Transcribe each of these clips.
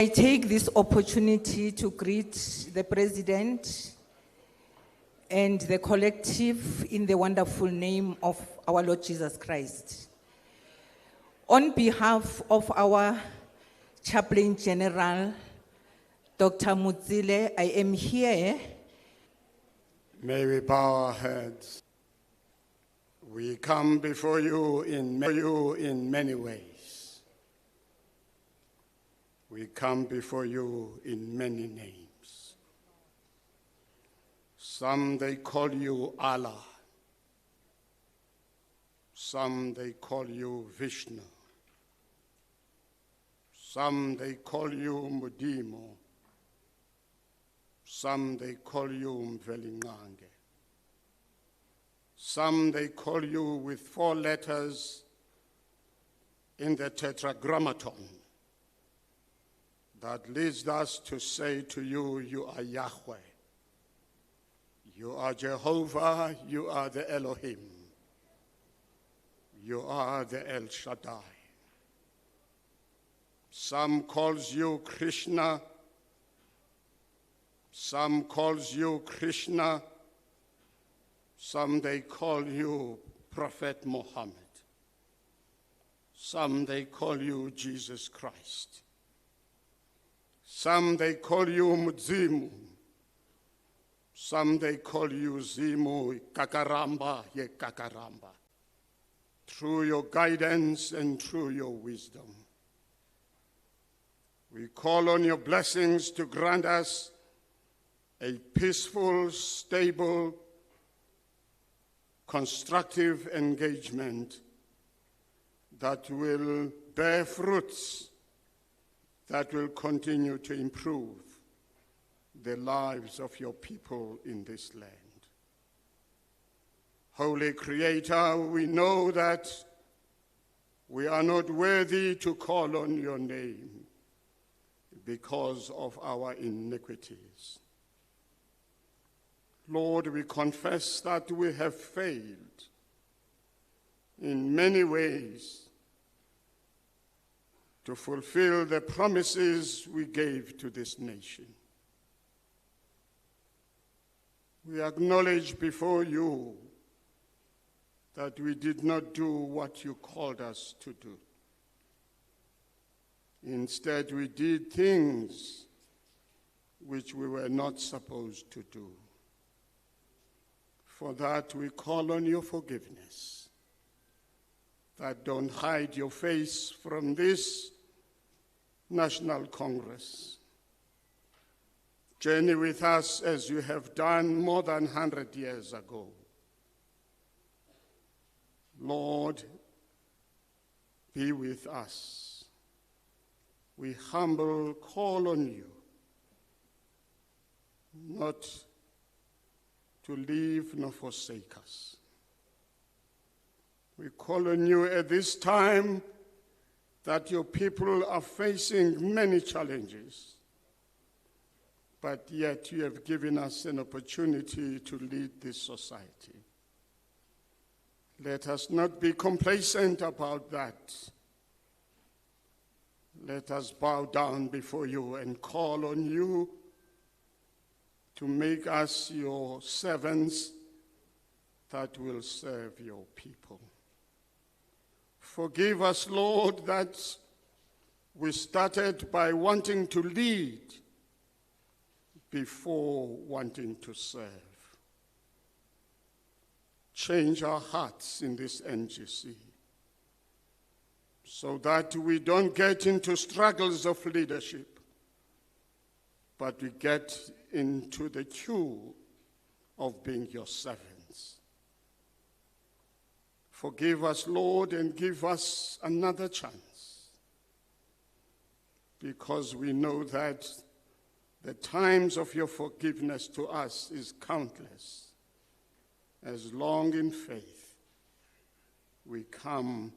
I take this opportunity to greet the President and the collective in the wonderful name of our Lord Jesus Christ. On behalf of our Chaplain General, Dr. Mutsile, I am here. May we bow our heads. We come before you in many ways. We come before you in many names. Some they call you Allah. Some they call you Vishnu. Some they call you Mudimo. Some they call you Mvelingange. Some they call you with 4 letters in the tetragrammaton that leads us to say to you, you are Yahweh. You are Jehovah, you are the Elohim. You are the El Shaddai. Some calls you Krishna. Some calls you Krishna. Some they call you Prophet Muhammad. Some they call you Jesus Christ. Some they call you Mudzimu. Some they call you Zimu, Kakaramba, ye Kakaramba. Through your guidance and through your wisdom, we call on your blessings to grant us a peaceful, stable, constructive engagement that will bear fruits that will continue to improve the lives of your people in this land. Holy Creator, we know that we are not worthy to call on your name because of our iniquities. Lord, we confess that we have failed in many ways to fulfill the promises we gave to this nation. We acknowledge before you that we did not do what you called us to do. Instead, we did things which we were not supposed to do. For that, we call on your forgiveness. That don't hide your face from this National Congress. Journey with us as you have done more than 100 years ago. Lord, be with us. We humble call on you, not to leave nor forsake us. We call on you at this time that your people are facing many challenges, but yet you have given us an opportunity to lead this society. Let us not be complacent about that. Let us bow down before you and call on you to make us your servants that will serve your people. Forgive us, Lord, that we started by wanting to lead before wanting to serve. Change our hearts in this NGC so that we don't get into struggles of leadership, but we get into the queue of being your servants. Forgive us, Lord, and give us another chance, because we know that the times of your forgiveness to us is countless. As long in faith, we come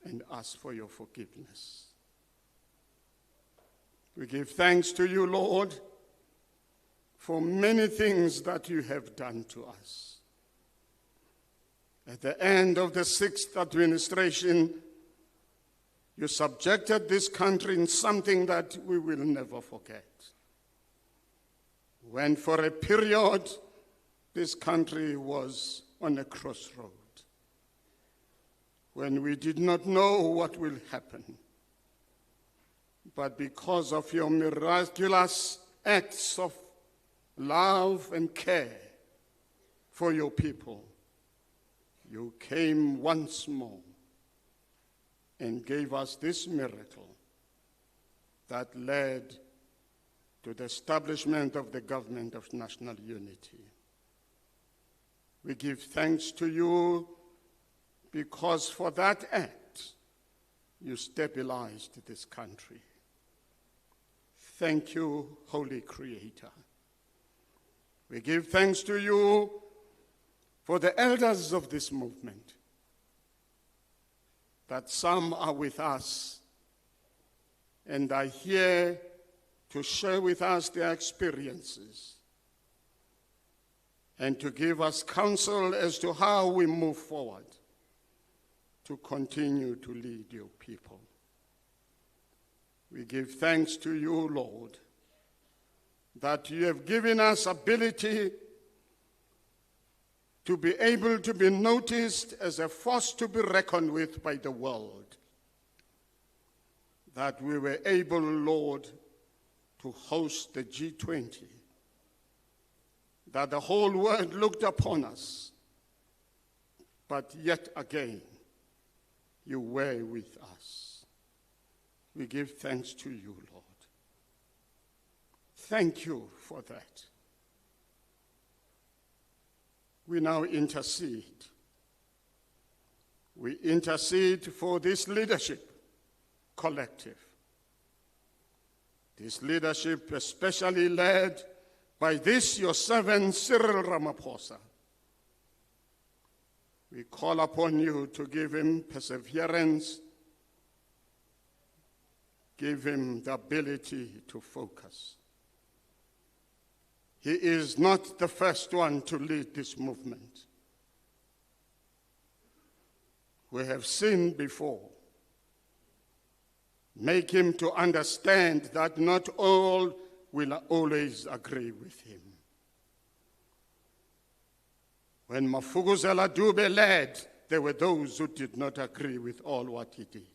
and ask for your forgiveness. We give thanks to you, Lord, for many things that you have done to us. At the end of the 6th administration, You subjected this country in something that we will never forget. When for a period, this country was on a crossroad. When we did not know what will happen. But because of your miraculous acts of love and care for your people, you came once more and gave us this miracle that led to the establishment of the government of national unity. We give thanks to you because for that act, you stabilized this country. Thank you, Holy Creator. We give thanks to you for the elders of this movement, that some are with us and are here to share with us their experiences and to give us counsel as to how we move forward to continue to lead your people. We give thanks to you, Lord, that you have given us ability to be able to be noticed as a force to be reckoned with by the world. That we were able, Lord, to host the G20. That the whole world looked upon us. But yet again, you were with us. We give thanks to you, Lord. Thank you for that. We now intercede. We intercede for this leadership collective. This leadership especially led by this your servant Cyril Ramaphosa. We call upon you to give him perseverance, give him the ability to focus. He is not the first one to lead this movement. We have seen before. Make him to understand that not all will always agree with him. When Mafuguzela Dube led, there were those who did not agree with all what he did.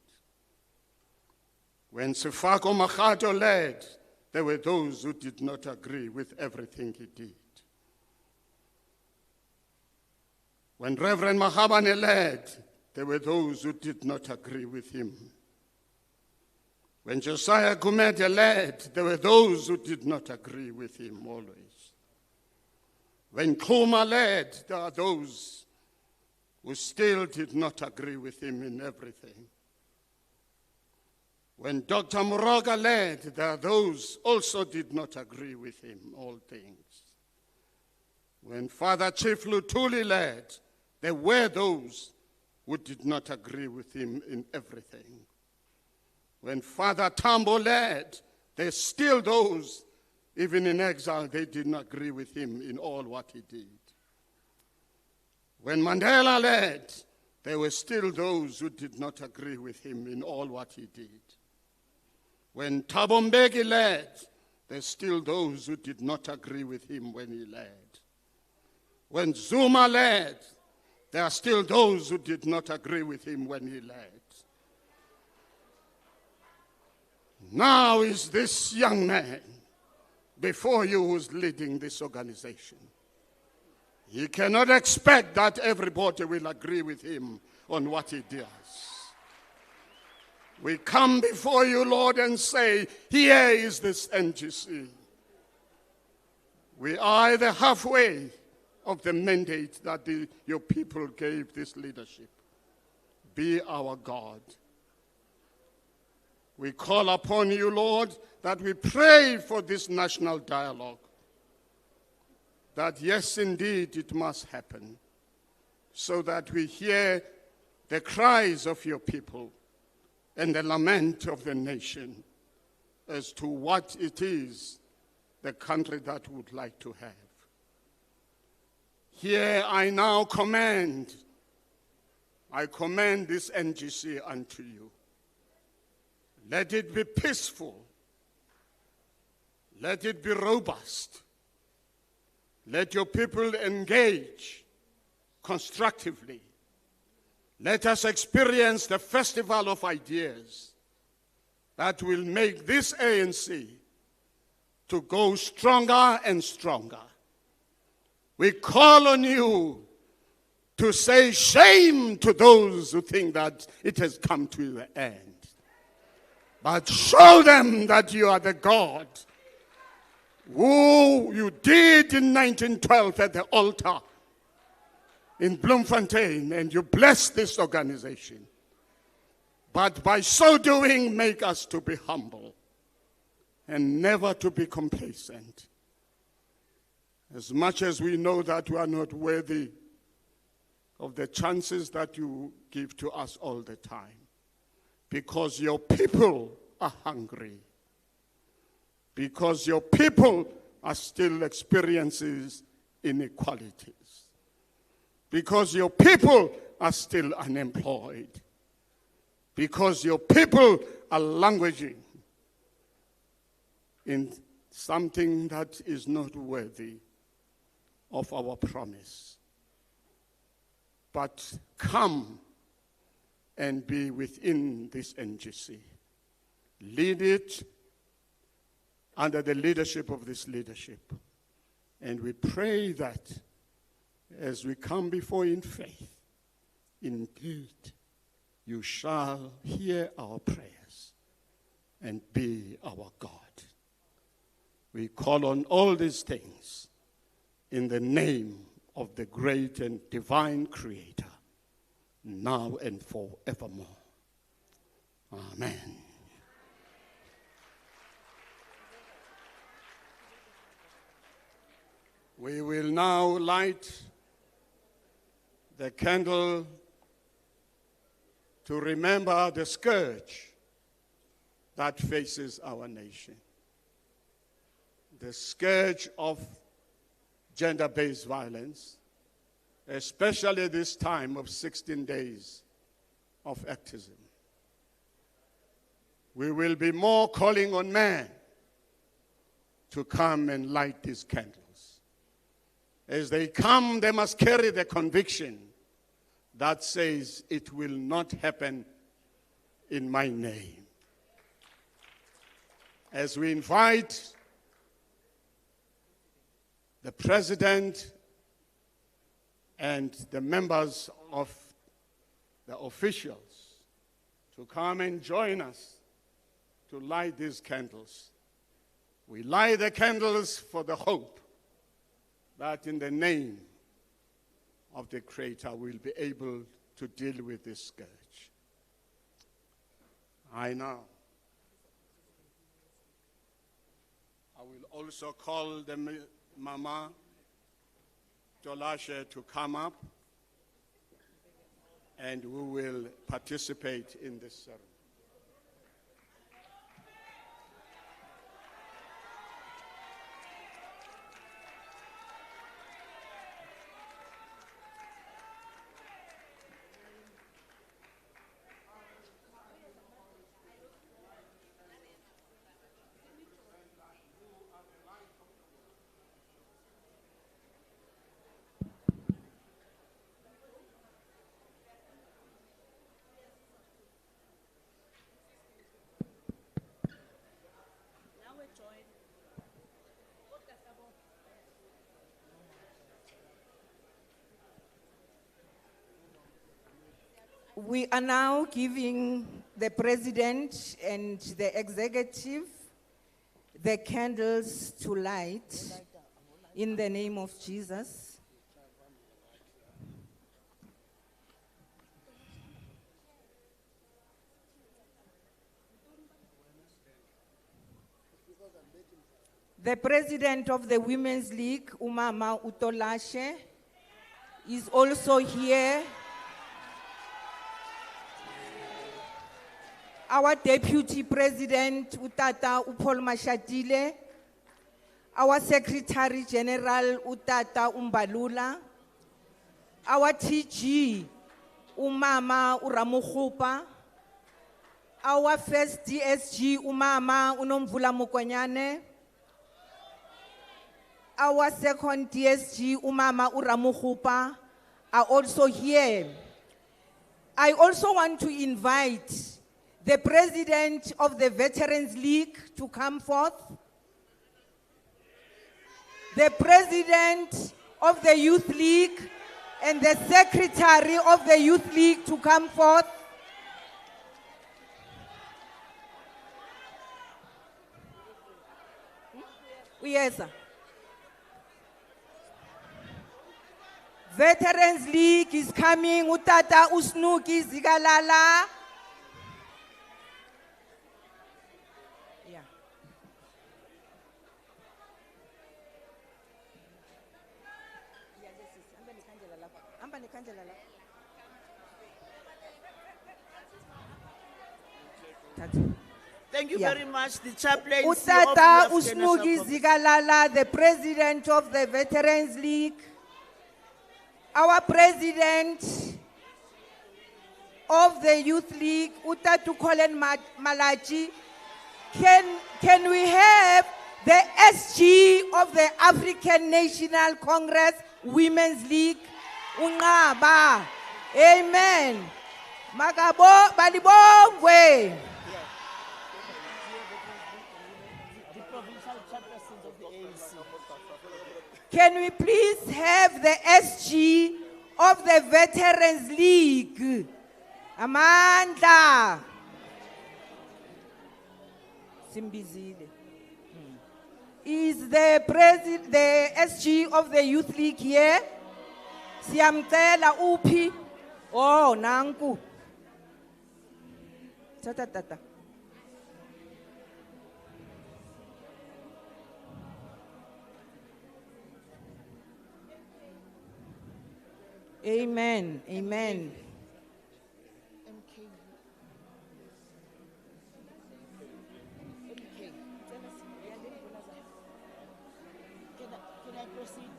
When Sefako Makgato led, there were those who did not agree with everything he did. When Reverend Mahabane led, there were those who did not agree with him. When Josiah Gumede led, there were those who did not agree with him always. When Kuma led, there are those who still did not agree with him in everything. When Dr. Moroga led, there are those also did not agree with him, all things. When Father Chief Lutuli led, there were those who did not agree with him in everything. When Father Tambo led, there's still those, even in exile, they did not agree with him in all what he did. When Mandela led, there were still those who did not agree with him in all what he did. When Thabo Mbeki led, there's still those who did not agree with him when he led. When Zuma led, there are still those who did not agree with him when he led. Now is this young man before you who's leading this organization. He cannot expect that everybody will agree with him on what he does. We come before you, Lord, and say, here is this NGC. We are at the halfway of the mandate that your people gave this leadership. Be our God. We call upon you, Lord, that we pray for this national dialogue. That yes, indeed, it must happen, so that we hear the cries of your people and the lament of the nation as to what it is the country that would like to have. Here I now commend this NGC unto you. Let it be peaceful. Let it be robust. Let your people engage constructively. Let us experience the festival of ideas that will make this ANC to go stronger and stronger. We call on you to say shame to those who think that it has come to the end. But show them that you are the God who you did in 1912 at the altar in Bloemfontein, and you blessed this organization. But by so doing, make us to be humble and never to be complacent. As much as we know that we are not worthy of the chances that you give to us all the time, because your people are hungry, because your people are still experiencing inequalities, because your people are still unemployed, because your people are languishing in something that is not worthy of our promise. But come and be within this NGC. Lead it under the leadership of this leadership. And we pray that as we come before you in faith, indeed, you shall hear our prayers and be our God. We call on all these things in the name of the great and divine Creator, now and forevermore. Amen. We will now light the candle to remember the scourge that faces our nation. The scourge of gender-based violence, especially this time of 16 days of activism. We will be more calling on men to come and light these candles. As they come, they must carry the conviction that says, it will not happen in my name. As we invite the President and the members of the officials to come and join us to light these candles. We light the candles for the hope that in the name of the Creator we'll be able to deal with this scourge. I will also call the Mama Tolashe to come up, and we will participate in this ceremony. We are now giving the President and the executive the candles to light in the name of Jesus. The President of the Women's League, Umama Utolashe, is also here. Our Deputy President, Utata Upol Mashatile, our Secretary General, Utata Umbalula, our TG, Umama Uramuhupa, Our first DSG, Umama Unomvula Mukwanyane. Our second DSG, Umama Uramuhupa, are also here. I also want to invite the president of the Veterans League to come forth, the president of the Youth League, and the secretary of the Youth League to come forth. Yes, sir. Veterans League is coming. Utata Usnuki Zigalala. Yeah. Thank you very much, the chaplain. Utata Usnuki Zigalala, the president of the Veterans League. Our president of the Youth League, Utatu Colin Malachi, can we have the SG of the African National Congress Women's League? Ungaba. Amen. Magabo balibongwe. The provincial chairpersons of the ANC. Can we please have the SG of the Veterans League? Amanda. Simbizile. Is the SG of the Youth League here? Siyamcela uphi? Oh, nanku. Tata. Amen. Amen. Can I proceed?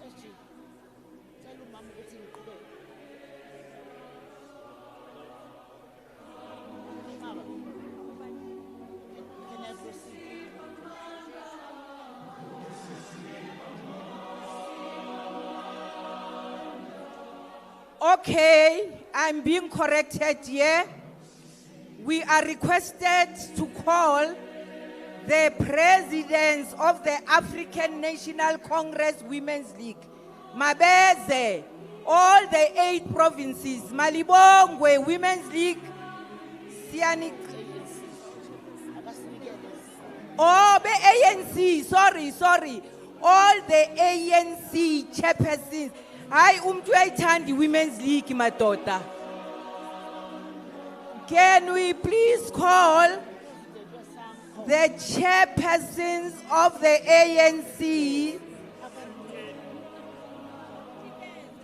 SG, tell Mama what's in the Can I proceed? Okay, I'm being corrected here. We are requested to call the presidents of the African National Congress Women's League. Mabeze, all the 8 provinces, Malibongwe Women's League, Siani. Oh, the ANC, sorry. All the ANC chairpersons. I the Women's League, my daughter. Can we please call the chairpersons of the ANC?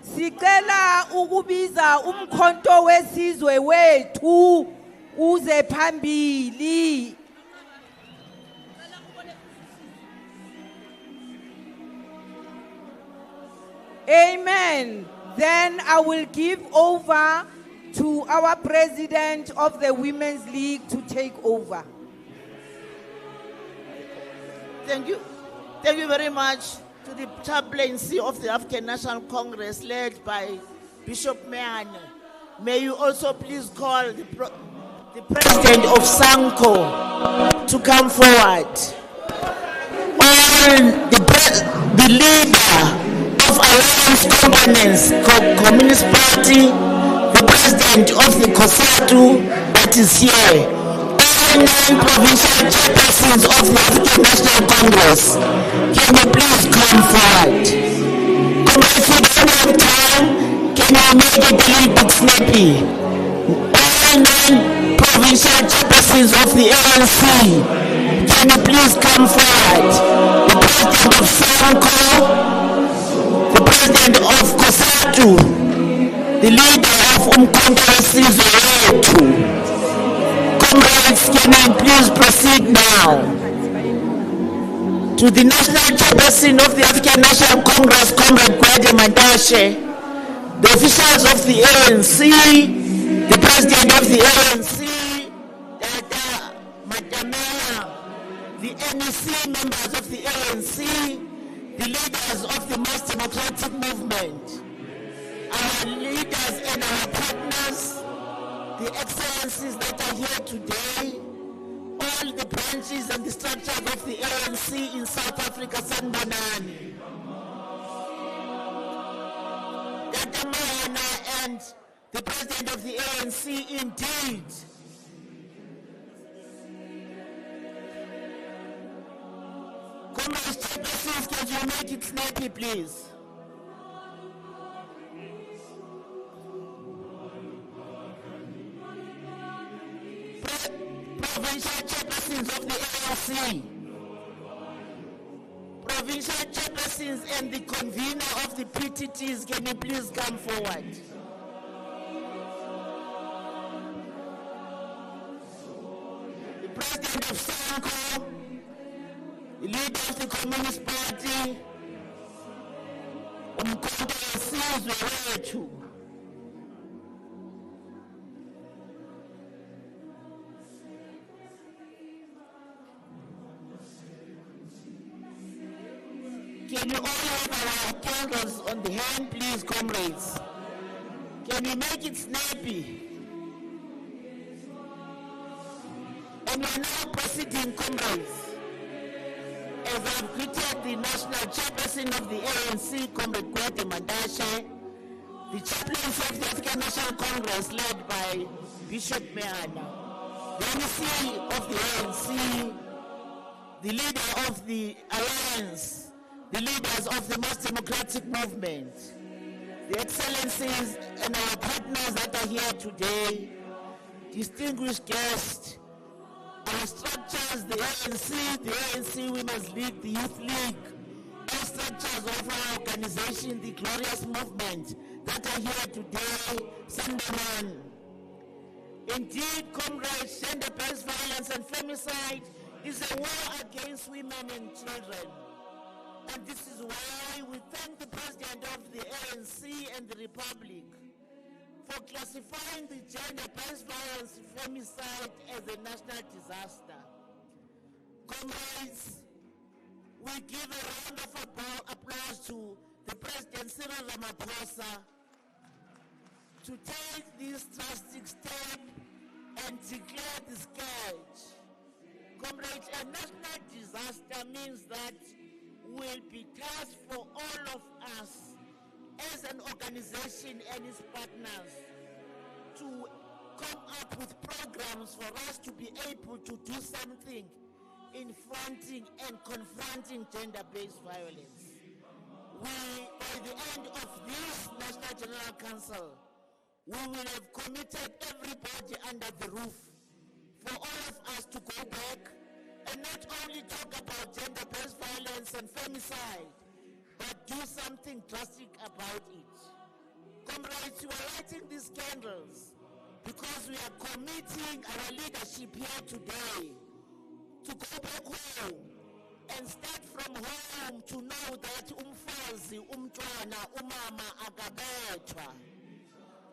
Sikela ukubiza umkhonto wesizwe wethu uze phambili. Amen. Then I will give over to our president of the Women's League to take over. Thank you. Thank you very much to the chaplaincy of the African National Congress led by Bishop Meane. May you also please call the president of SANCO to come forward. On the leader of Alliance Components, Communist Party, the president of the COSATU that is here, all 9 provincial chairpersons of the African National Congress, can you please come forward? If we don't have time, can you make it a little bit snappy? All 9 provincial chairpersons of the ANC, can you please come forward? The president of SANCO, the president of COSATU, the leader of Umkhonto Comrades, can you please proceed now? To the national chairperson of the African National Congress, Comrade Kwade Mantashe, the officials of the ANC, the president of the ANC, Dr. Matamela, the NEC members of the ANC, the leaders of the mass democratic movement, our leaders and our partners, the excellencies that are here today, all the branches and the structures of the ANC in South Africa, Sanbanani, Dr. Mayana and the president of the ANC, indeed. Comrades, chairpersons, can you make it snappy, please? Provincial chairpersons of the ANC, provincial chairpersons and the convener of the PTTs, can you please come forward? The president of SANCO, the leader of the Communist Party, umkhonto wesizwe wethu. Can you all have our candles on the hand, please, comrades? Can you make it snappy? And we're now proceeding, comrades. As I've greeted the national chairperson of the ANC, Comrade Gwede Mandashe, the chaplains of the African National Congress led by Bishop Meana, the MC of the ANC, the leader of the Alliance, the leaders of the mass democratic movement, the excellencies and our partners that are here today, distinguished guests, our structures, the ANC Women's League, the Youth League, all structures of our organization, the glorious movement that are here today, Sandaman. Indeed, comrades, gender-based violence and femicide is a war against women and children. And this is why we thank the President of the ANC and the Republic for classifying the gender-based violence femicide as a national disaster. Comrades, we give a round of applause to the President Cyril Ramaphosa to take this drastic step and declare the scourge. Comrades, a national disaster means that will be tasked for all of us as an organization and its partners to come up with programs for us to be able to do something in fronting and confronting gender-based violence. We, by the end of this National General Council, we will have committed everybody under the roof for all of us to go back and not only talk about gender-based violence and femicide, but do something drastic about it. Comrades, you are lighting these candles because we are committing our leadership here today to go back home and start from home to know that umfazi, umntwana, umama akabethwa.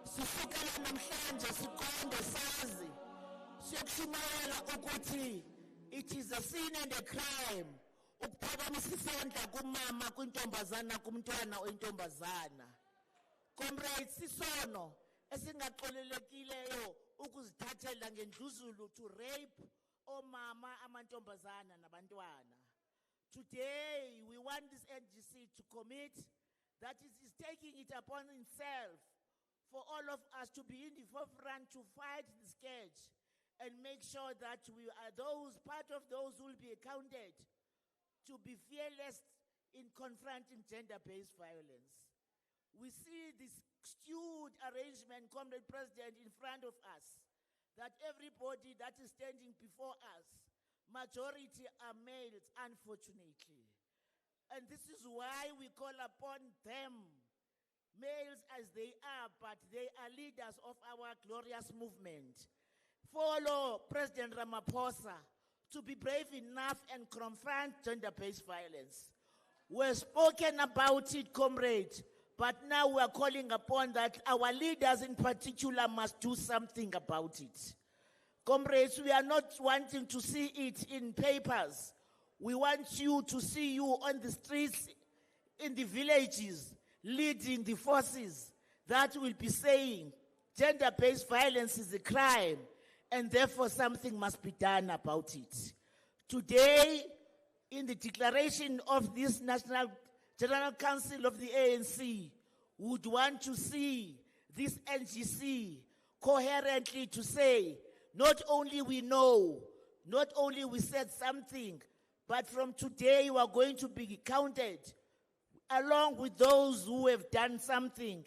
Sifukela namhlanje siqonde sazi siyokushumayela ukuthi it is a sin and a crime ukuphakamisa isandla kumama, kwintombazana, kumntwana oyintombazana. Comrades, sisono esingaxolelekileyo ukuzithathela ngendluzulu to rape omama, amantombazana nabantwana. Today we want this NGC to commit that it is taking it upon itself for all of us to be in the forefront to fight the scourge and make sure that we are part of those who will be accounted to be fearless in confronting gender-based violence. We see this skewed arrangement, Comrade President, in front of us, that everybody that is standing before us, majority are males, unfortunately. And this is why we call upon them, males as they are, but they are leaders of our glorious movement. Follow President Ramaphosa to be brave enough and confront gender-based violence. We've spoken about it, comrade, But now we are calling upon that our leaders in particular must do something about it. Comrades, we are not wanting to see it in papers. We want you to see you on the streets, in the villages, leading the forces that will be saying gender-based violence is a crime and therefore something must be done about it. Today, in the declaration of this National General Council of the ANC, would want to see this NGC coherently to say, not only we know, not only we said something, but from today you are going to be counted along with those who have done something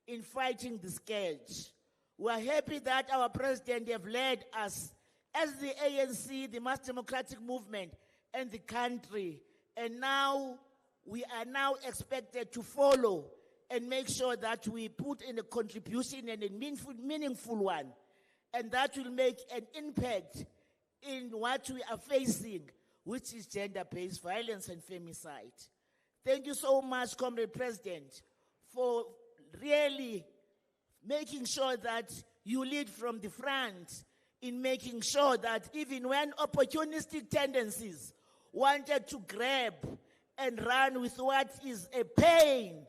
in fighting the scourge. We are happy that our president have led us as the ANC, the mass democratic movement, and the country. And now we are now expected to follow and make sure that we put in a contribution and a meaningful one. And that will make an impact in what we are facing, which is gender-based violence and femicide. Thank you so much, Comrade President, for really making sure that you lead from the front in making sure that even when opportunistic tendencies wanted to grab and run with what is a pain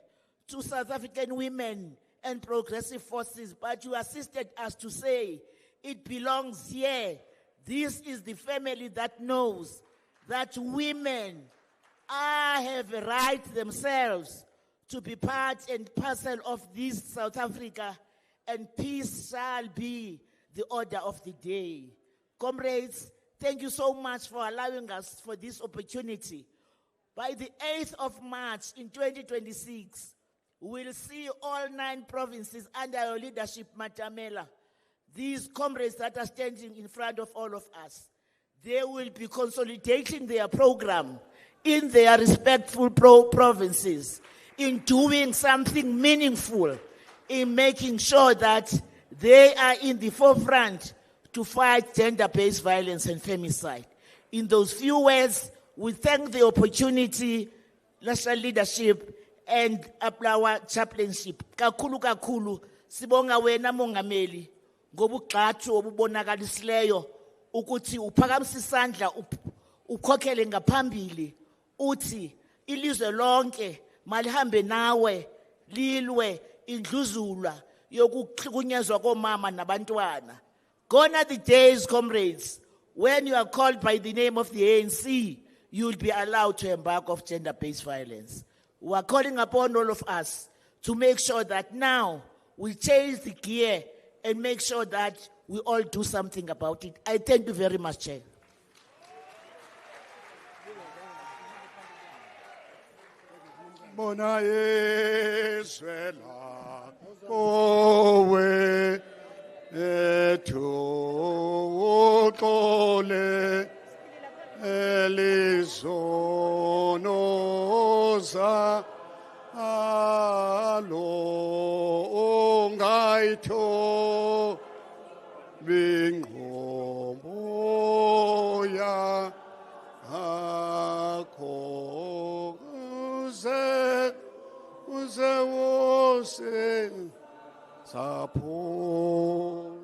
to South African women and progressive forces, but you assisted us to say, it belongs here. This is the family that knows that women have a right themselves to be part and parcel of this South Africa, and peace shall be the order of the day. Comrades, thank you so much for allowing us for this opportunity. By the 8th of March in 2026, we'll see all 9 provinces under your leadership, Matamela. These comrades that are standing in front of all of us, they will be consolidating their program in their respectful provinces, in doing something meaningful, in making sure that they are in the forefront to fight gender-based violence and femicide. In those few words, we thank the opportunity, national leadership, and our chaplainship. Kakhulu kakhulu, sibonga wena mongameli, ngobugxathu obubonakalisileyo ukuthi uphakamisa isandla ukhokhele ngaphambili uthi ilizwe lonke malihambe nawe lilwe indluzulwa yokuhlukunyezwa komama nabantwana. Gone are the days, comrades, when you are called by the name of the ANC, you will be allowed to embark on gender-based violence. We are calling upon all of us to make sure that now we change the gear and make sure that we all do something about it. I thank you very much, Chair. Bona Yeswela kowe etokole elizonoza alo ngaito bingomboya akho uze wose sapho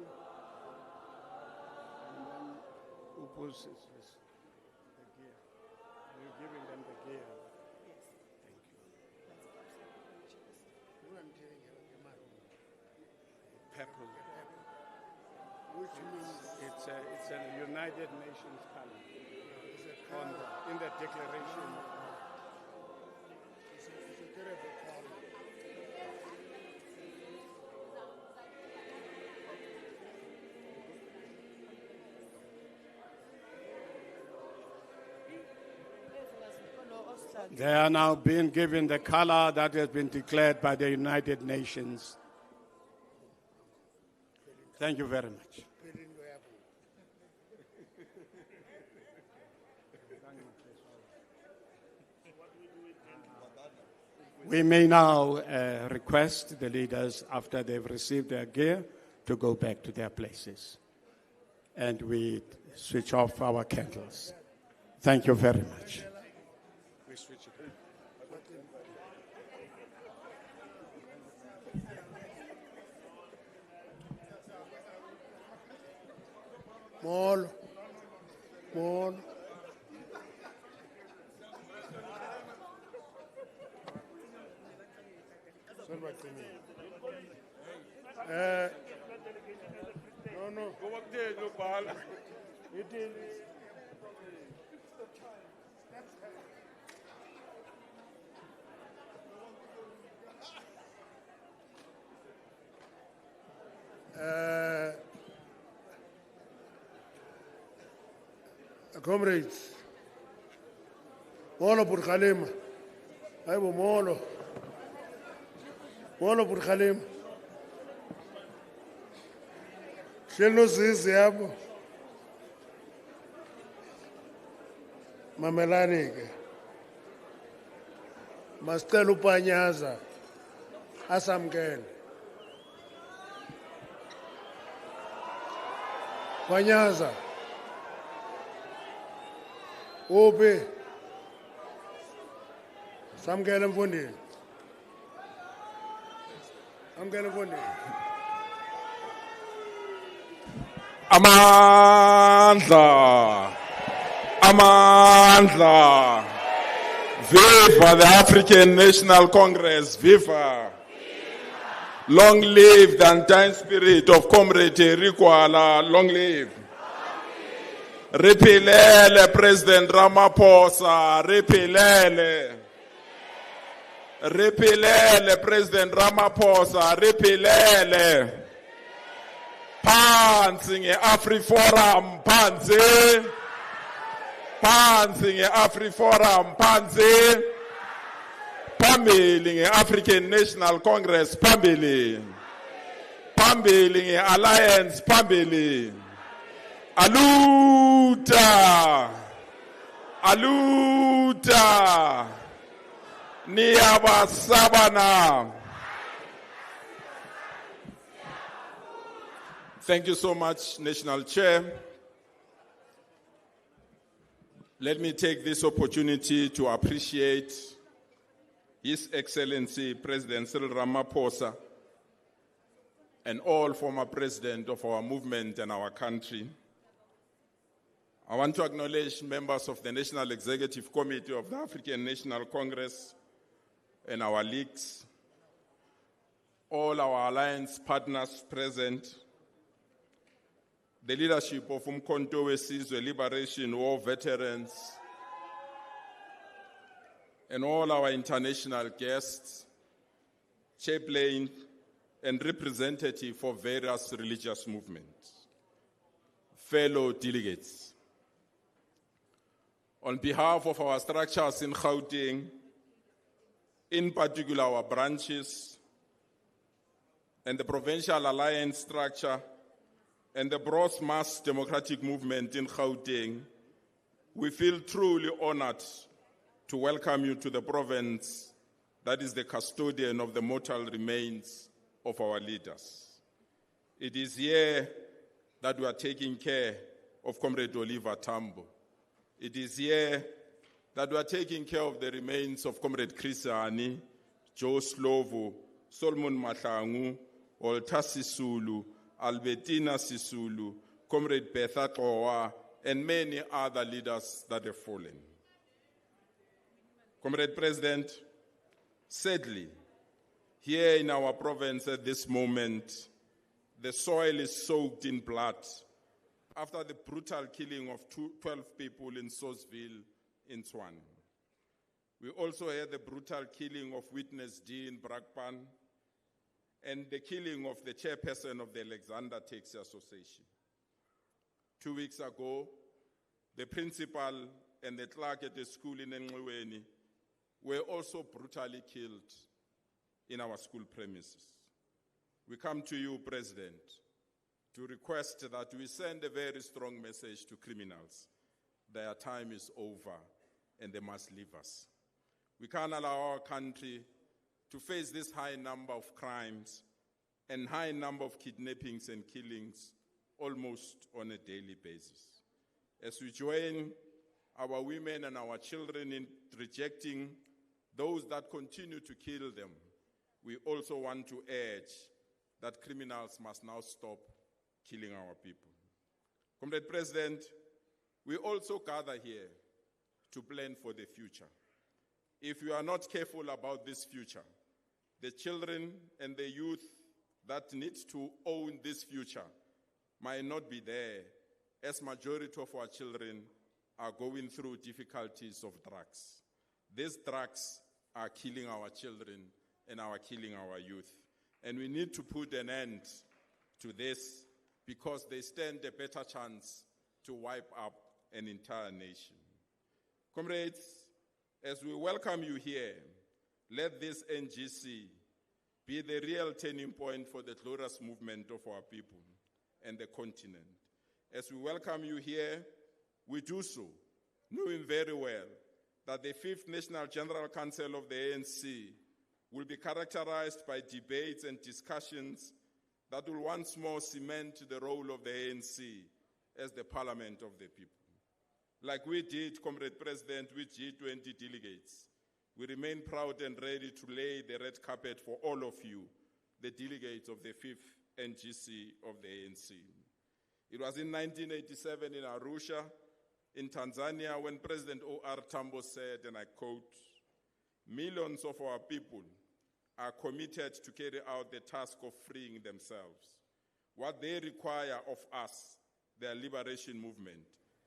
You're giving them the gear. Yes. Thank you. Purple. Which means it's a United Nations color. In the declaration. It's a terrible color. They are now being given the color that has been declared by the United Nations. Thank you very much. We may now request the leaders, after they've received their gear, to go back to their places. And we switch off our candles. Thank you very much. We switch it. Molo. Molo. No. Comrades, Molo por Khalima. Aibo Molo. Molo por Khalima. Shelo zizi yabo. Mamelani ke. Masicela uPanyaza asamkele. Panyaza. Uphi? Samkele mfundini. Samkele mfundini. Amandla. Viva the African National Congress. Viva. Long live the undying spirit of Comrade Rikwala. Long live. Ripilele President Ramaphosa. Ripilele. Ripilele President Ramaphosa. Ripilele. Phansi nge-AfriForum. Phansi. Phansi nge-AfriForum. Phansi. Phambili nge-African National Congress. Phambili. Phambili nge-Alliance. Phambili. Aluta. Aluta. Niyabasabana. Thank you so much, National Chair. Let me take this opportunity to appreciate His Excellency President Cyril Ramaphosa and all former presidents of our movement and our country. I want to acknowledge members of the National Executive Committee of the African National Congress and our leagues, all our alliance partners present, the leadership of Umkhonto weSizwe Liberation War veterans, and all our international guests, chaplain, and representative for various religious movements, fellow delegates. On behalf of our structures in Gauteng, in particular our branches, and the Provincial Alliance structure, and the broad mass democratic movement in Gauteng, we feel truly honored to welcome you to the province that is the custodian of the mortal remains of our leaders. It is here that we are taking care of Comrade Oliver Tambo. It is here that we are taking care of the remains of Comrade Chris Hani, Joe Slovo, Solomon Mahlangu, Walter Sisulu, Albertina Sisulu, Comrade Betha Towa, and many other leaders that have fallen. Comrade President, sadly, here in our province at this moment, the soil is soaked in blood after the brutal killing of 12 people in Sosville in Tshwane. We also had the brutal killing of Witness D in Brakpan and the killing of the chairperson of the Alexander Taxi Association. 2 weeks ago, the principal and the clerk at the school in Enxiweni were also brutally killed in our school premises. We come to you, President, to request that we send a very strong message to criminals. Their time is over and they must leave us. We can't allow our country to face this high number of crimes and high number of kidnappings and killings almost on a daily basis. As we join our women and our children in rejecting those that continue to kill them, we also want to urge that criminals must now stop killing our people. Comrade President, we also gather here to plan for the future. If we are not careful about this future, the children and the youth that need to own this future might not be there, as majority of our children are going through difficulties of drugs. These drugs are killing our children and are killing our youth. And we need to put an end to this because they stand a better chance to wipe up an entire nation. Comrades, as we welcome you here, let this NGC be the real turning point for the glorious movement of our people and the continent. As we welcome you here, we do so, knowing very well that the 5th National General Council of the ANC will be characterized by debates and discussions that will once more cement the role of the ANC as the parliament of the people. Like we did, Comrade President, with G20 delegates, we remain proud and ready to lay the red carpet for all of you, the delegates of the 5th NGC of the ANC. It was in 1987 in Arusha, in Tanzania, when President O.R. Tambo said, and I quote, "Millions of our people are committed to carry out the task of freeing themselves. What they require of us, their liberation movement,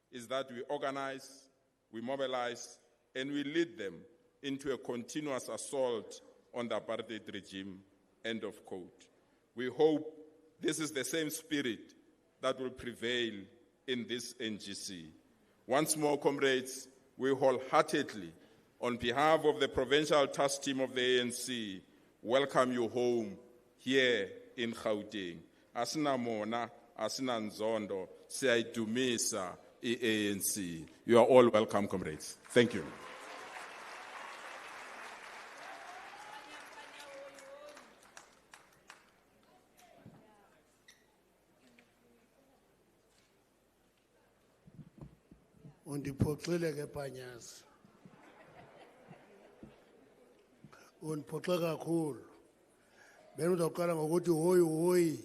is that we organize, we mobilize, and we lead them into a continuous assault on the apartheid regime," end of quote. We hope this is the same spirit that will prevail in this NGC. Once more, comrades, we wholeheartedly, on behalf of the provincial task team of the ANC, welcome you home here in Gauteng. Asina mona, asina nzondo, siyayidumisa i-ANC. You are all welcome, comrades. Thank you. Undiphoxile ke Panyaza. Undiphoxe kakhulu. Benuzawuqala ngokuthi hoyi hoyi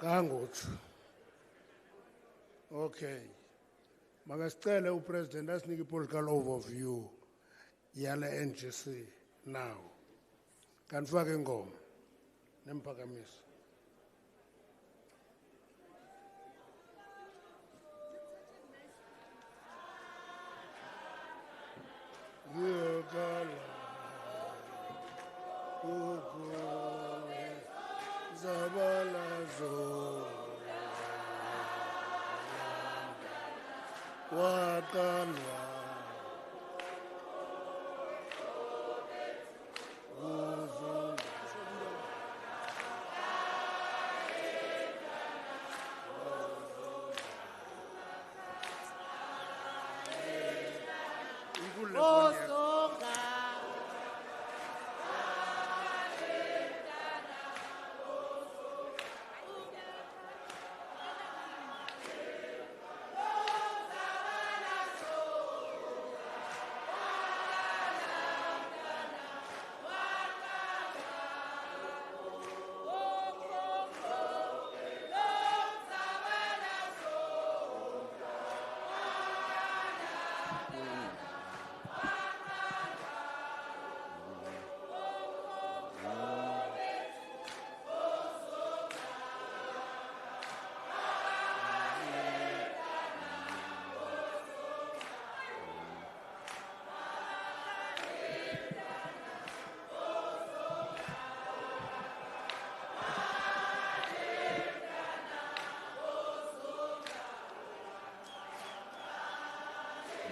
kangothi. Okay. Makasicele upresident asinike i-political overview yale NGC now. Kanifake ingoma nemphakamiso. Yokala ukule zabalazo wakalwa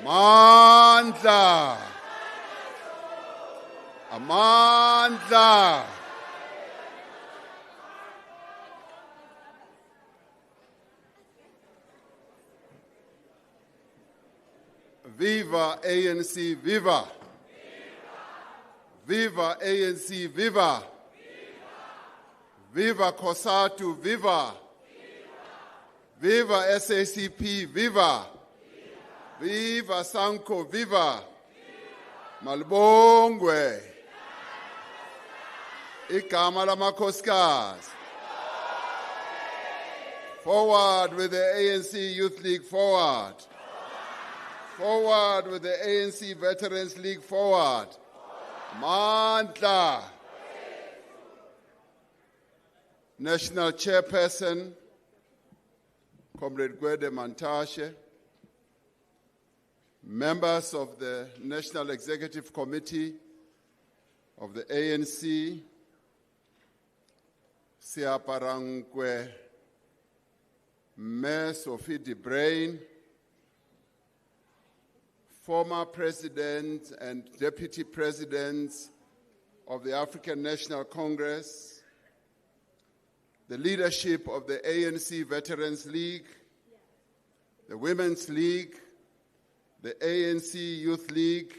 Amandla. Amandla. Viva ANC, viva. Viva ANC, viva. Viva COSATU, viva. Viva SACP, viva. Viva Sanko, viva. Malibongwe. Igama lamakhosikazi. Forward with the ANC Youth League, forward. Forward with the ANC Veterans League, forward. Mandla. National Chairperson, Comrade Gwede Mantashe, members of the National Executive Committee of the ANC, Siaparangwe, Mayor Sophie de Bruyn, former president and deputy presidents of the African National Congress, the leadership of the ANC Veterans League, the Women's League, the ANC Youth League,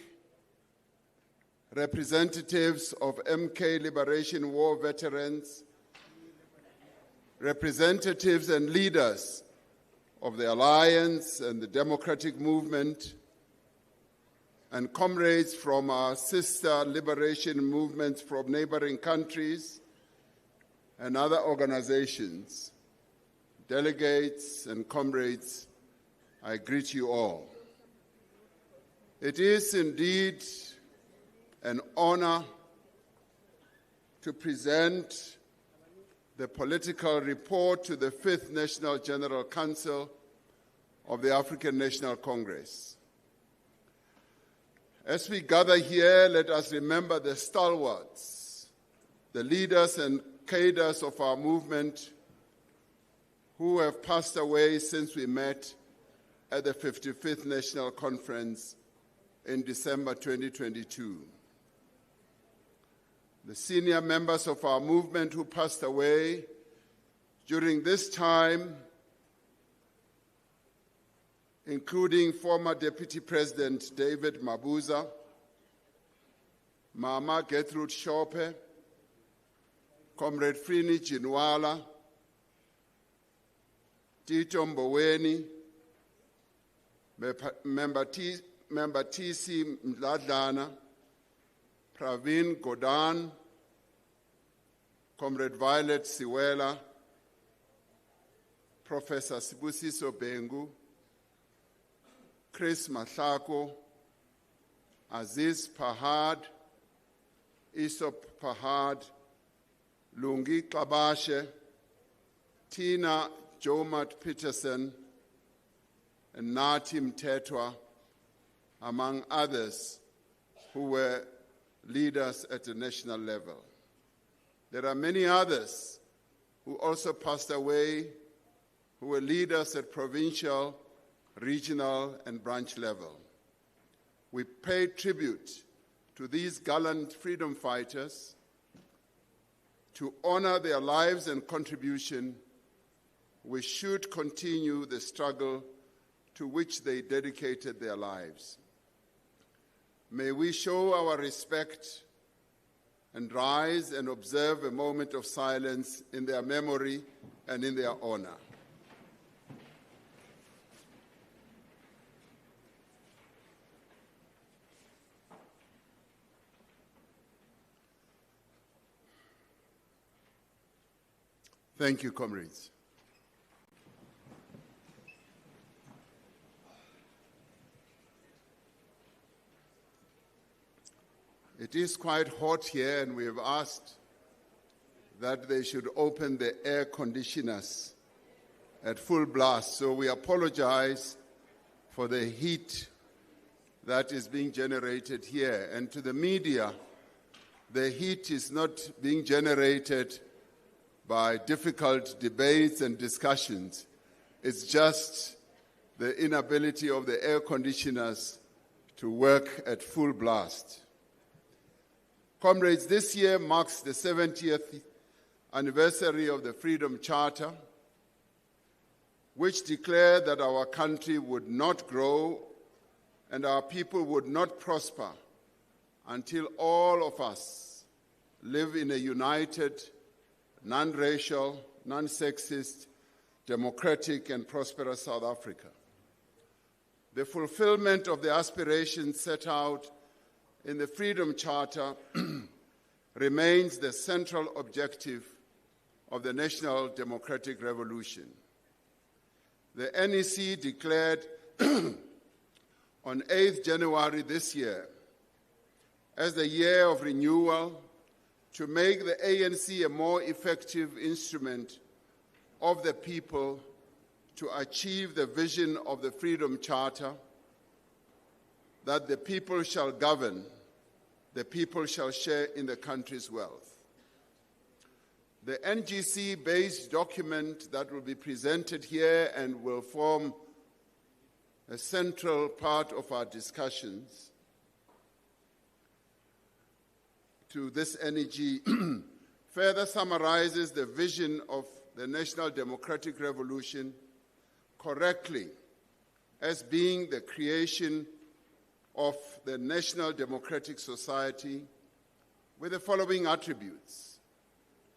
representatives of MK Liberation War veterans, representatives and leaders of the Alliance and the Democratic Movement, and comrades from our sister liberation movements from neighboring countries and other organizations, delegates and comrades, I greet you all. It is indeed an honor to present the political report to the 5th National General Council of the African National Congress. As we gather here, let us remember the stalwarts, the leaders and cadres of our movement who have passed away since we met at the 55th National Conference in December 2022. The senior members of our movement who passed away during this time, including former Deputy President David Mabuza, Mama Gertrude Shope, Comrade Frini Jinwala, Tito Mboweni, Member TC Mladlana, Praveen Godan, Comrade Violet Siwela, Professor Sibusiso Bengu, Chris Mahlako, Aziz Pahad, Isop Pahad, Lungi Kabashe, Tina Jomat Peterson, and Natim Tetwa, among others who were leaders at the national level. There are many others who also passed away, who were leaders at provincial, regional, and branch level. We pay tribute to these gallant freedom fighters. To honor their lives and contribution, we should continue the struggle to which they dedicated their lives. May we show our respect and rise and observe a moment of silence in their memory and in their honor. Thank you, comrades. It is quite hot here, and we have asked that they should open the air conditioners at full blast. So we apologize for the heat that is being generated here. And to the media, the heat is not being generated by difficult debates and discussions. It's just the inability of the air conditioners to work at full blast. Comrades, this year marks the 70th anniversary of the Freedom Charter, which declared that our country would not grow and our people would not prosper until all of us live in a united, non-racial, non-sexist, democratic, and prosperous South Africa. The fulfillment of the aspirations set out in the Freedom Charter remains the central objective of the National Democratic Revolution. The NEC declared on 8th January this year as the year of renewal to make the ANC a more effective instrument of the people to achieve the vision of the Freedom Charter, that the people shall govern, the people shall share in the country's wealth. The NGC-based document that will be presented here and will form a central part of our discussions to this NEG further summarizes the vision of the National Democratic Revolution correctly as being the creation of the National Democratic Society with the following attributes: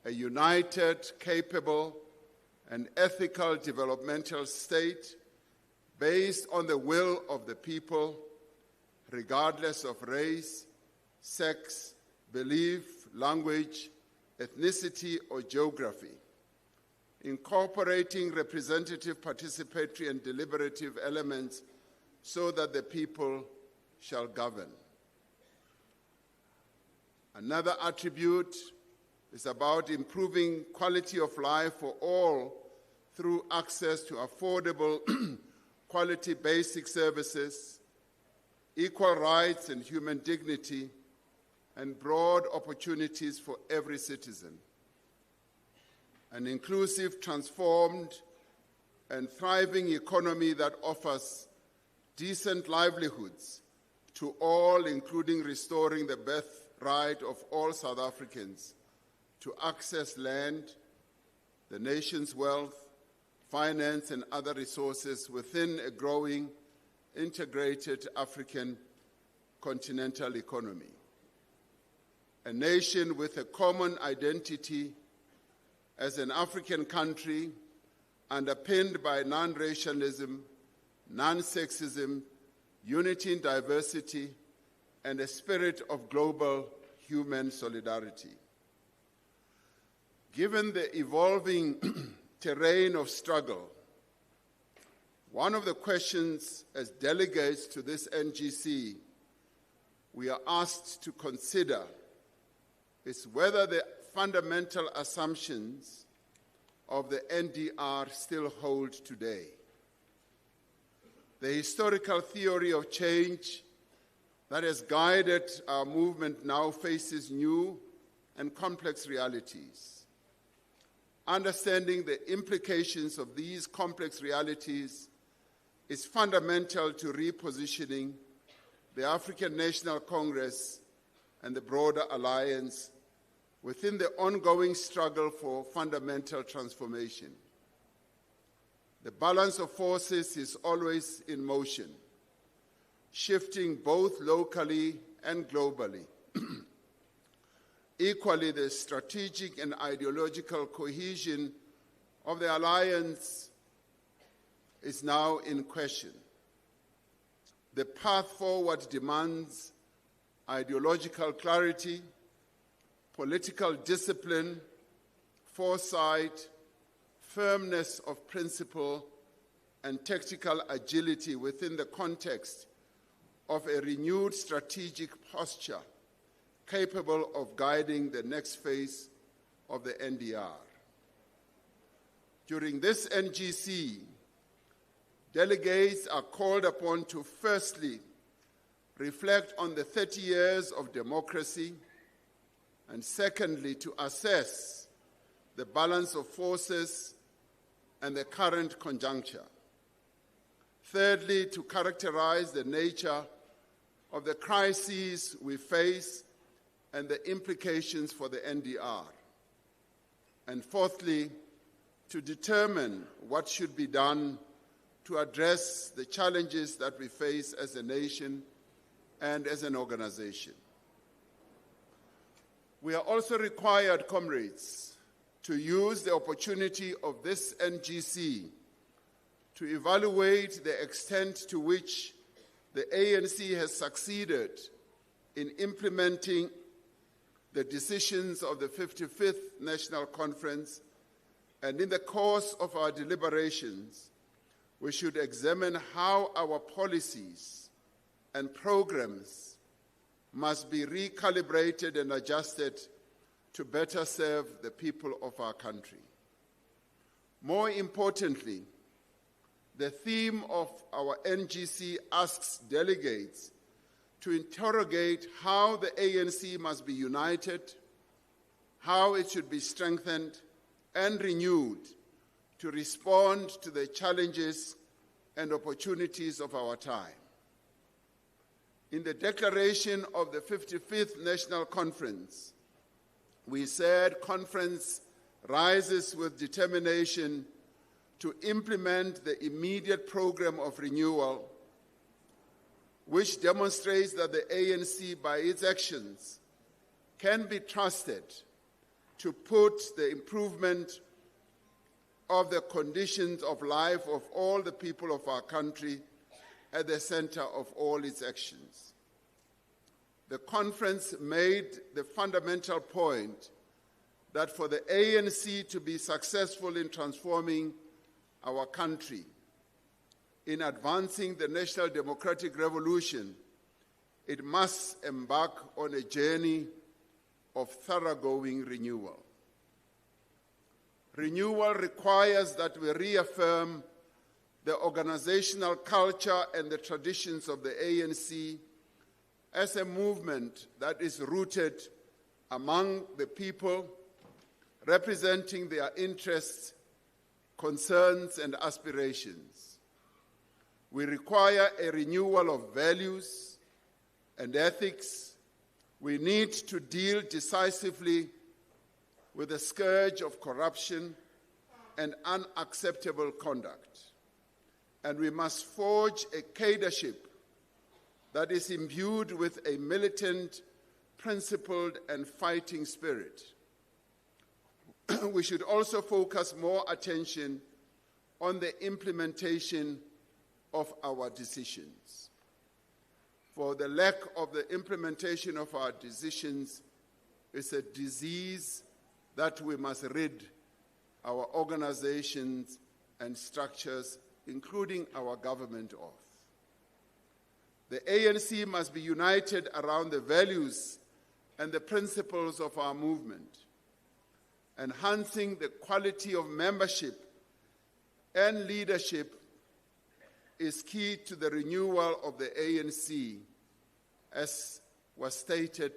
a united, capable, and ethical developmental state based on the will of the people, regardless of race, sex, belief, language, ethnicity, or geography, incorporating representative, participatory, and deliberative elements so that the people shall govern. Another attribute is about improving quality of life for all through access to affordable, quality basic services, equal rights and human dignity, and broad opportunities for every citizen. An inclusive, transformed, and thriving economy that offers decent livelihoods to all, including restoring the birthright of all South Africans to access land, the nation's wealth, finance, and other resources within a growing, integrated African continental economy. A nation with a common identity as an African country underpinned by non-racialism, non-sexism, unity in diversity, and a spirit of global human solidarity. Given the evolving terrain of struggle, one of the questions as delegates to this NGC we are asked to consider is whether the fundamental assumptions of the NDR still hold today. The historical theory of change that has guided our movement now faces new and complex realities. Understanding the implications of these complex realities is fundamental to repositioning the African National Congress and the broader alliance within the ongoing struggle for fundamental transformation. The balance of forces is always in motion, shifting both locally and globally. Equally, the strategic and ideological cohesion of the alliance is now in question. The path forward demands ideological clarity, political discipline, foresight, firmness of principle, and tactical agility within the context of a renewed strategic posture capable of guiding the next phase of the NDR. During this NGC, delegates are called upon to firstly reflect on the 30 years of democracy, and secondly, to assess the balance of forces and the current conjuncture. Thirdly, to characterize the nature of the crises we face and the implications for the NDR. And fourthly, to determine what should be done to address the challenges that we face as a nation and as an organization. We are also required, comrades, to use the opportunity of this NGC to evaluate the extent to which the ANC has succeeded in implementing the decisions of the 55th National Conference, and in the course of our deliberations, we should examine how our policies and programs must be recalibrated and adjusted to better serve the people of our country. More importantly, the theme of our NGC asks delegates to interrogate how the ANC must be united, how it should be strengthened and renewed to respond to the challenges and opportunities of our time. In the declaration of the 55th National Conference, we said conference rises with determination to implement the immediate program of renewal, which demonstrates that the ANC, by its actions, can be trusted to put the improvement of the conditions of life of all the people of our country at the center of all its actions. The conference made the fundamental point that for the ANC to be successful in transforming our country, in advancing the national democratic revolution, it must embark on a journey of thoroughgoing renewal. Renewal requires that we reaffirm the organizational culture and the traditions of the ANC as a movement that is rooted among the people, representing their interests, concerns, and aspirations. We require a renewal of values and ethics. We need to deal decisively with the scourge of corruption and unacceptable conduct. And we must forge a cadreship that is imbued with a militant, principled, and fighting spirit. We should also focus more attention on the implementation of our decisions. For the lack of the implementation of our decisions is a disease that we must rid our organizations and structures, including our government, of. The ANC must be united around the values and the principles of our movement. Enhancing the quality of membership and leadership is key to the renewal of the ANC, as was stated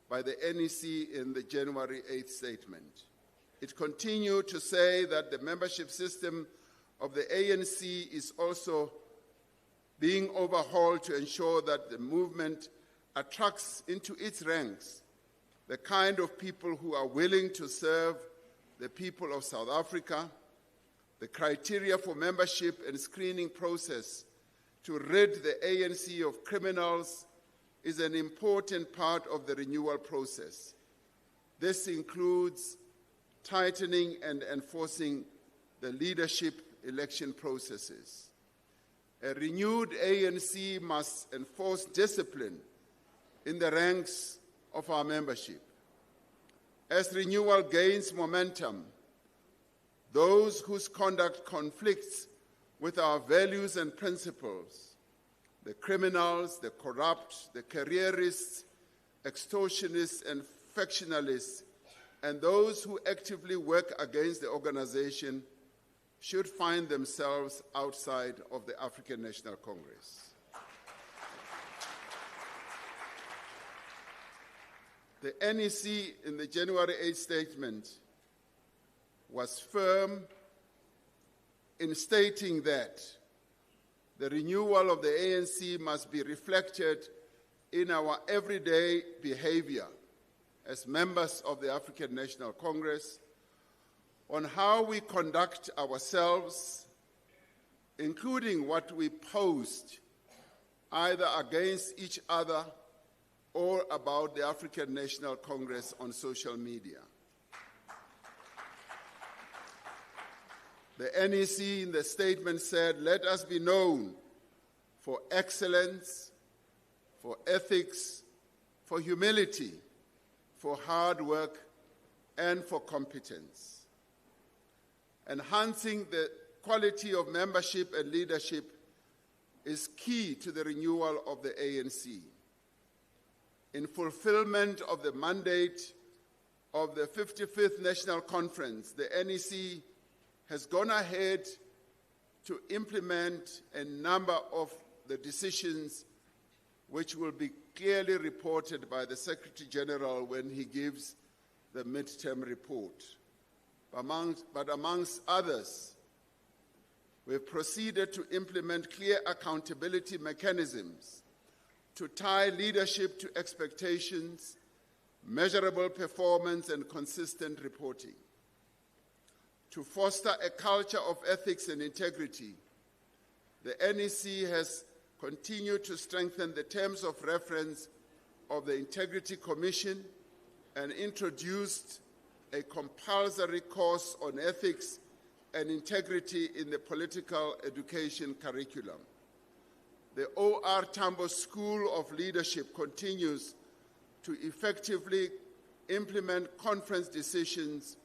by the NEC in the January 8th statement. It continued to say that the membership system of the ANC is also being overhauled to ensure that the movement attracts into its ranks the kind of people who are willing to serve the people of South Africa. The criteria for membership and screening process to rid the ANC of criminals is an important part of the renewal process. This includes tightening and enforcing the leadership election processes. A renewed ANC must enforce discipline in the ranks of our membership. As renewal gains momentum, those whose conduct conflicts with our values and principles, the criminals, the corrupt, the careerists, extortionists, and factionalists, and those who actively work against the organization should find themselves outside of the African National Congress. The NEC in the January 8th statement was firm in stating that the renewal of the ANC must be reflected in our everyday behavior as members of the African National Congress, on how we conduct ourselves, including what we post either against each other or about the African National Congress on social media. The NEC in the statement said, "Let us be known for excellence, for ethics, for humility, for hard work, and for competence. Enhancing the quality of membership and leadership is key to the renewal of the ANC. In fulfillment of the mandate of the 55th National Conference, the NEC has gone ahead to implement a number of the decisions which will be clearly reported by the Secretary General when he gives the midterm report. But amongst others, we've proceeded to implement clear accountability mechanisms to tie leadership to expectations, measurable performance, and consistent reporting. To foster a culture of ethics and integrity, the NEC has continued to strengthen the terms of reference of the Integrity Commission and introduced a compulsory course on ethics and integrity in the political education curriculum. The O.R. Tambo School of Leadership continues to effectively implement conference decisions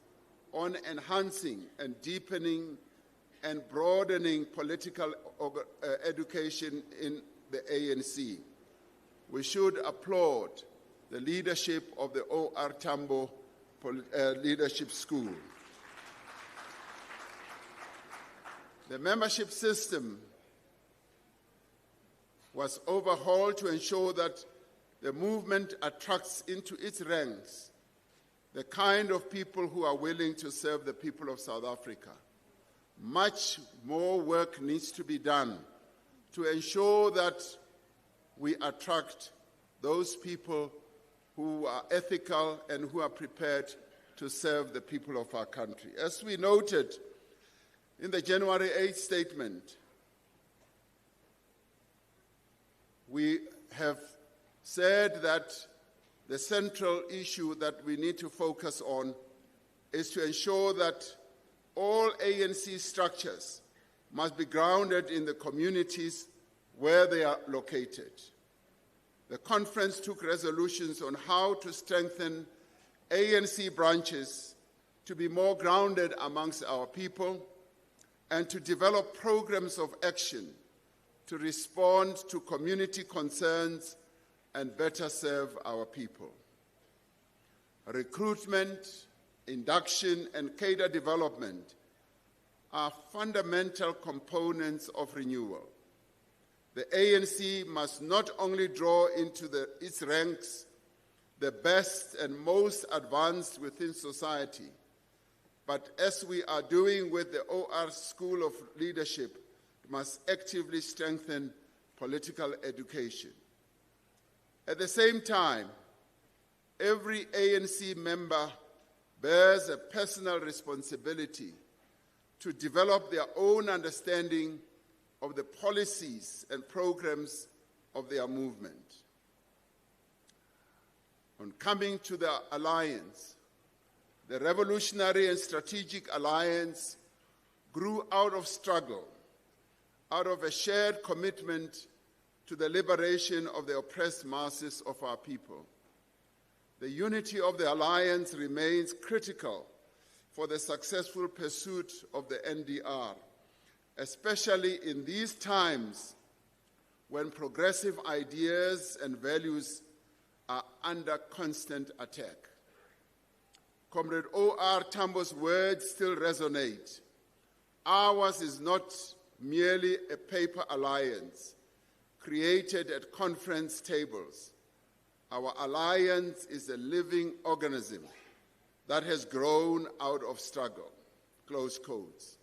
on enhancing and deepening and broadening political education in the ANC. We should applaud the leadership of the O.R. Tambo Leadership School. The membership system was overhauled to ensure that the movement attracts into its ranks the kind of people who are willing to serve the people of South Africa. Much more work needs to be done to ensure that we attract those people who are ethical and who are prepared to serve the people of our country. As we noted in the January 8th statement, we have said that the central issue that we need to focus on is to ensure that all ANC structures must be grounded in the communities where they are located. The conference took resolutions on how to strengthen ANC branches to be more grounded amongst our people and to develop programs of action to respond to community concerns and better serve our people. Recruitment, induction, and cadre development are fundamental components of renewal. The ANC must not only draw into its ranks the best and most advanced within society, but as we are doing with the OR School of Leadership, must actively strengthen political education. At the same time, every ANC member bears a personal responsibility to develop their own understanding of the policies and programs of their movement. On coming to the alliance, the Revolutionary and Strategic Alliance grew out of struggle, out of a shared commitment to the liberation of the oppressed masses of our people. The unity of the alliance remains critical for the successful pursuit of the NDR, especially in these times when progressive ideas and values are under constant attack. Comrade O.R. Tambo's words still resonate. Ours is not merely a paper alliance created at conference tables. Our alliance is a living organism that has grown out of struggle. Close quotes.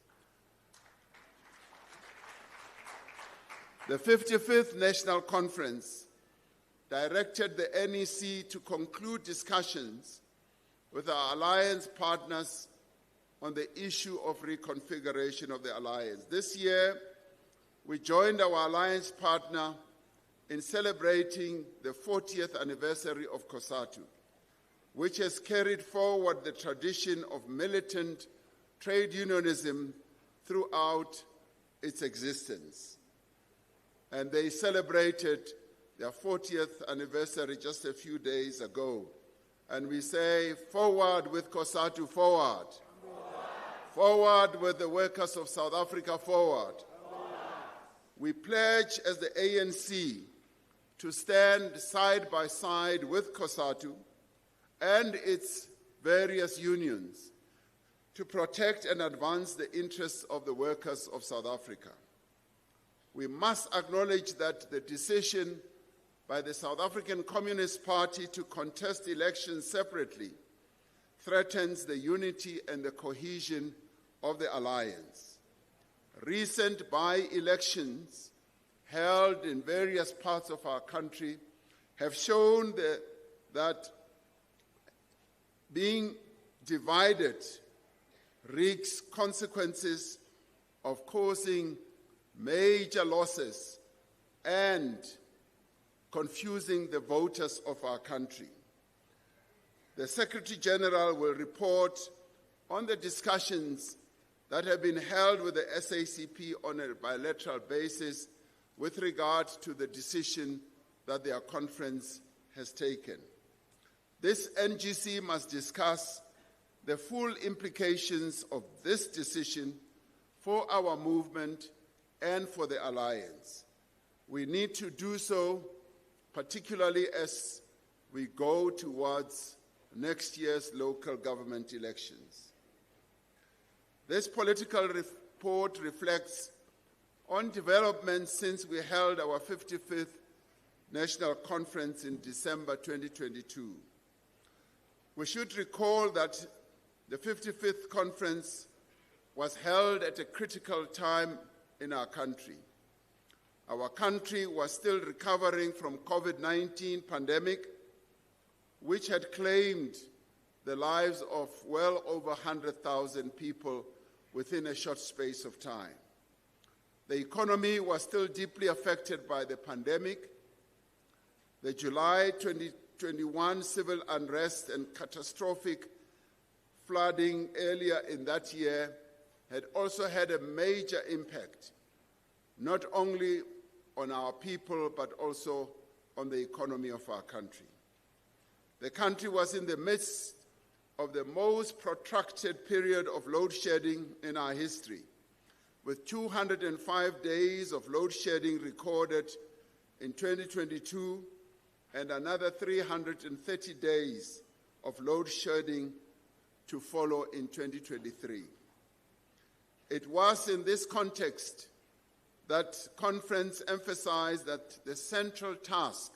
The 55th National Conference directed the NEC to conclude discussions with our alliance partners on the issue of reconfiguration of the alliance. This year, we joined our alliance partner in celebrating the 40th anniversary of COSATU, which has carried forward the tradition of militant trade unionism throughout its existence. And they celebrated their 40th anniversary just a few days ago. And we say, forward with COSATU, forward. Forward with the workers of South Africa, forward. We pledge as the ANC to stand side by side with COSATU and its various unions to protect and advance the interests of the workers of South Africa. We must acknowledge that the decision by the South African Communist Party to contest elections separately threatens the unity and the cohesion of the alliance. Recent by-elections held in various parts of our country have shown that being divided risks consequences of causing major losses and confusing the voters of our country. The Secretary General will report on the discussions that have been held with the SACP on a bilateral basis with regard to the decision that their conference has taken. This NGC must discuss the full implications of this decision for our movement and for the alliance. We need to do so, particularly as we go towards next year's local government elections. This political report reflects on developments since we held our 55th National Conference in December 2022. We should recall that the 55th conference was held at a critical time in our country. Our country was still recovering from COVID-19 pandemic, which had claimed the lives of well over 100,000 people within a short space of time. The economy was still deeply affected by the pandemic. The July 2021 civil unrest and catastrophic flooding earlier in that year had also had a major impact, not only on our people, but also on the economy of our country. The country was in the midst of the most protracted period of load shedding in our history, with 205 days of load shedding recorded in 2022 and another 330 days of load shedding to follow in 2023. It was in this context that conference emphasized that the central task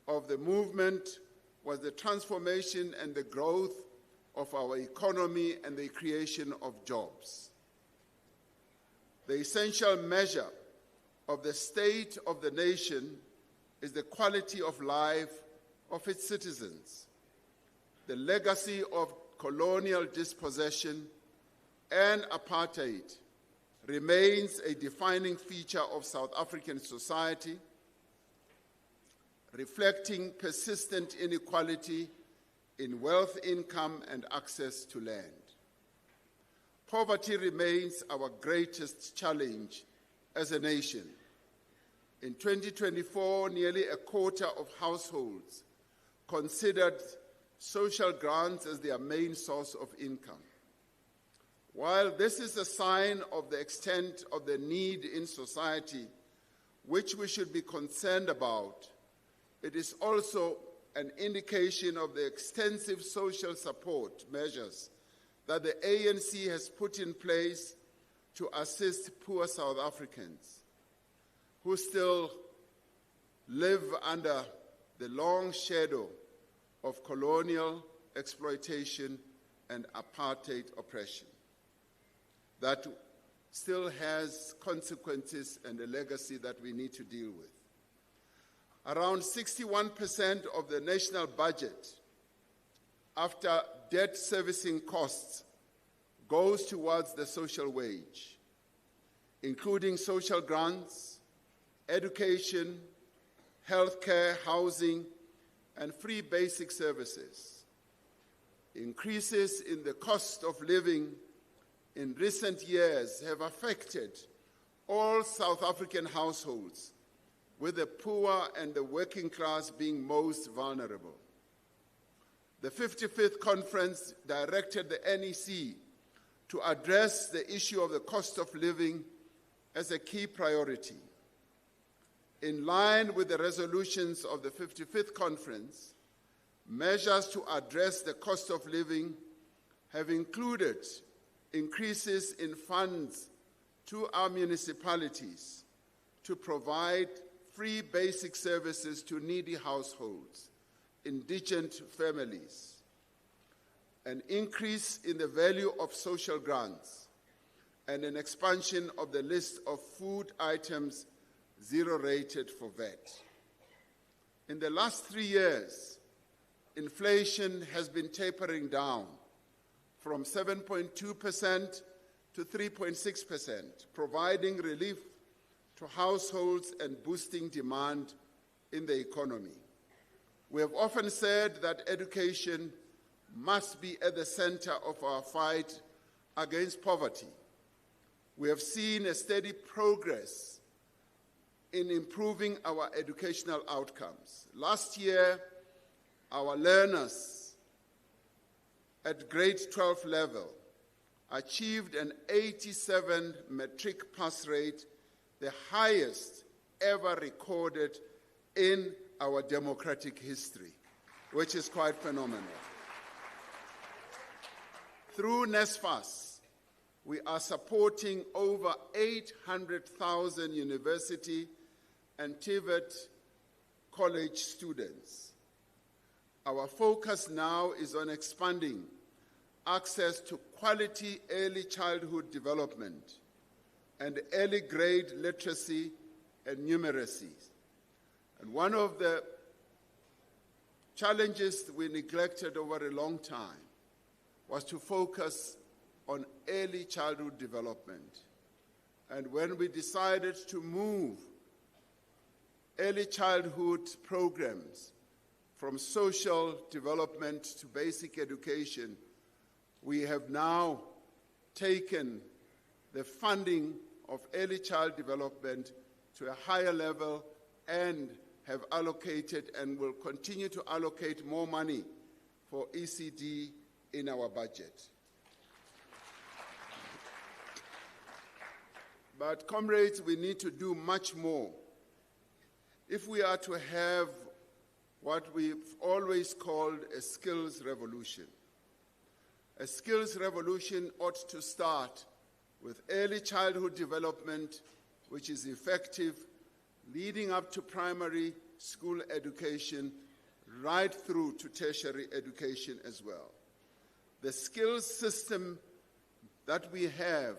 of the movement was the transformation and the growth of our economy and the creation of jobs. The essential measure of the state of the nation is the quality of life of its citizens. The legacy of colonial dispossession and apartheid remains a defining feature of South African society, reflecting persistent inequality in wealth, income, and access to land. Poverty remains our greatest challenge as a nation. In 2024, nearly a quarter of households considered social grants as their main source of income. While this is a sign of the extent of the need in society, which we should be concerned about, it is also an indication of the extensive social support measures that the ANC has put in place to assist poor South Africans who still live under the long shadow of colonial exploitation and apartheid oppression that still has consequences and a legacy that we need to deal with. Around 61% of the national budget, after debt servicing costs, goes towards the social wage, including social grants, education, healthcare, housing, and free basic services. Increases in the cost of living in recent years have affected all South African households, with the poor and the working class being most vulnerable. The 55th conference directed the NEC to address the issue of the cost of living as a key priority. In line with the resolutions of the 55th Conference, measures to address the cost of living have included increases in funds to our municipalities to provide free basic services to needy households, indigent families, an increase in the value of social grants, and an expansion of the list of food items zero-rated for VAT. In the last 3 years, inflation has been tapering down from 7.2% to 3.6%, providing relief to households and boosting demand in the economy. We have often said that education must be at the center of our fight against poverty. We have seen a steady progress in improving our educational outcomes. Last year, our learners at grade 12 level achieved an 87 matric pass rate, the highest ever recorded in our democratic history, which is quite phenomenal. Through NSFAS, we are supporting over 800,000 university and TVET college students. Our focus now is on expanding access to quality early childhood development and early grade literacy and numeracy. And one of the challenges we neglected over a long time was to focus on early childhood development. And when we decided to move early childhood programs from social development to basic education, we have now taken the funding of early child development to a higher level and have allocated and will continue to allocate more money for ECD in our budget. But comrades, we need to do much more if we are to have what we've always called a skills revolution. A skills revolution ought to start with early childhood development, which is effective, leading up to primary school education, right through to tertiary education as well. The skills system that we have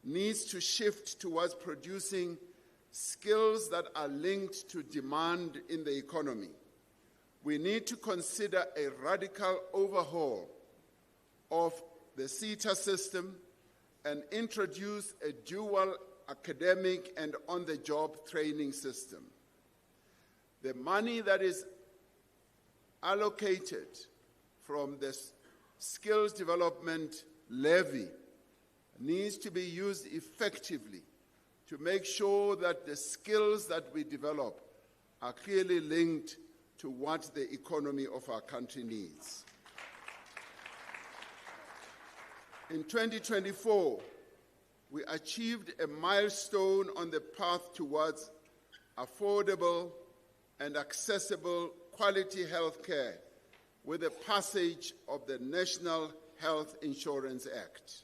needs to shift towards producing skills that are linked to demand in the economy. We need to consider a radical overhaul of the SETA system and introduce a dual academic and on-the-job training system. The money that is allocated from the skills development levy needs to be used effectively to make sure that the skills that we develop are clearly linked to what the economy of our country needs. In 2024, we achieved a milestone on the path towards affordable and accessible quality health care with the passage of the National Health Insurance Act.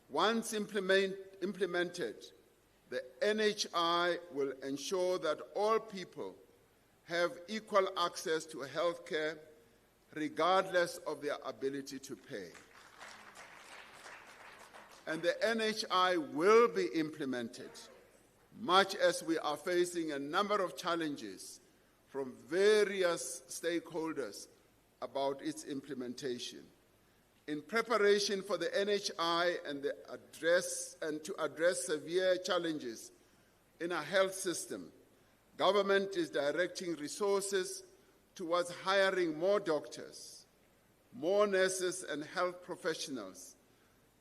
Once implemented, the NHI will ensure that all people have equal access to health care regardless of their ability to pay. And the NHI will be implemented, much as we are facing a number of challenges from various stakeholders about its implementation. In preparation for the NHI and to address severe challenges in our health system, government is directing resources towards hiring more doctors, more nurses and health professionals,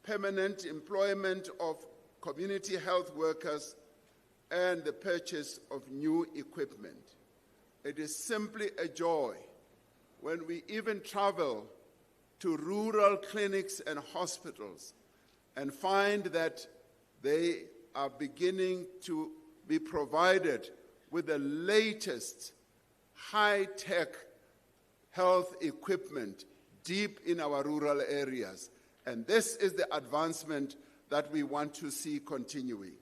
permanent employment of community health workers, and the purchase of new equipment. It is simply a joy when we even travel to rural clinics and hospitals and find that they are beginning to be provided with the latest high-tech health equipment deep in our rural areas. And this is the advancement that we want to see continuing.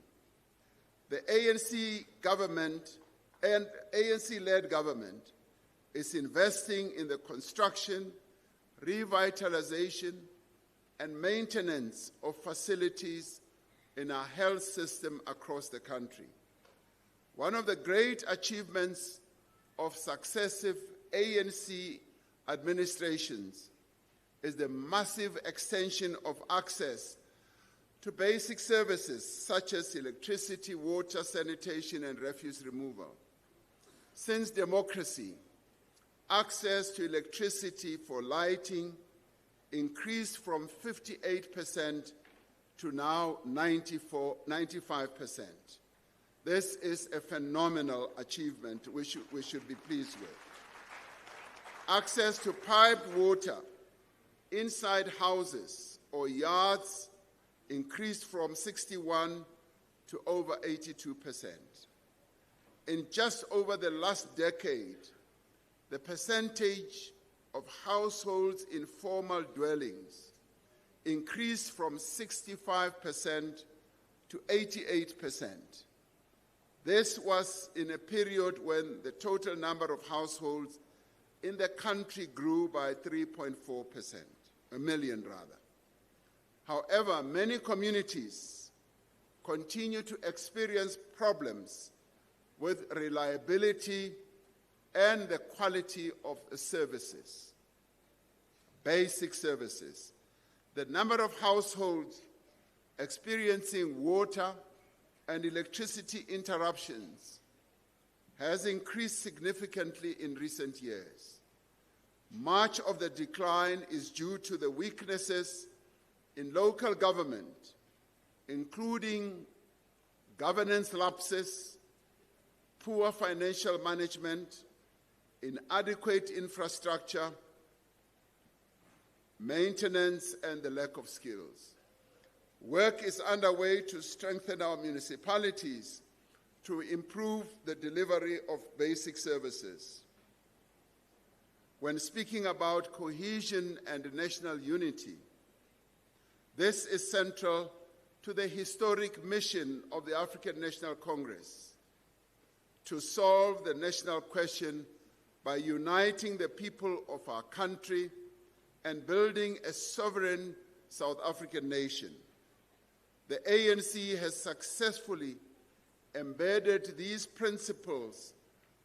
The ANC government and ANC-led government is investing in the construction, revitalization, and maintenance of facilities in our health system across the country. One of the great achievements of successive ANC administrations is the massive extension of access to basic services such as electricity, water, sanitation, and refuse removal. Since democracy, access to electricity for lighting increased from 58% to now 95%. This is a phenomenal achievement we should be pleased with. Access to piped water inside houses or yards increased from 61 to over 82%. In just over the last decade, the percentage of households in formal dwellings increased from 65% to 88%. This was in a period when the total number of households in the country grew by 3.4%, a million rather. However, many communities continue to experience problems with reliability and the quality of the services, basic services. The number of households experiencing water and electricity interruptions has increased significantly in recent years. Much of the decline is due to the weaknesses in local government, including governance lapses, poor financial management, inadequate infrastructure, maintenance, and the lack of skills. Work is underway to strengthen our municipalities to improve the delivery of basic services. When speaking about cohesion and national unity, this is central to the historic mission of the African National Congress to solve the national question by uniting the people of our country and building a sovereign South African nation. The ANC has successfully embedded these principles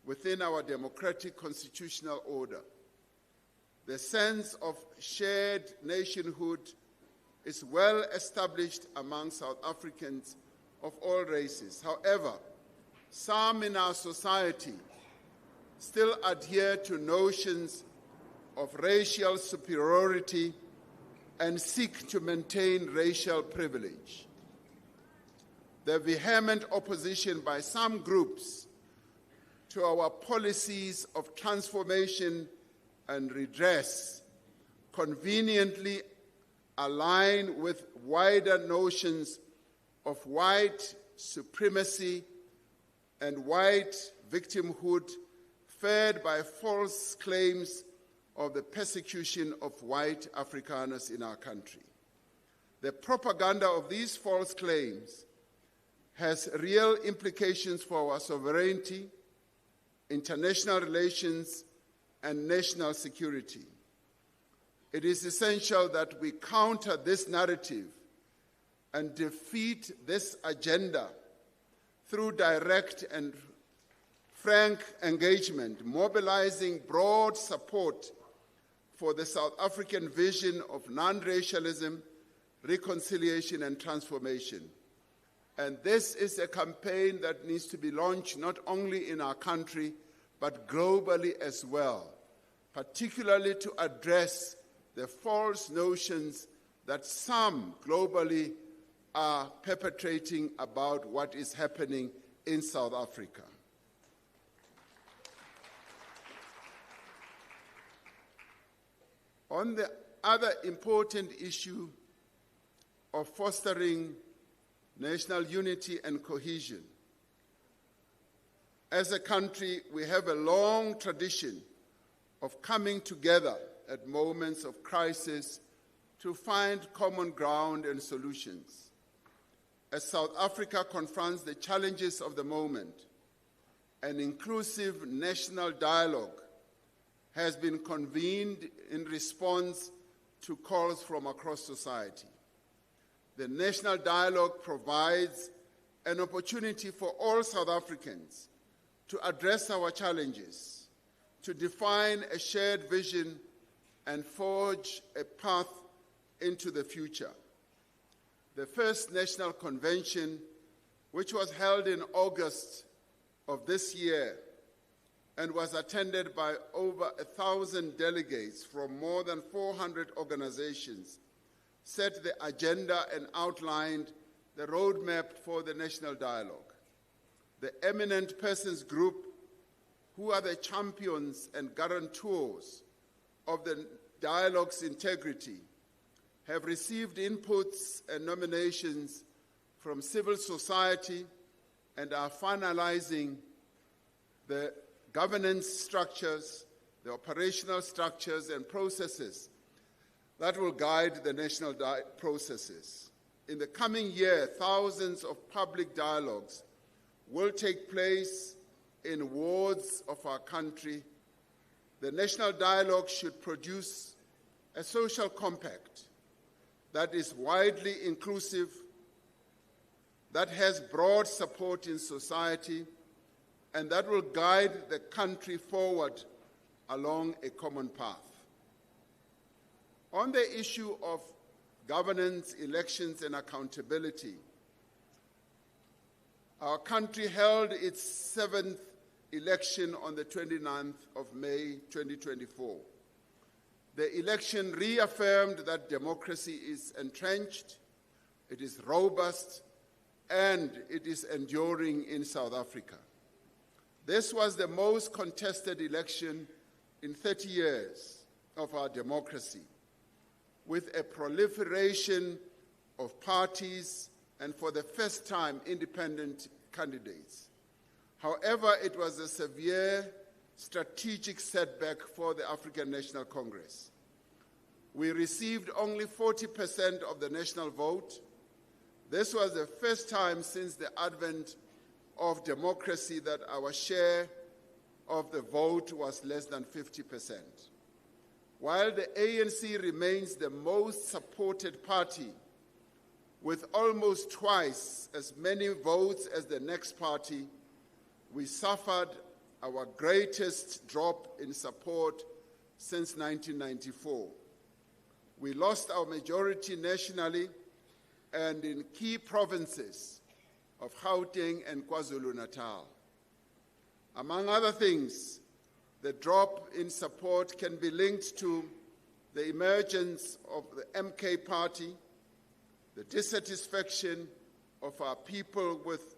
within our democratic constitutional order. The sense of shared nationhood is well established among South Africans of all races. However, some in our society still adhere to notions of racial superiority and seek to maintain racial privilege. The vehement opposition by some groups to our policies of transformation and redress conveniently align with wider notions of white supremacy and white victimhood fed by false claims of the persecution of white Afrikaners in our country. The propaganda of these false claims has real implications for our sovereignty, international relations, and national security. It is essential that we counter this narrative and defeat this agenda through direct and frank engagement, mobilizing broad support for the South African vision of non-racialism, reconciliation, and transformation. And this is a campaign that needs to be launched not only in our country, but globally as well, particularly to address the false notions that some globally are perpetrating about what is happening in South Africa. On the other important issue of fostering national unity and cohesion. As a country, we have a long tradition of coming together at moments of crisis to find common ground and solutions. As South Africa confronts the challenges of the moment, an inclusive national dialogue has been convened in response to calls from across society. The national dialogue provides an opportunity for all South Africans to address our challenges, to define a shared vision and forge a path into the future. The first national convention, which was held in August of this year and was attended by over 1,000 delegates from more than 400 organizations, set the agenda and outlined the roadmap for the national dialogue. The Eminent Persons Group, who are the champions and guarantors of the dialogue's integrity, have received inputs and nominations from civil society and are finalizing the governance structures, the operational structures and processes that will guide the national processes. In the coming year, thousands of public dialogues will take place in wards of our country. The national dialogue should produce a social compact that is widely inclusive, that has broad support in society, and that will guide the country forward along a common path. On the issue of governance, elections, and accountability, our country held its 7th election on the 29th of May 2024. The election reaffirmed that democracy is entrenched, it is robust, and it is enduring in South Africa. This was the most contested election in 30 years of our democracy, with a proliferation of parties and, for the first time, independent candidates. However, it was a severe strategic setback for the African National Congress. We received only 40% of the national vote. This was the first time since the advent of democracy that our share of the vote was less than 50%. While the ANC remains the most supported party, with almost twice as many votes as the next party, we suffered our greatest drop in support since 1994. We lost our majority nationally and in key provinces of Gauteng and KwaZulu-Natal. Among other things, the drop in support can be linked to the emergence of the MK party, the dissatisfaction of our people with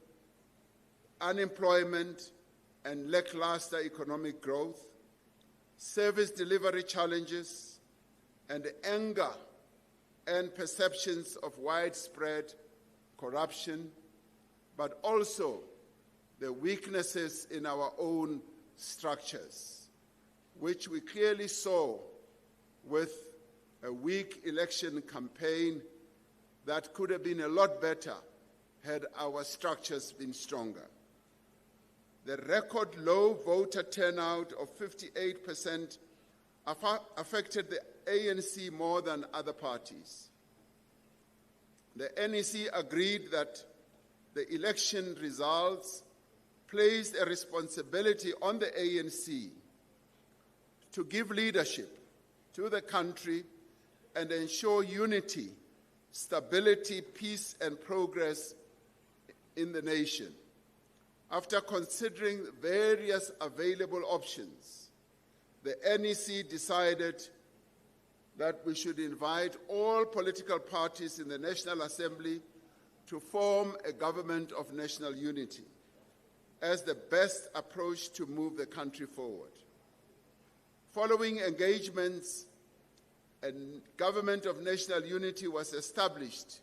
unemployment and lackluster economic growth, service delivery challenges, and anger and perceptions of widespread corruption, but also the weaknesses in our own structures, which we clearly saw with a weak election campaign that could have been a lot better had our structures been stronger. The record low voter turnout of 58% affected the ANC more than other parties. The NEC agreed that the election results placed a responsibility on the ANC to give leadership to the country and ensure unity, stability, peace, and progress in the nation. After considering various available options, the NEC decided that we should invite all political parties in the National Assembly to form a government of national unity as the best approach to move the country forward. Following engagements a government of national unity was established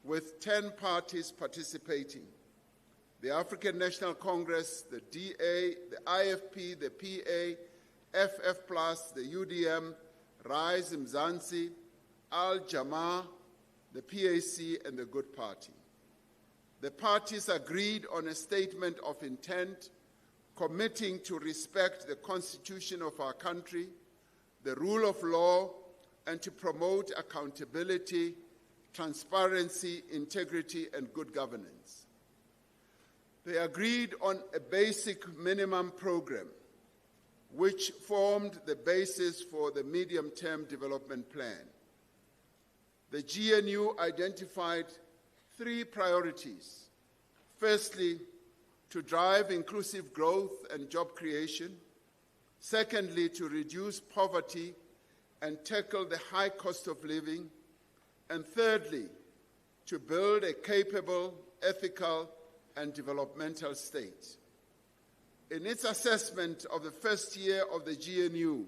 with 10 parties participating: the African National Congress, the DA, the IFP, the PA, FF+, the UDM, Rise Mzansi, Al Jamaa, the PAC, and the Good Party. The parties agreed on a statement of intent committing to respect the Constitution of our country, the rule of law, and to promote accountability, transparency, integrity, and good governance. They agreed on a basic minimum program, which formed the basis for the medium-term development plan. The GNU identified 3 priorities. Firstly, to drive inclusive growth and job creation. Secondly, to reduce poverty and tackle the high cost of living. And thirdly, to build a capable, ethical, and developmental state. In its assessment of the first year of the GNU,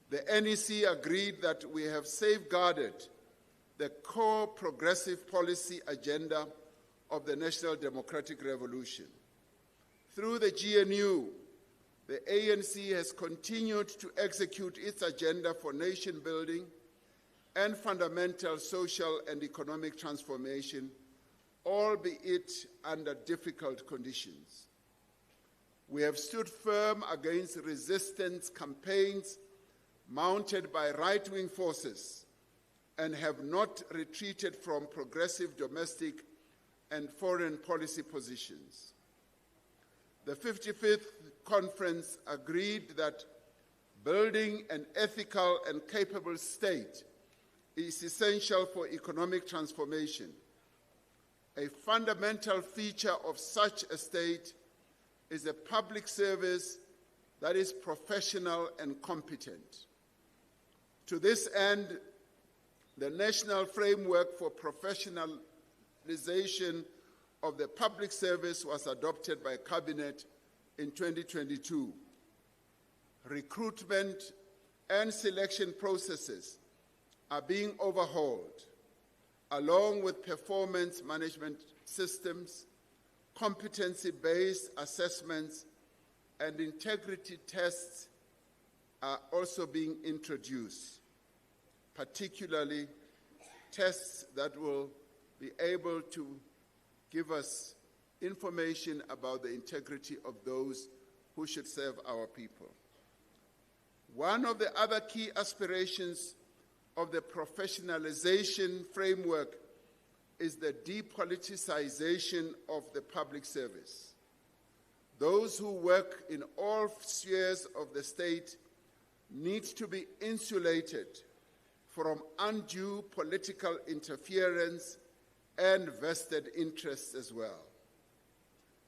the NEC agreed that we have safeguarded the core progressive policy agenda of the National Democratic Revolution. Through the GNU, the ANC has continued to execute its agenda for nation building and fundamental social and economic transformation, albeit under difficult conditions. We have stood firm against resistance campaigns mounted by right-wing forces and have not retreated from progressive domestic and foreign policy positions. The 55th Conference agreed that building an ethical and capable state is essential for economic transformation. A fundamental feature of such a state is a public service that is professional and competent. To this end, the National Framework for Professionalization of the Public Service was adopted by Cabinet in 2022. Recruitment and selection processes are being overhauled, along with performance management systems, competency-based assessments, and integrity tests are also being introduced, particularly tests that will be able to give us information about the integrity of those who should serve our people. One of the other key aspirations of the professionalization framework is the depoliticization of the public service. Those who work in all spheres of the state need to be insulated from undue political interference and vested interests as well.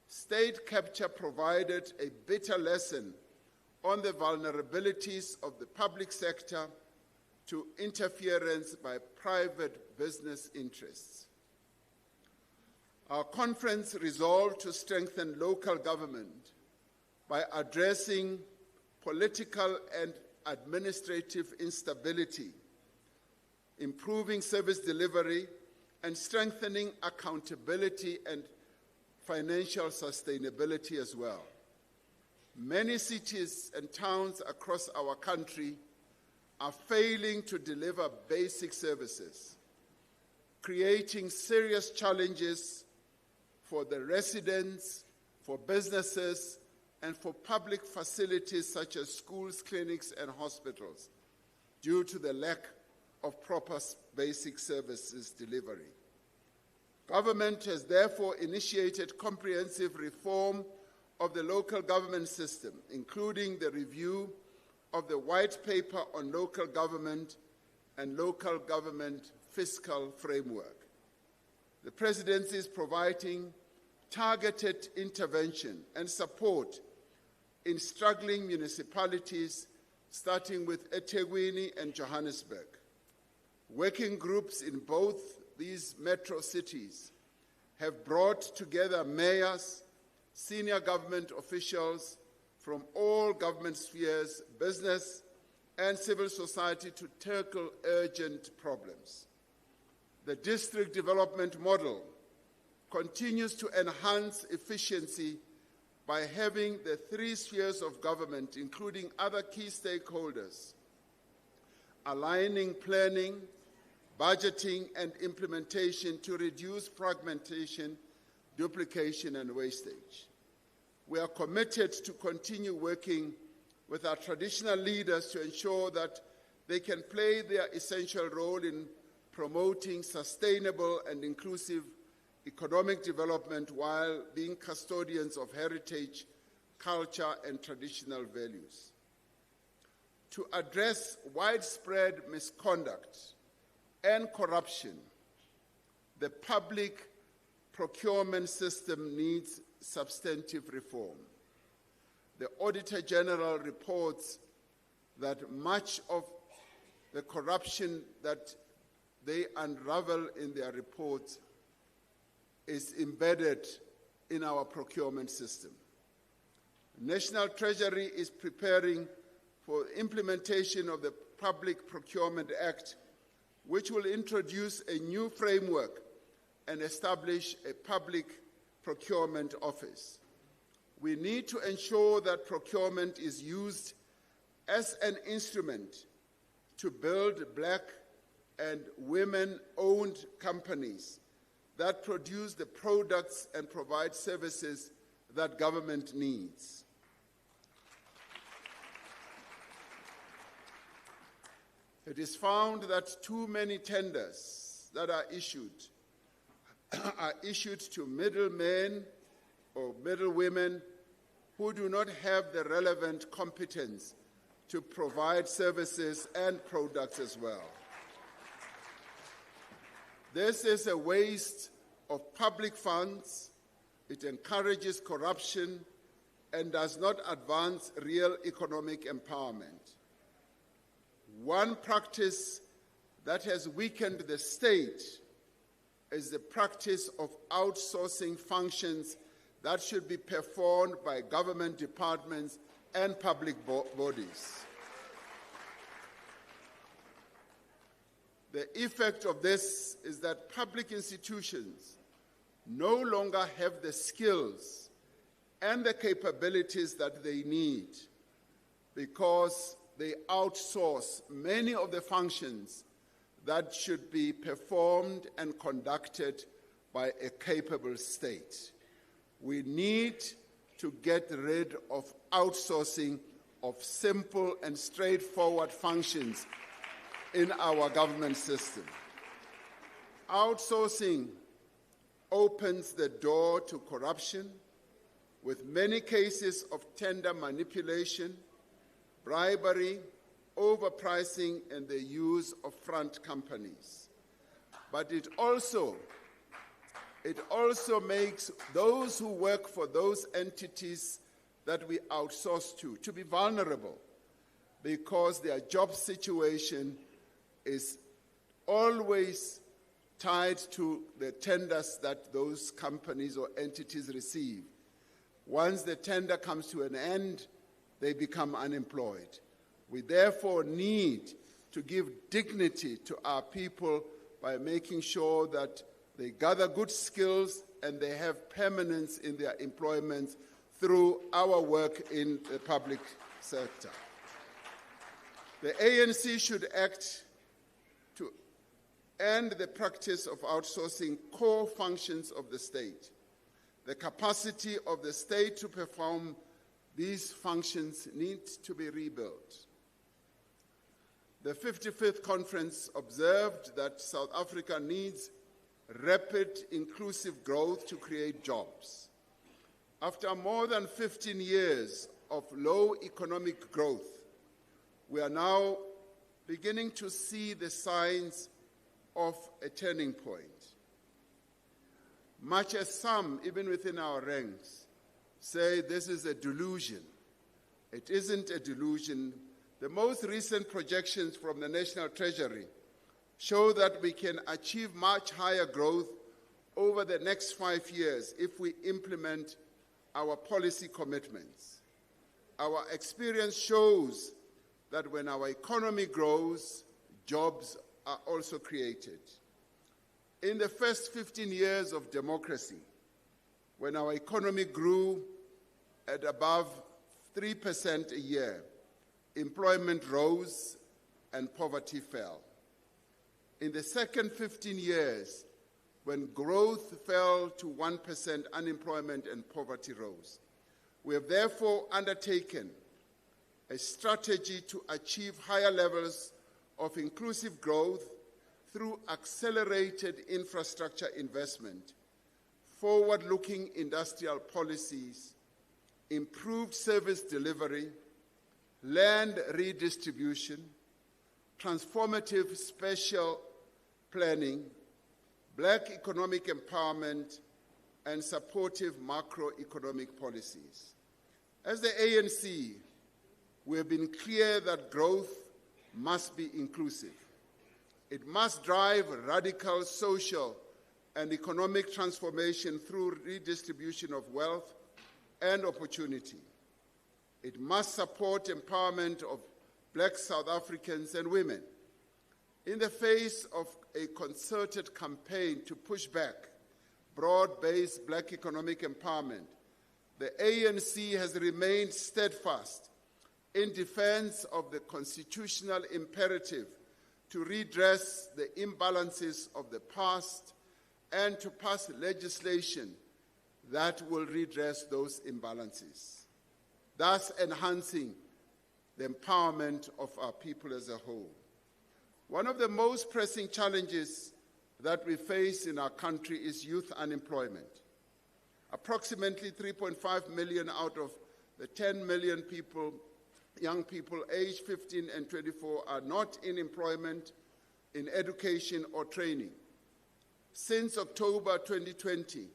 State capture provided a bitter lesson on the vulnerabilities of the public sector to interference by private business interests. Our conference resolved to strengthen local government by addressing political and administrative instability, improving service delivery, and strengthening accountability and financial sustainability as well. Many cities and towns across our country are failing to deliver basic services, creating serious challenges for the residents, for businesses, and for public facilities such as schools, clinics, and hospitals due to the lack of proper basic services delivery. Government has therefore initiated comprehensive reform of the local government system, including the review of the White Paper on Local Government and Local Government Fiscal Framework. The Presidency is providing targeted intervention and support in struggling municipalities, starting with eThekwini and Johannesburg. Working groups in both these metro cities have brought together mayors, senior government officials from all government spheres, business, and civil society to tackle urgent problems. The district development model continues to enhance efficiency by having the 3 spheres of government, including other key stakeholders, aligning planning, budgeting, and implementation to reduce fragmentation, duplication, and wastage. We are committed to continue working with our traditional leaders to ensure that they can play their essential role in promoting sustainable and inclusive economic development while being custodians of heritage, culture, and traditional values. To address widespread misconduct and corruption, the public procurement system needs substantive reform. The Auditor General reports that much of the corruption that they unravel in their report is embedded in our procurement system. National Treasury is preparing for implementation of the Public Procurement Act, which will introduce a new framework and establish a public procurement office. We need to ensure that procurement is used as an instrument to build Black and women-owned companies that produce the products and provide services that government needs. It is found that too many tenders that are issued to middlemen or middlewomen who do not have the relevant competence to provide services and products as well. This is a waste of public funds. It encourages corruption and does not advance real economic empowerment. One practice that has weakened the state is the practice of outsourcing functions that should be performed by government departments and public bodies. The effect of this is that public institutions no longer have the skills and the capabilities that they need because they outsource many of the functions that should be performed and conducted by a capable state. We need to get rid of outsourcing of simple and straightforward functions in our government system. Outsourcing opens the door to corruption, with many cases of tender manipulation, bribery, overpricing, and the use of front companies. But it also makes those who work for those entities that we outsource to be vulnerable, because their job situation is always tied to the tenders that those companies or entities receive. Once the tender comes to an end, they become unemployed. We therefore need to give dignity to our people by making sure that they gather good skills and they have permanence in their employment through our work in the public sector. The ANC should act to end the practice of outsourcing core functions of the state. The capacity of the state to perform these functions needs to be rebuilt. The 55th conference observed that South Africa needs rapid, inclusive growth to create jobs. After more than 15 years of low economic growth, we are now beginning to see the signs of a turning point. Much as some, even within our ranks, say this is a delusion, it isn't a delusion. The most recent projections from the National Treasury show that we can achieve much higher growth over the next 5 years if we implement our policy commitments. Our experience shows that when our economy grows, jobs are also created. In the first 15 years of democracy, when our economy grew at above 3% a year, employment rose and poverty fell. In the second 15 years, when growth fell to 1%, unemployment and poverty rose. We have therefore undertaken a strategy to achieve higher levels of inclusive growth through accelerated infrastructure investment, forward-looking industrial policies, improved service delivery, land redistribution, transformative spatial planning, Black economic empowerment, and supportive macroeconomic policies. As the ANC, we have been clear that growth must be inclusive. It must drive radical social and economic transformation through redistribution of wealth and opportunity. It must support empowerment of Black South Africans and women. In the face of a concerted campaign to push back broad-based Black economic empowerment, the ANC has remained steadfast in defense of the constitutional imperative to redress the imbalances of the past and to pass legislation that will redress those imbalances, thus enhancing the empowerment of our people as a whole. One of the most pressing challenges that we face in our country is youth unemployment. Approximately 3.5 million out of the 10 million people, young people aged 15 and 24 are not in employment, in education or training. Since October 2020,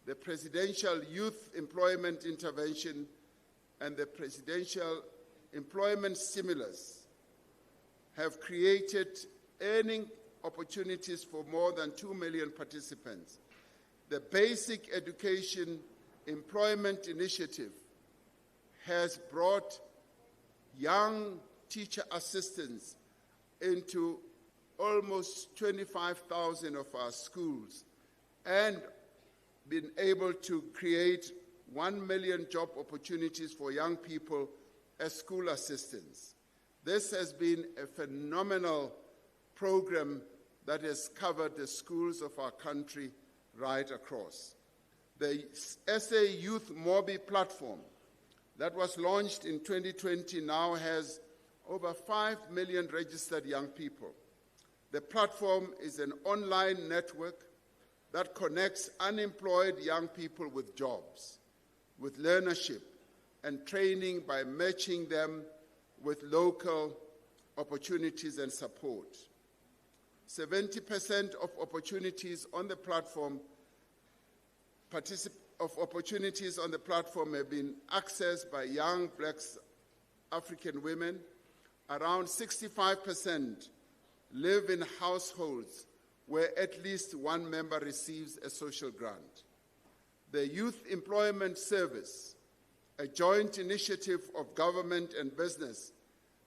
the Presidential Youth Employment Intervention and the Presidential Employment Stimulus have created earning opportunities for more than 2 million participants. The Basic Education Employment Initiative has brought young teacher assistants into almost 25,000 of our schools and been able to create 1 million job opportunities for young people as school assistants. This has been a phenomenal program that has covered the schools of our country right across. The SA Youth Mobi platform that was launched in 2020 now has over 5 million registered young people. The platform is an online network that connects unemployed young people with jobs, with learnership and training by matching them with local opportunities and support. 70% of opportunities on the platform have been accessed by young Black African women. Around 65% live in households where at least one member receives a social grant. The Youth Employment Service, a joint initiative of government and business,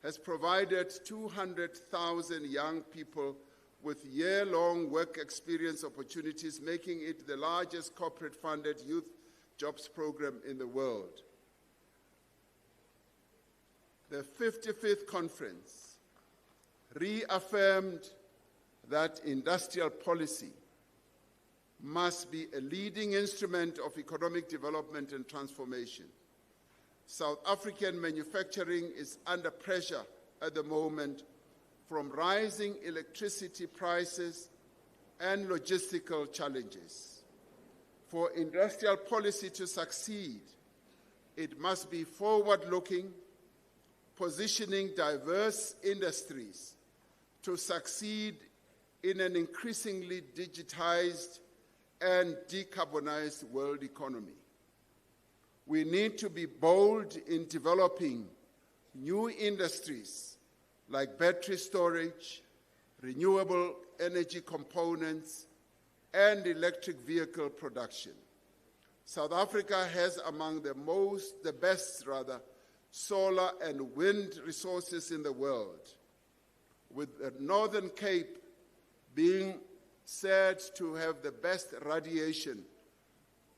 has provided 200,000 young people with year-long work experience opportunities, making it the largest corporate-funded youth jobs program in the world. The 55th conference reaffirmed that industrial policy must be a leading instrument of economic development and transformation. South African manufacturing is under pressure at the moment from rising electricity prices and logistical challenges. For industrial policy to succeed, it must be forward-looking, positioning diverse industries to succeed in an increasingly digitized and decarbonized world economy. We need to be bold in developing new industries like battery storage, renewable energy components, and electric vehicle production. South Africa has among the best solar, and wind resources in the world, with the Northern Cape being said to have the best radiation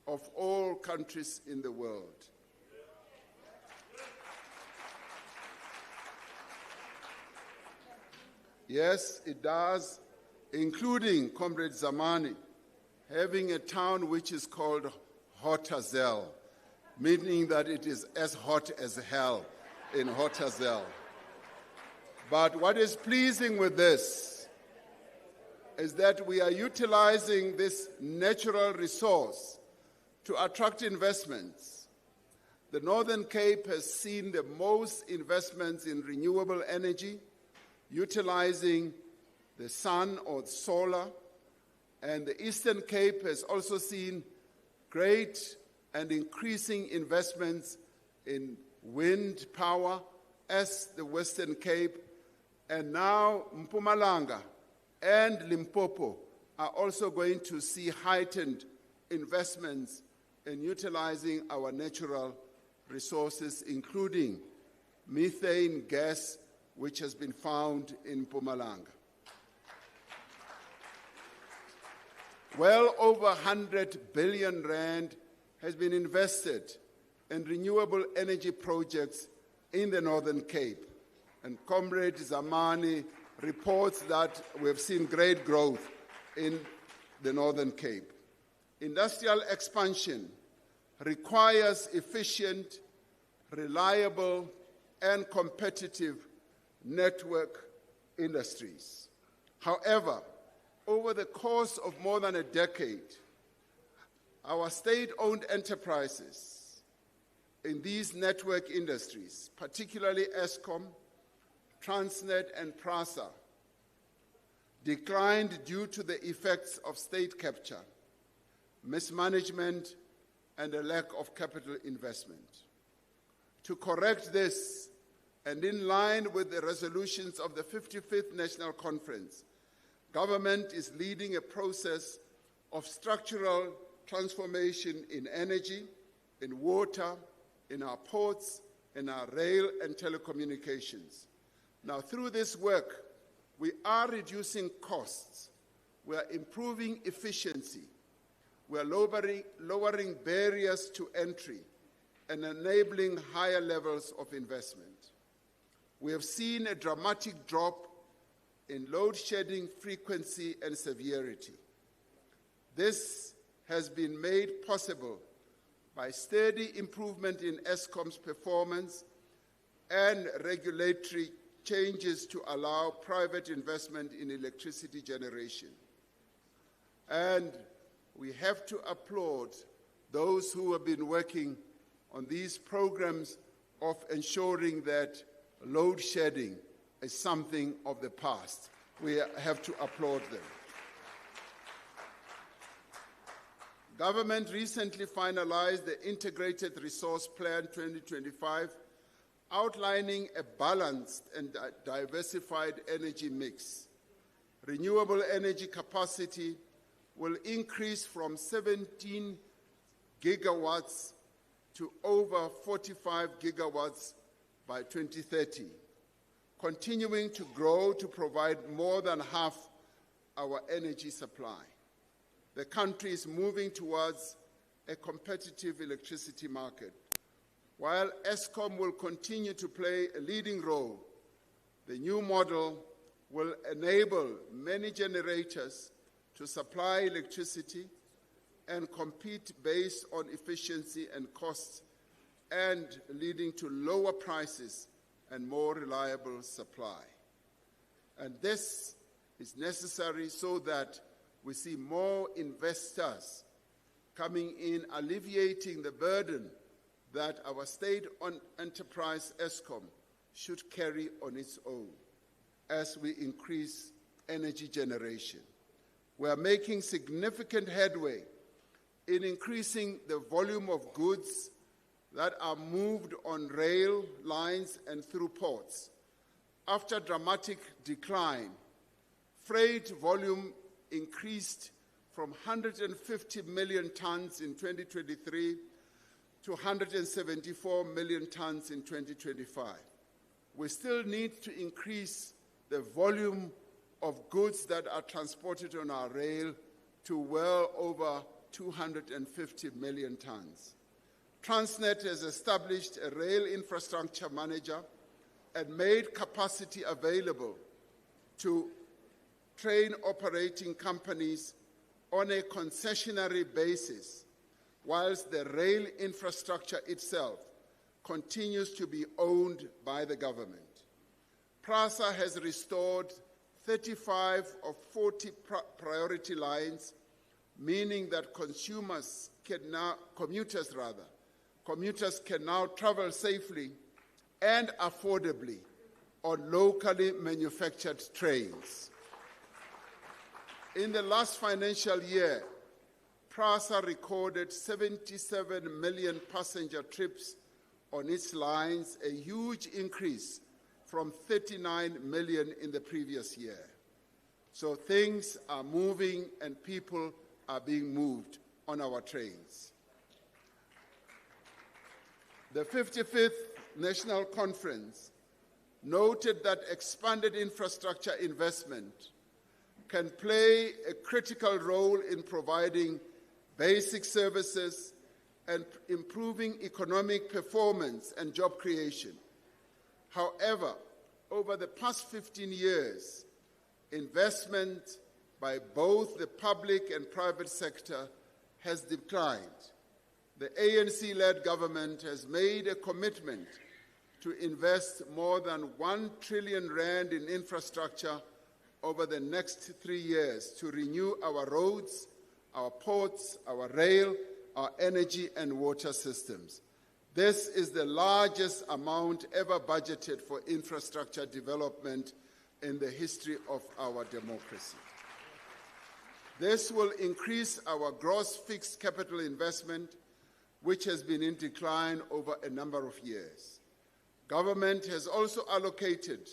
of all countries in the world. Yes, it does, including Comrade Zamani, having a town which is called Hotazel, meaning that it is as hot as hell in Hotazel. But what is pleasing with this is that we are utilizing this natural resource to attract investments. The Northern Cape has seen the most investments in renewable energy, utilizing the sun or solar, and the Eastern Cape has also seen great and increasing investments in wind power, as the Western Cape, and now Mpumalanga and Limpopo are also going to see heightened investments in utilizing our natural resources, including methane gas, which has been found in Mpumalanga. Well over 100 billion rand has been invested in renewable energy projects in the Northern Cape. And Comrade Zamani reports that we have seen great growth in the Northern Cape. Industrial expansion requires efficient, reliable, and competitive network industries. However, over the course of more than a decade, our state-owned enterprises in these network industries, particularly Eskom, Transnet, and PRASA, declined due to the effects of state capture, mismanagement, and a lack of capital investment. To correct this, and in line with the resolutions of the 55th National Conference, government is leading a process of structural transformation in energy, in water, in our ports, in our rail and telecommunications. Now, through this work, we are reducing costs, we are improving efficiency, we are lowering barriers to entry, and enabling higher levels of investment. We have seen a dramatic drop in load shedding frequency and severity. This has been made possible by steady improvement in Eskom's performance and regulatory changes to allow private investment in electricity generation. And we have to applaud those who have been working on these programs of ensuring that load shedding is something of the past. We have to applaud them. Government recently finalized the Integrated Resource Plan 2025, outlining a balanced and diversified energy mix. Renewable energy capacity will increase from 17 gigawatts to over 45 gigawatts by 2030, continuing to grow to provide more than half our energy supply. The country is moving towards a competitive electricity market. While Eskom will continue to play a leading role, the new model will enable many generators to supply electricity and compete based on efficiency and costs, and leading to lower prices and more reliable supply. And this is necessary so that we see more investors coming in, alleviating the burden that our state-owned enterprise Eskom should carry on its own as we increase energy generation. We are making significant headway in increasing the volume of goods that are moved on rail lines and through ports. After dramatic decline, freight volume increased from 150 million tons in 2023 to 174 million tons in 2025. We still need to increase the volume of goods that are transported on our rail to well over 250 million tons. Transnet has established a rail infrastructure manager and made capacity available to train operating companies on a concessionary basis, whilst the rail infrastructure itself continues to be owned by the government. PRASA has restored 35 of 40 priority lines, meaning that commuters can now travel safely and affordably on locally manufactured trains. In the last financial year, PRASA recorded 77 million passenger trips on its lines, a huge increase from 39 million in the previous year. So things are moving and people are being moved on our trains. The 55th National Conference noted that expanded infrastructure investment can play a critical role in providing basic services and improving economic performance and job creation. However, over the past 15 years, investment by both the public and private sector has declined. The ANC-led government has made a commitment to invest more than 1 trillion rand in infrastructure over the next 3 years to renew our roads, our ports, our rail, our energy and water systems. This is the largest amount ever budgeted for infrastructure development in the history of our democracy. This will increase our gross fixed capital investment, which has been in decline over a number of years. Government has also allocated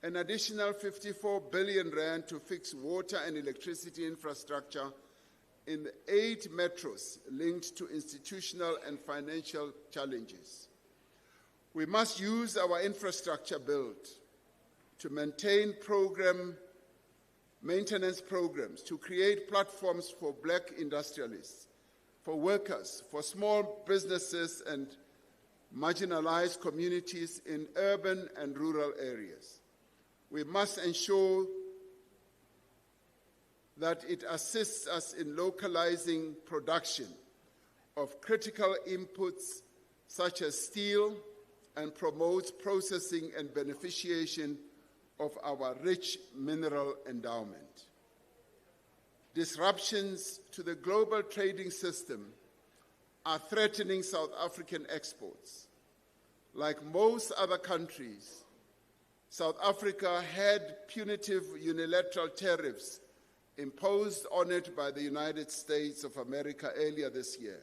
an additional 54 billion rand to fix water and electricity infrastructure in the 8 metros linked to institutional and financial challenges. We must use our infrastructure build to maintain maintenance programs, to create platforms for black industrialists, for workers, for small businesses and marginalized communities in urban and rural areas. We must ensure that it assists us in localizing production of critical inputs such as steel and promotes processing and beneficiation of our rich mineral endowment. Disruptions to the global trading system are threatening South African exports. Like most other countries, South Africa had punitive unilateral tariffs imposed on it by the United States of America earlier this year.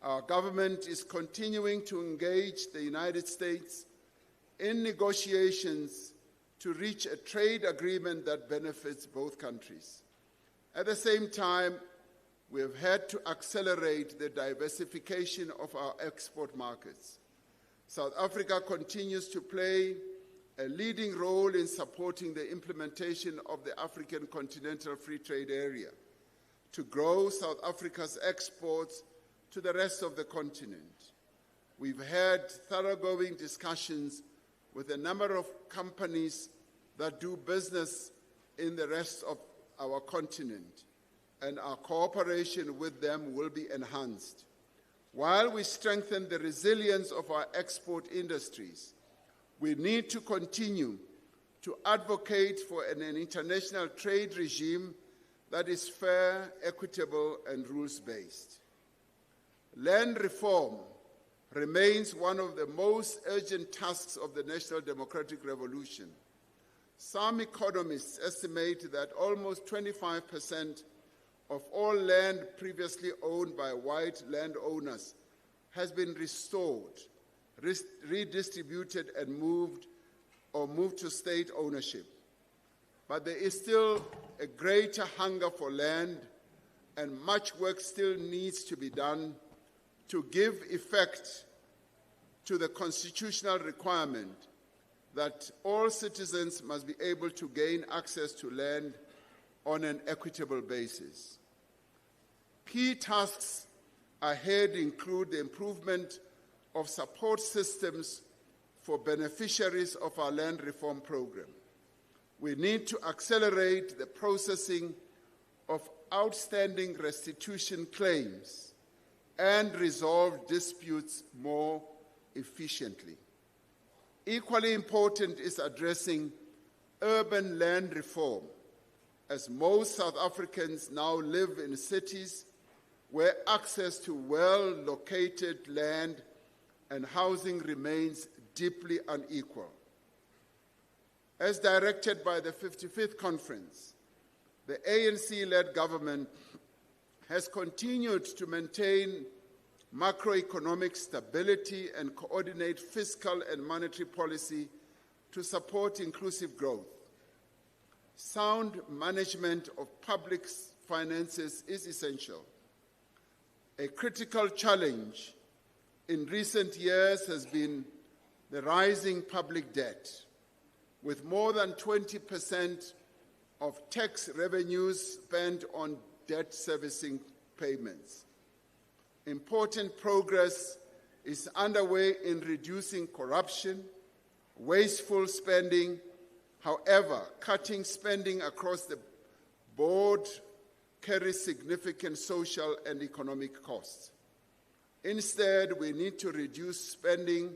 Our government is continuing to engage the United States in negotiations to reach a trade agreement that benefits both countries. At the same time, we have had to accelerate the diversification of our export markets. South Africa continues to play a leading role in supporting the implementation of the African Continental Free Trade Area to grow South Africa's exports to the rest of the continent. We've had thoroughgoing discussions with a number of companies that do business in the rest of our continent, and our cooperation with them will be enhanced. While we strengthen the resilience of our export industries, we need to continue to advocate for an international trade regime that is fair, equitable, and rules-based. Land reform remains one of the most urgent tasks of the National Democratic Revolution. Some economists estimate that almost 25% of all land previously owned by white landowners has been restored, redistributed, and moved to state ownership. But there is still a greater hunger for land, and much work still needs to be done to give effect to the constitutional requirement that all citizens must be able to gain access to land on an equitable basis. Key tasks ahead include the improvement of support systems for beneficiaries of our land reform program. We need to accelerate the processing of outstanding restitution claims and resolve disputes more efficiently. Equally important is addressing urban land reform, as most South Africans now live in cities where access to well-located land and housing remains deeply unequal. As directed by the 55th Conference, the ANC-led government has continued to maintain macroeconomic stability and coordinate fiscal and monetary policy to support inclusive growth. Sound management of public finances is essential. A critical challenge in recent years has been the rising public debt, with more than 20% of tax revenues spent on debt servicing payments. Important progress is underway in reducing corruption, wasteful spending. However, cutting spending across the board carries significant social and economic costs. Instead, we need to reduce spending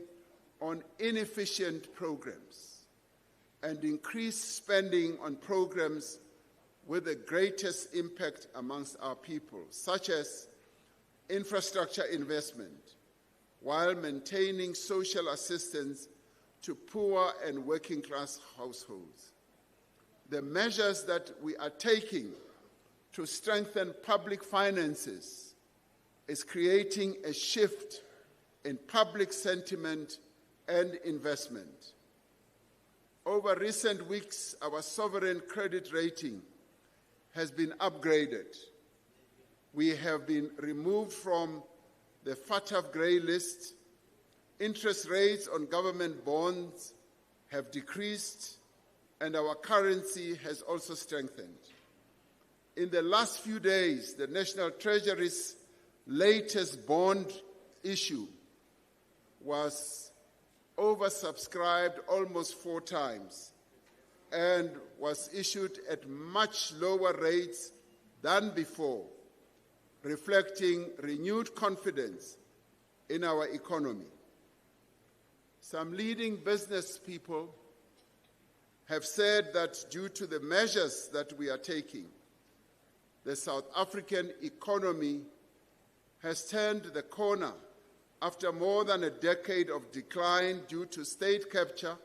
on inefficient programs and increase spending on programs with the greatest impact amongst our people, such as infrastructure investment, while maintaining social assistance to poor and working-class households. The measures that we are taking to strengthen public finances is creating a shift in public sentiment and investment. Over recent weeks, our sovereign credit rating has been upgraded. We have been removed from the FATF grey list. Interest rates on government bonds have decreased, and our currency has also strengthened. In the last few days, the National Treasury's latest bond issue was oversubscribed almost 4 times and was issued at much lower rates than before, reflecting renewed confidence in our economy. Some leading business people have said that due to the measures that we are taking, the South African economy has turned the corner after more than a decade of decline due to state capture,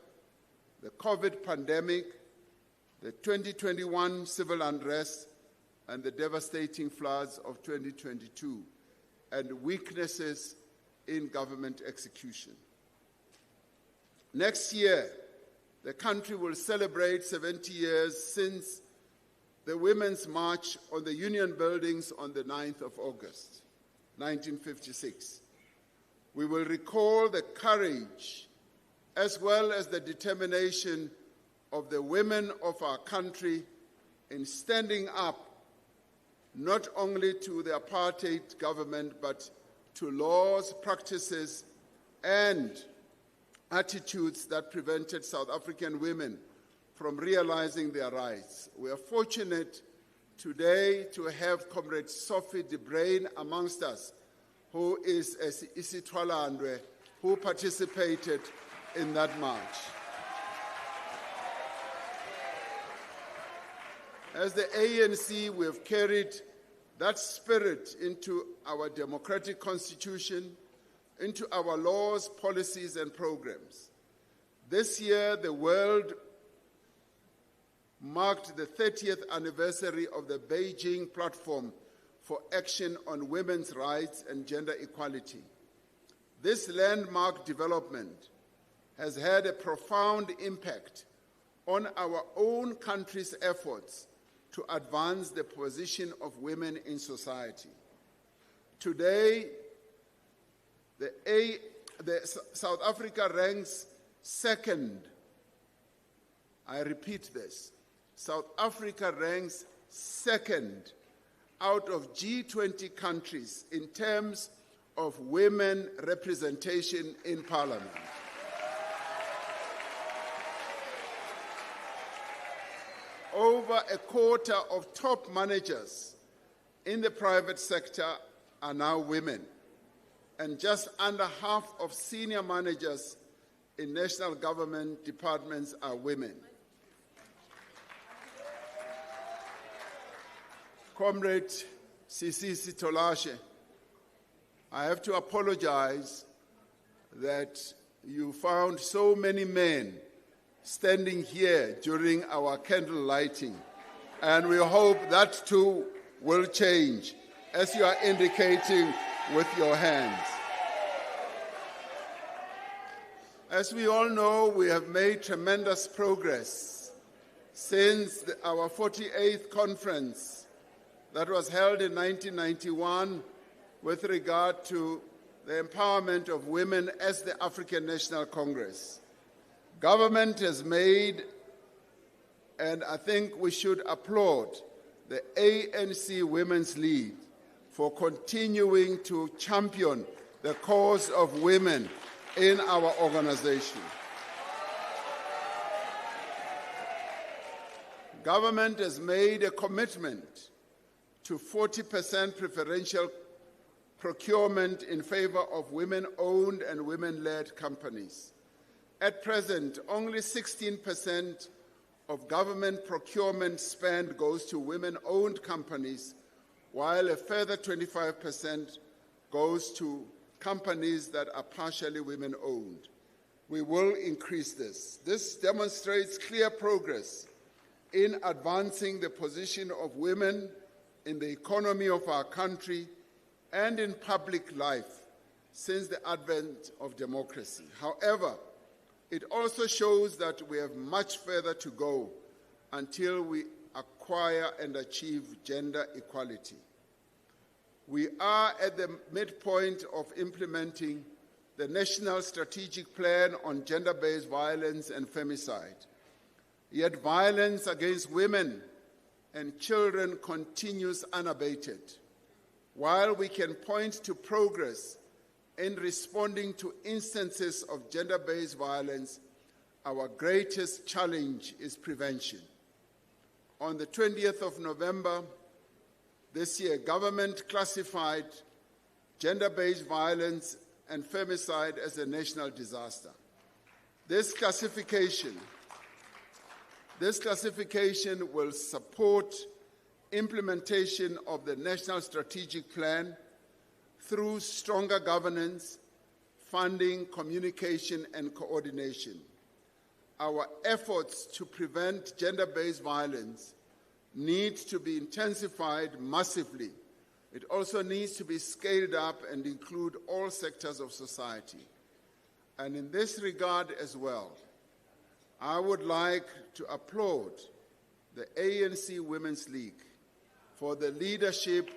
the COVID pandemic, the 2021 civil unrest, and the devastating floods of 2022, and weaknesses in government execution. Next year, the country will celebrate 70 years since the Women's March on the Union Buildings on the 9th of August, 1956. We will recall the courage as well as the determination of the women of our country in standing up not only to the apartheid government, but to laws, practices, and attitudes that prevented South African women from realizing their rights. We are fortunate today to have Comrade Sophie de Bruyn amongst us, who is a Isitwalandwe, who participated in that march. As the ANC, we have carried that spirit into our democratic constitution, into our laws, policies, and programs. This year, the world marked the 30th anniversary of the Beijing Platform for Action on Women's Rights and Gender Equality. This landmark development has had a profound impact on our own country's efforts to advance the position of women in society. Today, South Africa ranks second. I repeat this. South Africa ranks second out of G20 countries in terms of women representation in parliament. Over a quarter of top managers in the private sector are now women, and just under half of senior managers in national government departments are women. Comrade Sisisi Tolashe, I have to apologize that you found so many men standing here during our candle lighting, and we hope that too will change, as you are indicating with your hands. As we all know, we have made tremendous progress since our 48th conference that was held in 1991 with regard to the empowerment of women as the African National Congress. Government has made, and I think we should applaud the ANC Women's League for continuing to champion the cause of women in our organization. Government has made a commitment to 40% preferential procurement in favor of women-owned and women-led companies. At present, only 16% of government procurement spend goes to women-owned companies, while a further 25% goes to companies that are partially women-owned. We will increase this. This demonstrates clear progress in advancing the position of women in the economy of our country and in public life since the advent of democracy. However, it also shows that we have much further to go until we acquire and achieve gender equality. We are at the midpoint of implementing the National Strategic Plan on Gender-Based Violence and Femicide. Yet violence against women and children continues unabated. While we can point to progress in responding to instances of gender-based violence, our greatest challenge is prevention. On the 20th of November this year, government classified gender-based violence and femicide as a national disaster. This classification will support implementation of the National Strategic Plan through stronger governance, funding, communication, and coordination. Our efforts to prevent gender-based violence need to be intensified massively. It also needs to be scaled up and include all sectors of society. And in this regard as well, I would like to applaud the ANC Women's League for the leadership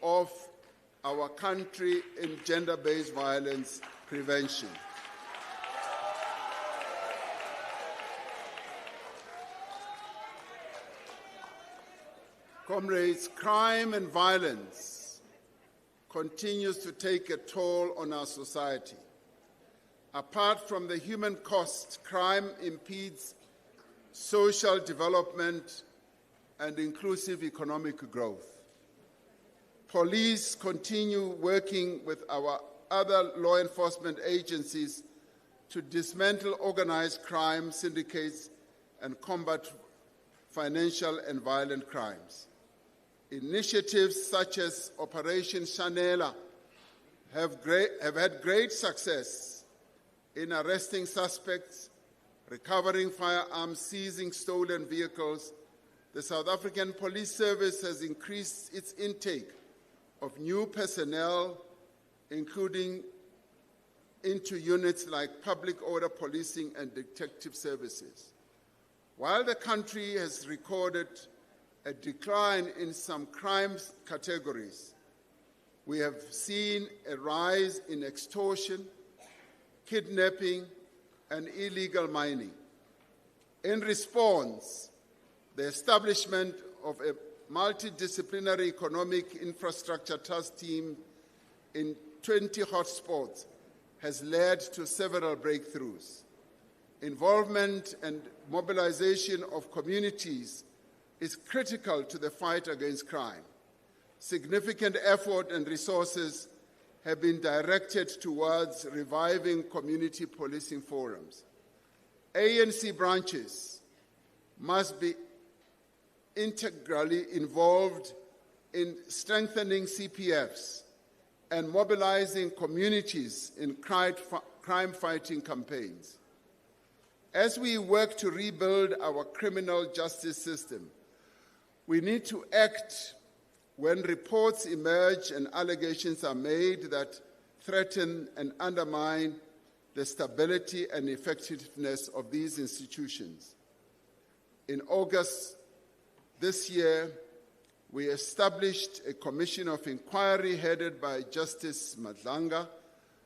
of our country in gender-based violence prevention. Comrades, crime and violence continues to take a toll on our society. Apart from the human cost, crime impedes social development and inclusive economic growth. Police continue working with our other law enforcement agencies to dismantle organized crime syndicates and combat financial and violent crimes. Initiatives such as Operation Shanela have had great success in arresting suspects, recovering firearms, seizing stolen vehicles. The South African Police Service has increased its intake of new personnel, including into units like public order policing and detective services. While the country has recorded a decline in some crime categories, we have seen a rise in extortion, kidnapping, and illegal mining. In response, the establishment of a multidisciplinary economic infrastructure task team in 20 hotspots has led to several breakthroughs. Involvement and mobilization of communities is critical to the fight against crime. Significant effort and resources have been directed towards reviving community policing forums. ANC branches must be integrally involved in strengthening CPFs and mobilizing communities in crime-fighting campaigns. As we work to rebuild our criminal justice system, we need to act when reports emerge and allegations are made that threaten and undermine the stability and effectiveness of these institutions. In August this year, we established a commission of inquiry headed by Justice Madlanga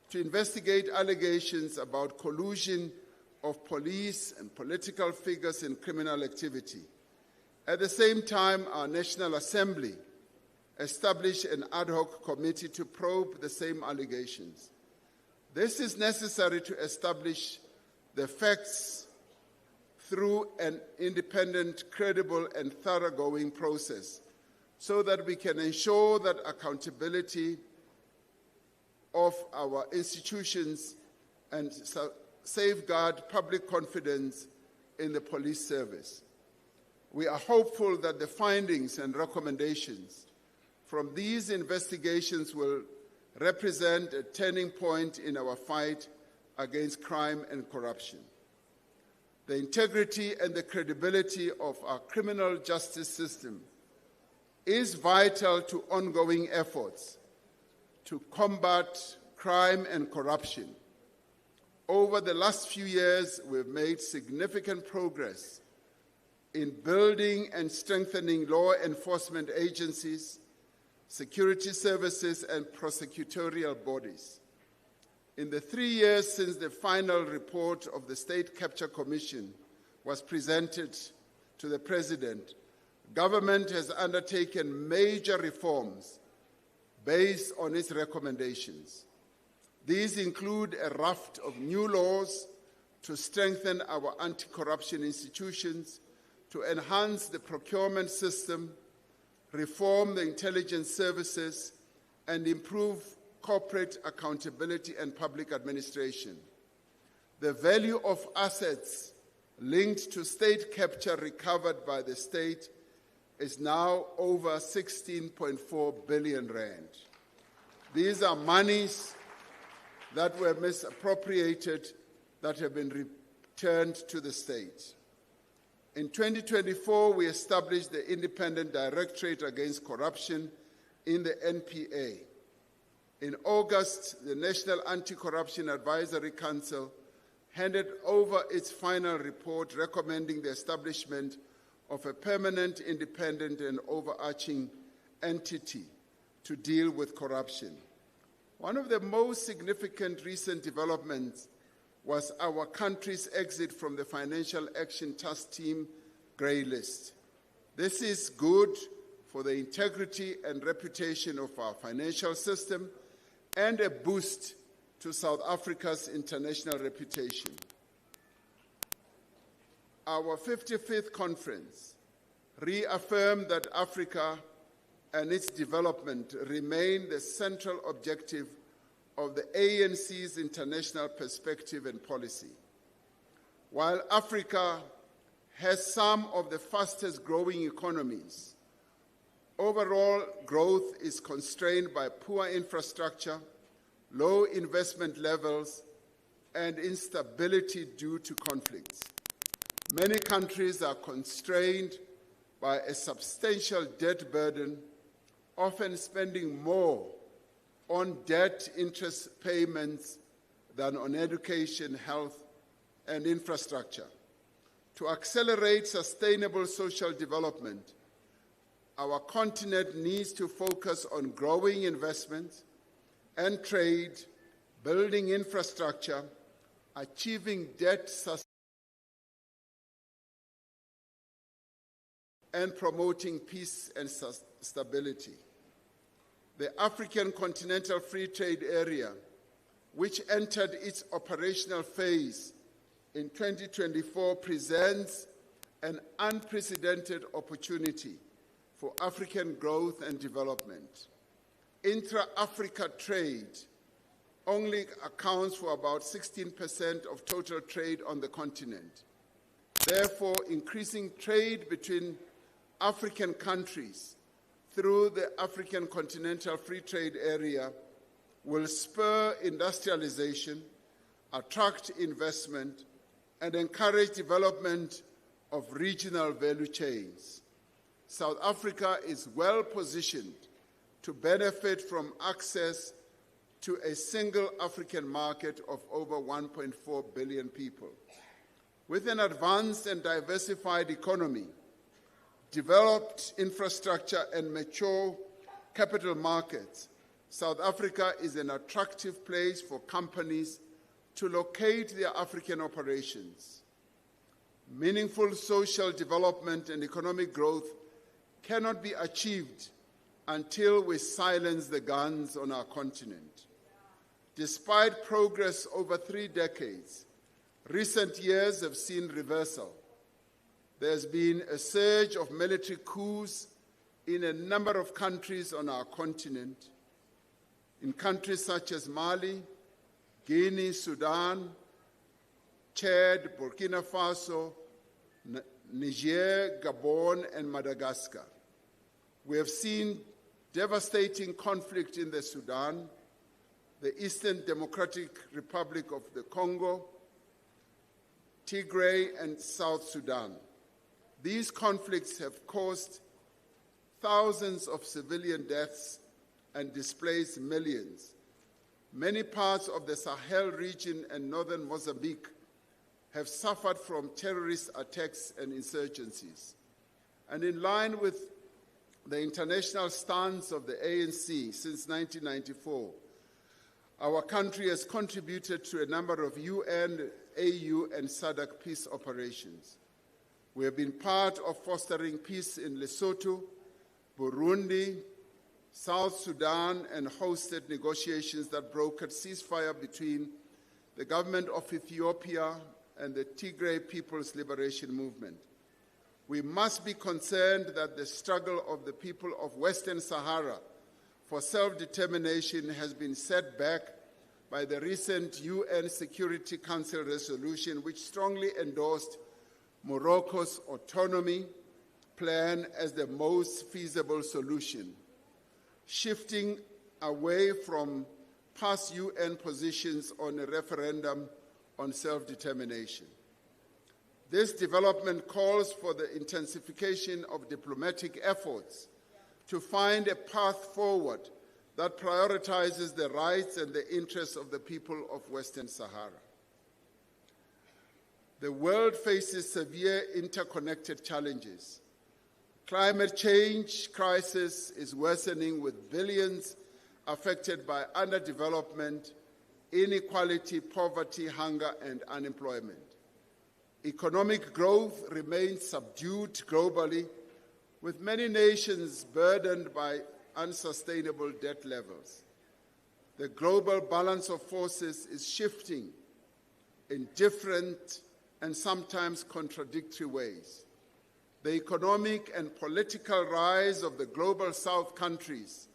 to investigate allegations about collusion of police and political figures in criminal activity. At the same time, our National Assembly established an ad hoc committee to probe the same allegations. This is necessary to establish the facts through an independent, credible, and thoroughgoing process so that we can ensure that accountability of our institutions and safeguard public confidence in the police service. We are hopeful that the findings and recommendations from these investigations will represent a turning point in our fight against crime and corruption. The integrity and the credibility of our criminal justice system is vital to ongoing efforts to combat crime and corruption. Over the last few years, we've made significant progress in building and strengthening law enforcement agencies, security services, and prosecutorial bodies. In the 3 years since the final report of the State Capture Commission was presented to the President, government has undertaken major reforms based on its recommendations. These include a raft of new laws to strengthen our anti-corruption institutions, to enhance the procurement system, reform the intelligence services, and improve corporate accountability and public administration. The value of assets linked to state capture recovered by the state is now over 16.4 billion rand. These are monies that were misappropriated that have been returned to the state. In 2024, we established the Independent Directorate Against Corruption in the NPA. In August, the National Anti-Corruption Advisory Council handed over its final report recommending the establishment of a permanent, independent, and overarching entity to deal with corruption. One of the most significant recent developments was our country's exit from the Financial Action Task Team grey list. This is good for the integrity and reputation of our financial system and a boost to South Africa's international reputation. Our 55th conference reaffirmed that Africa and its development remain the central objective of the ANC's international perspective and policy. While Africa has some of the fastest growing economies, overall growth is constrained by poor infrastructure, low investment levels, and instability due to conflicts. Many countries are constrained by a substantial debt burden, often spending more on debt interest payments than on education, health, and infrastructure. To accelerate sustainable social development, our continent needs to focus on growing investment and trade, building infrastructure, achieving debt sustainability, and promoting peace and stability. The African Continental Free Trade Area, which entered its operational phase in 2024, presents an unprecedented opportunity for African growth and development. Intra-Africa trade only accounts for about 16% of total trade on the continent. Therefore, increasing trade between African countries through the African Continental Free Trade Area will spur industrialization, attract investment, and encourage development of regional value chains. South Africa is well positioned to benefit from access to a single African market of over 1.4 billion people. With an advanced and diversified economy, developed infrastructure, and mature capital markets, South Africa is an attractive place for companies to locate their African operations. Meaningful social development and economic growth cannot be achieved until we silence the guns on our continent. Despite progress over 3 decades, recent years have seen reversal. There's been a surge of military coups in a number of countries on our continent, in countries such as Mali, Guinea, Sudan, Chad, Burkina Faso, Niger, Gabon, and Madagascar. We have seen devastating conflict in the Sudan, the Eastern Democratic Republic of the Congo, Tigray, and South Sudan. These conflicts have caused thousands of civilian deaths and displaced millions. Many parts of the Sahel region and northern Mozambique have suffered from terrorist attacks and insurgencies. And in line with the international stance of the ANC since 1994, our country has contributed to a number of UN, AU, and SADC peace operations. We have been part of fostering peace in Lesotho, Burundi, South Sudan, and hosted negotiations that brokered ceasefire between the government of Ethiopia and the Tigray People's Liberation Movement. We must be concerned that the struggle of the people of Western Sahara for self-determination has been set back by the recent UN Security Council resolution, which strongly endorsed Morocco's autonomy plan as the most feasible solution, shifting away from past UN positions on a referendum on self-determination. This development calls for the intensification of diplomatic efforts to find a path forward that prioritizes the rights and the interests of the people of Western Sahara. The world faces severe interconnected challenges. Climate change crisis is worsening, with billions affected by underdevelopment, inequality, poverty, hunger, and unemployment. Economic growth remains subdued globally, with many nations burdened by unsustainable debt levels. The global balance of forces is shifting in different and sometimes contradictory ways. The economic and political rise of the global South countries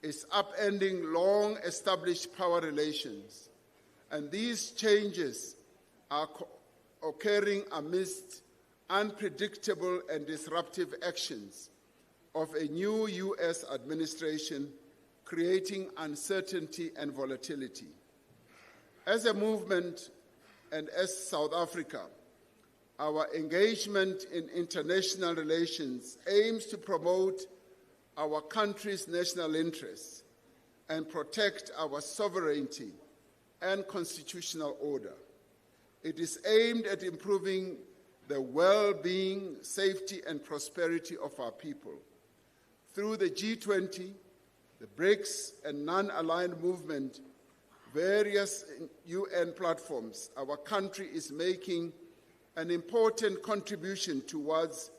is upending long-established power relations, and these changes are occurring amidst unpredictable and disruptive actions of a new U.S. administration, creating uncertainty and volatility. As a movement and as South Africa, our engagement in international relations aims to promote our country's national interests and protect our sovereignty and constitutional order. It is aimed at improving the well-being, safety, and prosperity of our people. Through the G20, the BRICS, and non-aligned movement, various UN platforms, our country is making an important contribution towards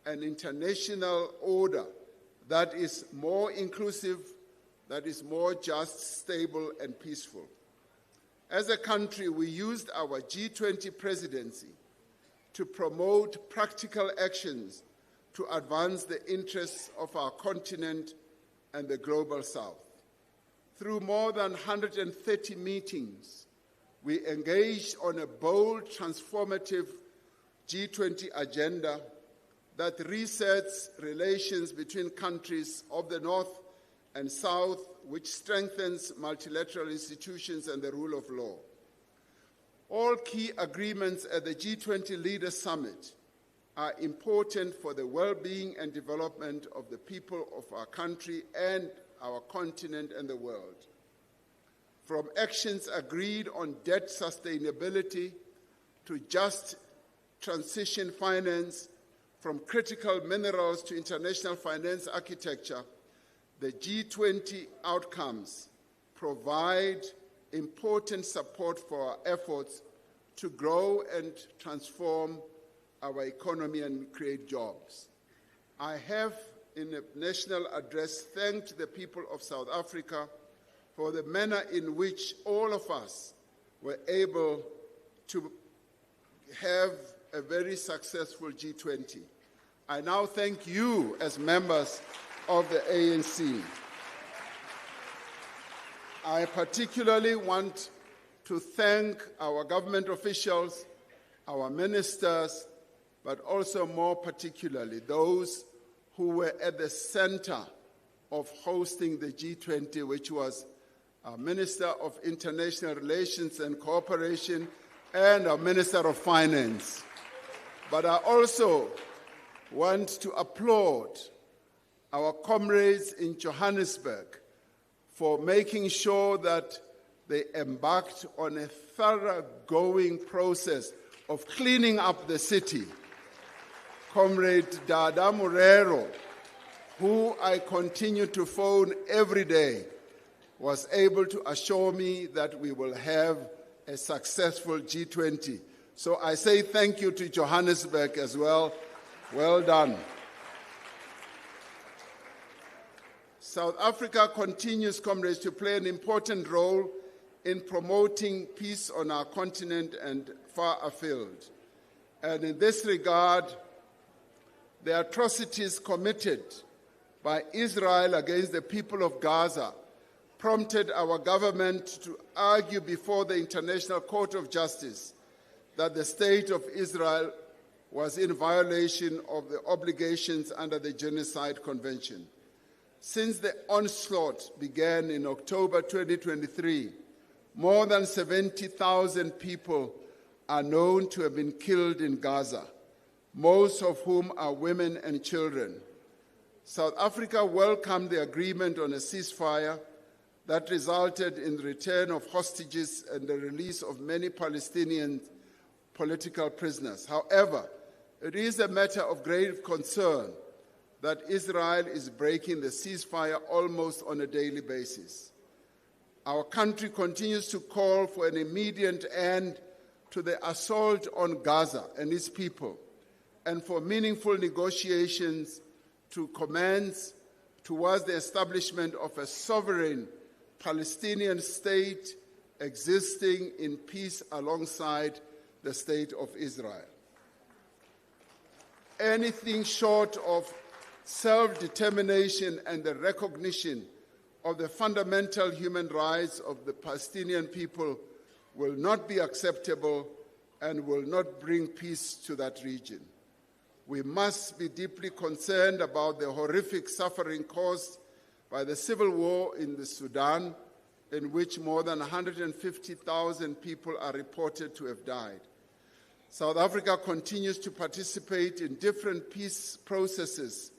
an international order that is more inclusive, that is more just, stable, and peaceful. As a country, we used our G20 presidency to promote practical actions to advance the interests of our continent and the global South. Through more than 130 meetings, we engaged on a bold, transformative G20 agenda that resets relations between countries of the North and South, which strengthens multilateral institutions and the rule of law. All key agreements at the G20 Leaders Summit are important for the well-being and development of the people of our country and our continent and the world. From actions agreed on debt sustainability to just transition finance, from critical minerals to international finance architecture, the G20 outcomes provide important support for our efforts to grow and transform our economy and create jobs. I have, in a national address, thanked the people of South Africa for the manner in which all of us were able to have a very successful G20. I now thank you as members of the ANC. I particularly want to thank our government officials, our ministers, but also more particularly those who were at the center of hosting the G20, which was our Minister of International Relations and Cooperation and our Minister of Finance. But I also want to applaud our comrades in Johannesburg for making sure that they embarked on a thoroughgoing process of cleaning up the city. Comrade Dada Morero, who I continue to phone every day, was able to assure me that we will have a successful G20. So I say thank you to Johannesburg as well. Well done. South Africa continues, comrades, to play an important role in promoting peace on our continent and far afield. And in this regard, the atrocities committed by Israel against the people of Gaza prompted our government to argue before the International Court of Justice that the state of Israel was in violation of the obligations under the Genocide Convention. Since the onslaught began in October 2023, more than 70,000 people are known to have been killed in Gaza, most of whom are women and children. South Africa welcomed the agreement on a ceasefire that resulted in the return of hostages and the release of many Palestinian political prisoners. However, it is a matter of grave concern that Israel is breaking the ceasefire almost on a daily basis. Our country continues to call for an immediate end to the assault on Gaza and its people, and for meaningful negotiations to commence towards the establishment of a sovereign Palestinian state existing in peace alongside the state of Israel. Anything short of self-determination and the recognition of the fundamental human rights of the Palestinian people will not be acceptable and will not bring peace to that region. We must be deeply concerned about the horrific suffering caused by the civil war in the Sudan, in which more than 150,000 people are reported to have died. South Africa continues to participate in different peace processes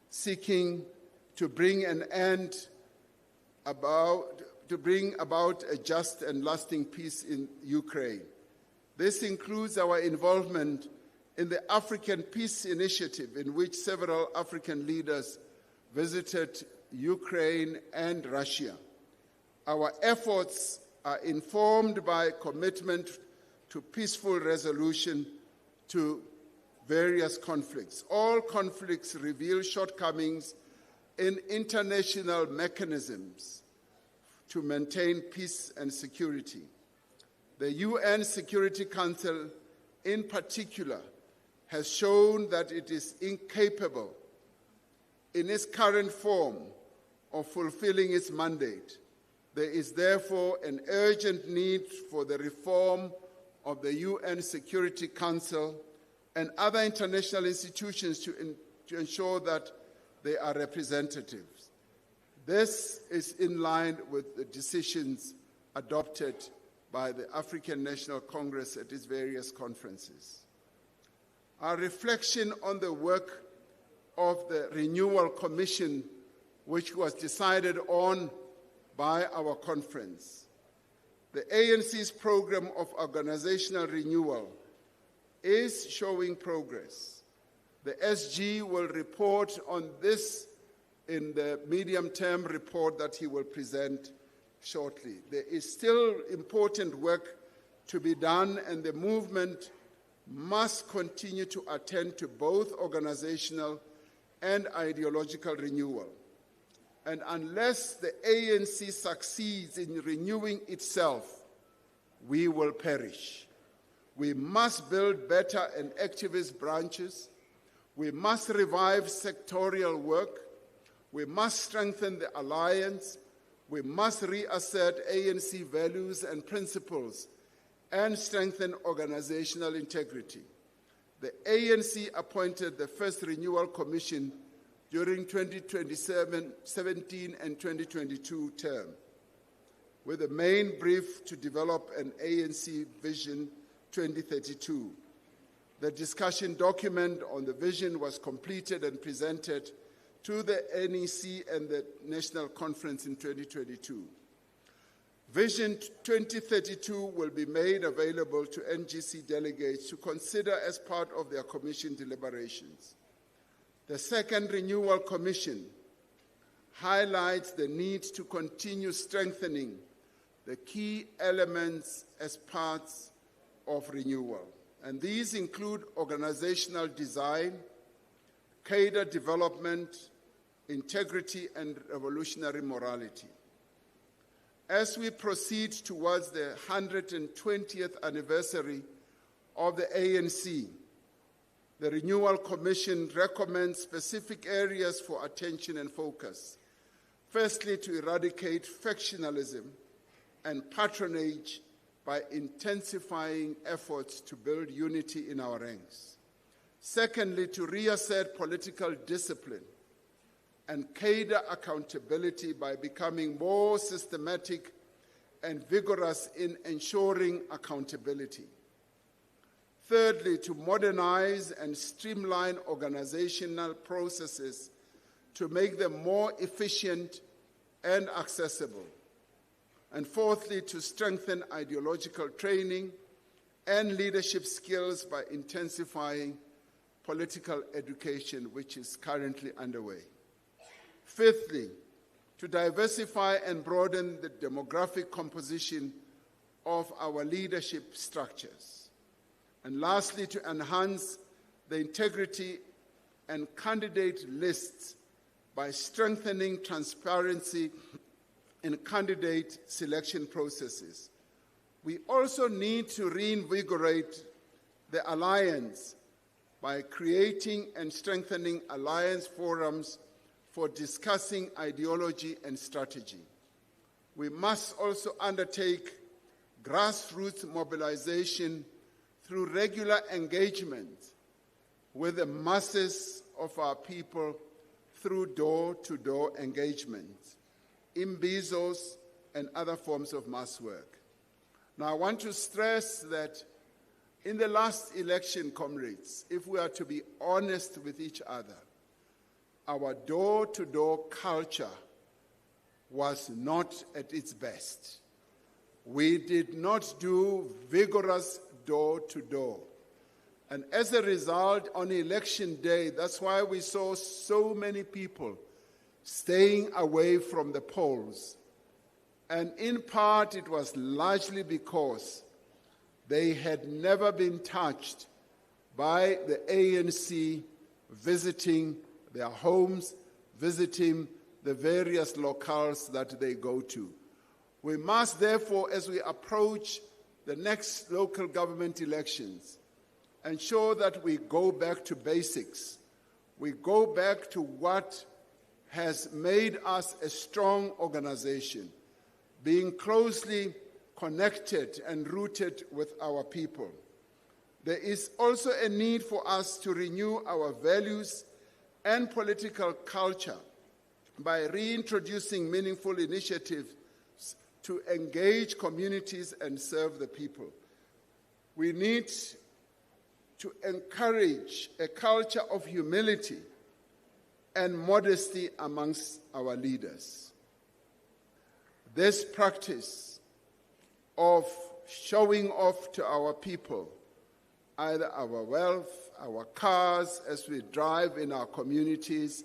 seeking to bring about a just and lasting peace in Ukraine. This includes our involvement in the African Peace Initiative, in which several African leaders visited Ukraine and Russia. Our efforts are informed by commitment to peaceful resolution to various conflicts. All conflicts reveal shortcomings in international mechanisms to maintain peace and security. The UN Security Council, in particular, has shown that it is incapable in its current form of fulfilling its mandate. There is therefore an urgent need for the reform of the UN Security Council and other international institutions to ensure that they are representative. This is in line with the decisions adopted by the African National Congress at its various conferences. Our reflection on the work of the Renewal Commission, which was decided on by our conference. The ANC's program of organizational renewal is showing progress. The SG will report on this in the medium-term report that he will present shortly. There is still important work to be done, and the movement must continue to attend to both organizational and ideological renewal. And unless the ANC succeeds in renewing itself, we will perish. We must build better and activist branches. We must revive sectorial work. We must strengthen the alliance. We must reassert ANC values and principles and strengthen organizational integrity. The ANC appointed the first Renewal Commission during 2017 and 2022 term, with a main brief to develop an ANC Vision 2032. The discussion document on the vision was completed and presented to the NEC and the National Conference in 2022. Vision 2032 will be made available to NGC delegates to consider as part of their commission deliberations. The second Renewal Commission highlights the need to continue strengthening the key elements as parts of renewal. And these include organizational design, cadre development, integrity, and revolutionary morality. As we proceed towards the 120th anniversary of the ANC, the Renewal Commission recommends specific areas for attention and focus. Firstly, to eradicate factionalism and patronage by intensifying efforts to build unity in our ranks. Secondly, to reassert political discipline and cadre accountability by becoming more systematic and vigorous in ensuring accountability. Thirdly, to modernize and streamline organizational processes to make them more efficient and accessible. And fourthly, to strengthen ideological training and leadership skills by intensifying political education, which is currently underway. Fifthly, to diversify and broaden the demographic composition of our leadership structures. And lastly, to enhance the integrity and candidate lists by strengthening transparency in candidate selection processes. We also need to reinvigorate the alliance by creating and strengthening alliance forums for discussing ideology and strategy. We must also undertake grassroots mobilization through regular engagement with the masses of our people through door-to-door engagement, imbizos, and other forms of mass work. Now, I want to stress that in the last election, comrades, if we are to be honest with each other, our door-to-door culture was not at its best. We did not do vigorous door-to-door. And as a result, on election day, that's why we saw so many people staying away from the polls. And in part, it was largely because they had never been touched by the ANC visiting their homes, visiting the various locales that they go to. We must therefore, as we approach the next local government elections, ensure that we go back to basics. We go back to what has made us a strong organization, being closely connected and rooted with our people. There is also a need for us to renew our values and political culture by reintroducing meaningful initiatives to engage communities and serve the people. We need to encourage a culture of humility and modesty amongst our leaders. This practice of showing off to our people either our wealth, our cars as we drive in our communities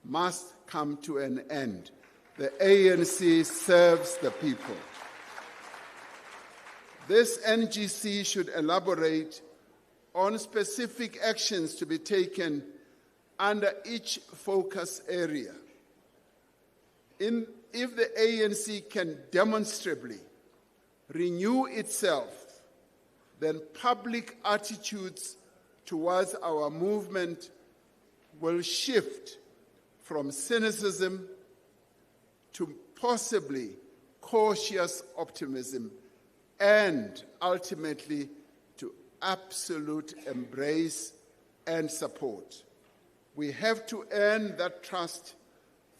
must come to an end. The ANC serves the people. This NGC should elaborate on specific actions to be taken under each focus area. If the ANC can demonstrably renew itself, then public attitudes towards our movement will shift from cynicism to possibly cautious optimism and ultimately to absolute embrace and support. We have to earn that trust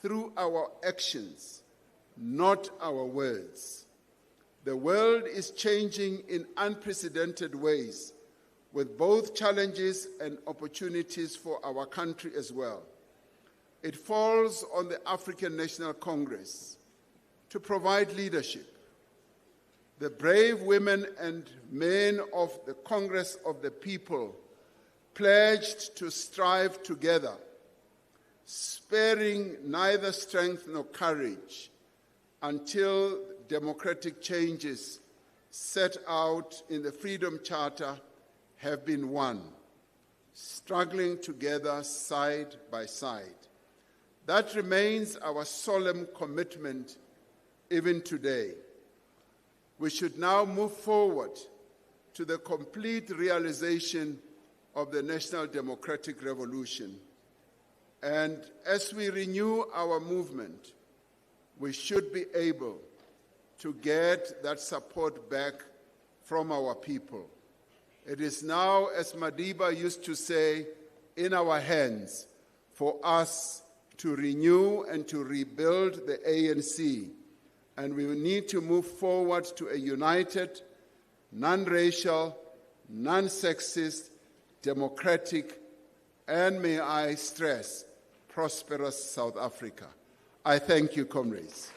through our actions, not our words. The world is changing in unprecedented ways, with both challenges and opportunities for our country as well. It falls on the African National Congress to provide leadership. The brave women and men of the Congress of the People pledged to strive together, sparing neither strength nor courage until democratic changes set out in the Freedom Charter have been won, struggling together side by side. That remains our solemn commitment even today. We should now move forward to the complete realization of the National Democratic Revolution. And as we renew our movement, we should be able to get that support back from our people. It is now, as Madiba used to say, in our hands for us to renew and to rebuild the ANC. And we need to move forward to a united, non-racial, non-sexist, democratic, and may I stress, prosperous South Africa. I thank you, comrades.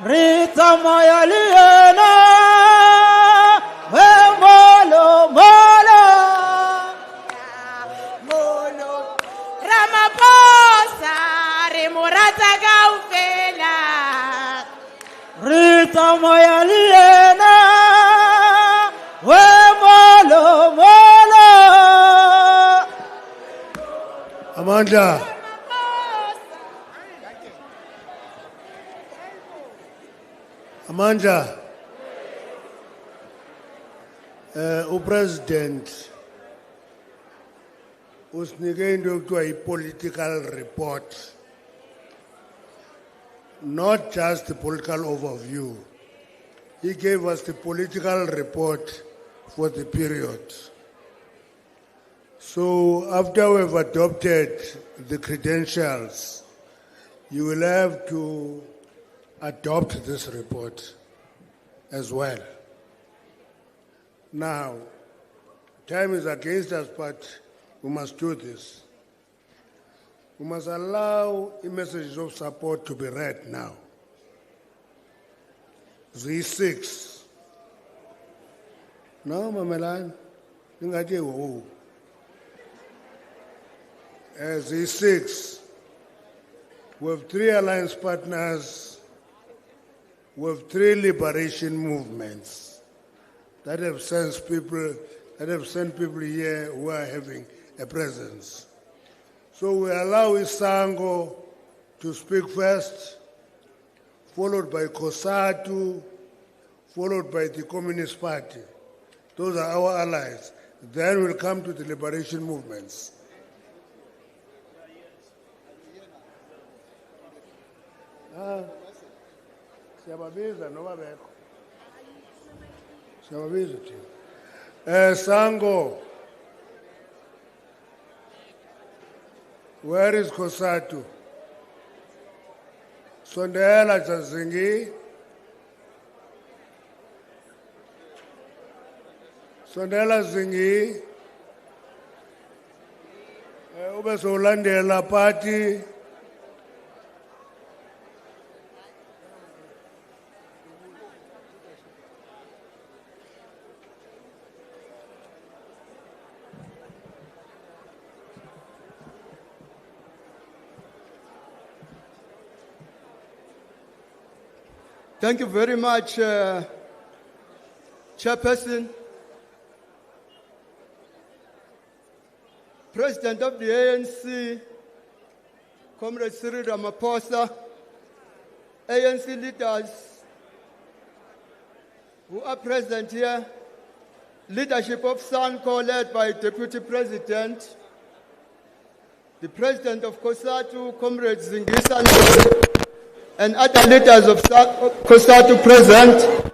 Rita moya liena, we molo molo, molo. Ramaphosa, remurata gaufela. Rita moya liena, we molo molo. Amanda. Amanda, uPresident usinike into ekuthiwa yi-political report. Not just the political overview. He gave us the political report for the period. So after we've adopted the credentials, you will have to adopt this report as well. Now, time is against us, but we must do this. We must allow the messages of support to be read now. Z6. No, Mamelan. Z6. We have 3 alliance partners. We have 3 liberation movements that have sent people here who are having a presence. So we allow Isango to speak first, followed by COSATU, followed by the Communist Party. Those are our allies. Then we'll come to the liberation movements. Sango. Where is COSATU? Sondela Chazingi. Sondela Zingi. Ube solandela party. Thank you very much, Chairperson. President of the ANC, Comrade Cyril Ramaphosa, ANC leaders who are present here, leadership of SANCO led by Deputy President, the President of COSATU, Comrade Zingisa, and other leaders of COSATU present.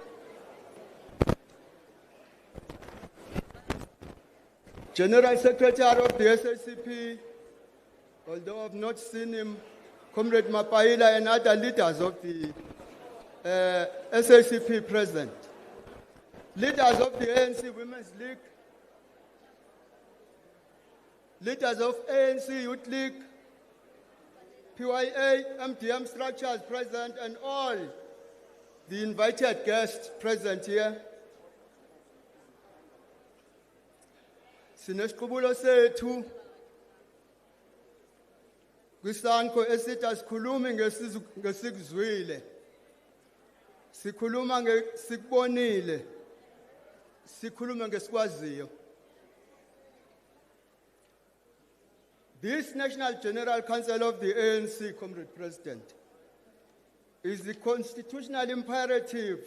General Secretary of the SACP, although I've not seen him, Comrade Mapaila and other leaders of the SACP present. Leaders of the ANC Women's League, leaders of ANC Youth League, PYA, MDM structures present, and all the invited guests present here. Sinesiqubulo sethu kwisanko esithi asikhulumi ngesikuzwile, sikhuluma ngesikubonile, sikhuluma ngesikwaziyo. This National General Council of the ANC, Comrade President, is the constitutional imperative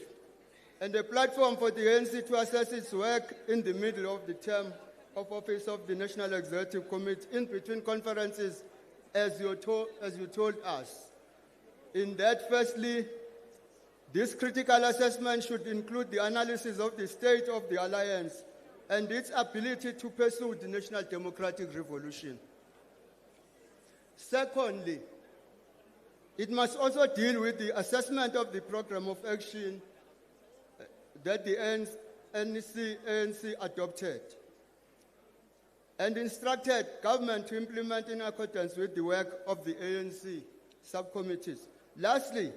and a platform for the ANC to assess its work in the middle of the term of office of the National Executive Committee in between conferences, as you told us. In that, firstly, this critical assessment should include the analysis of the state of the alliance and its ability to pursue the national democratic revolution. Secondly, it must also deal with the assessment of the program of action that the ANC adopted and instructed government to implement in accordance with the work of the ANC subcommittees. Lastly,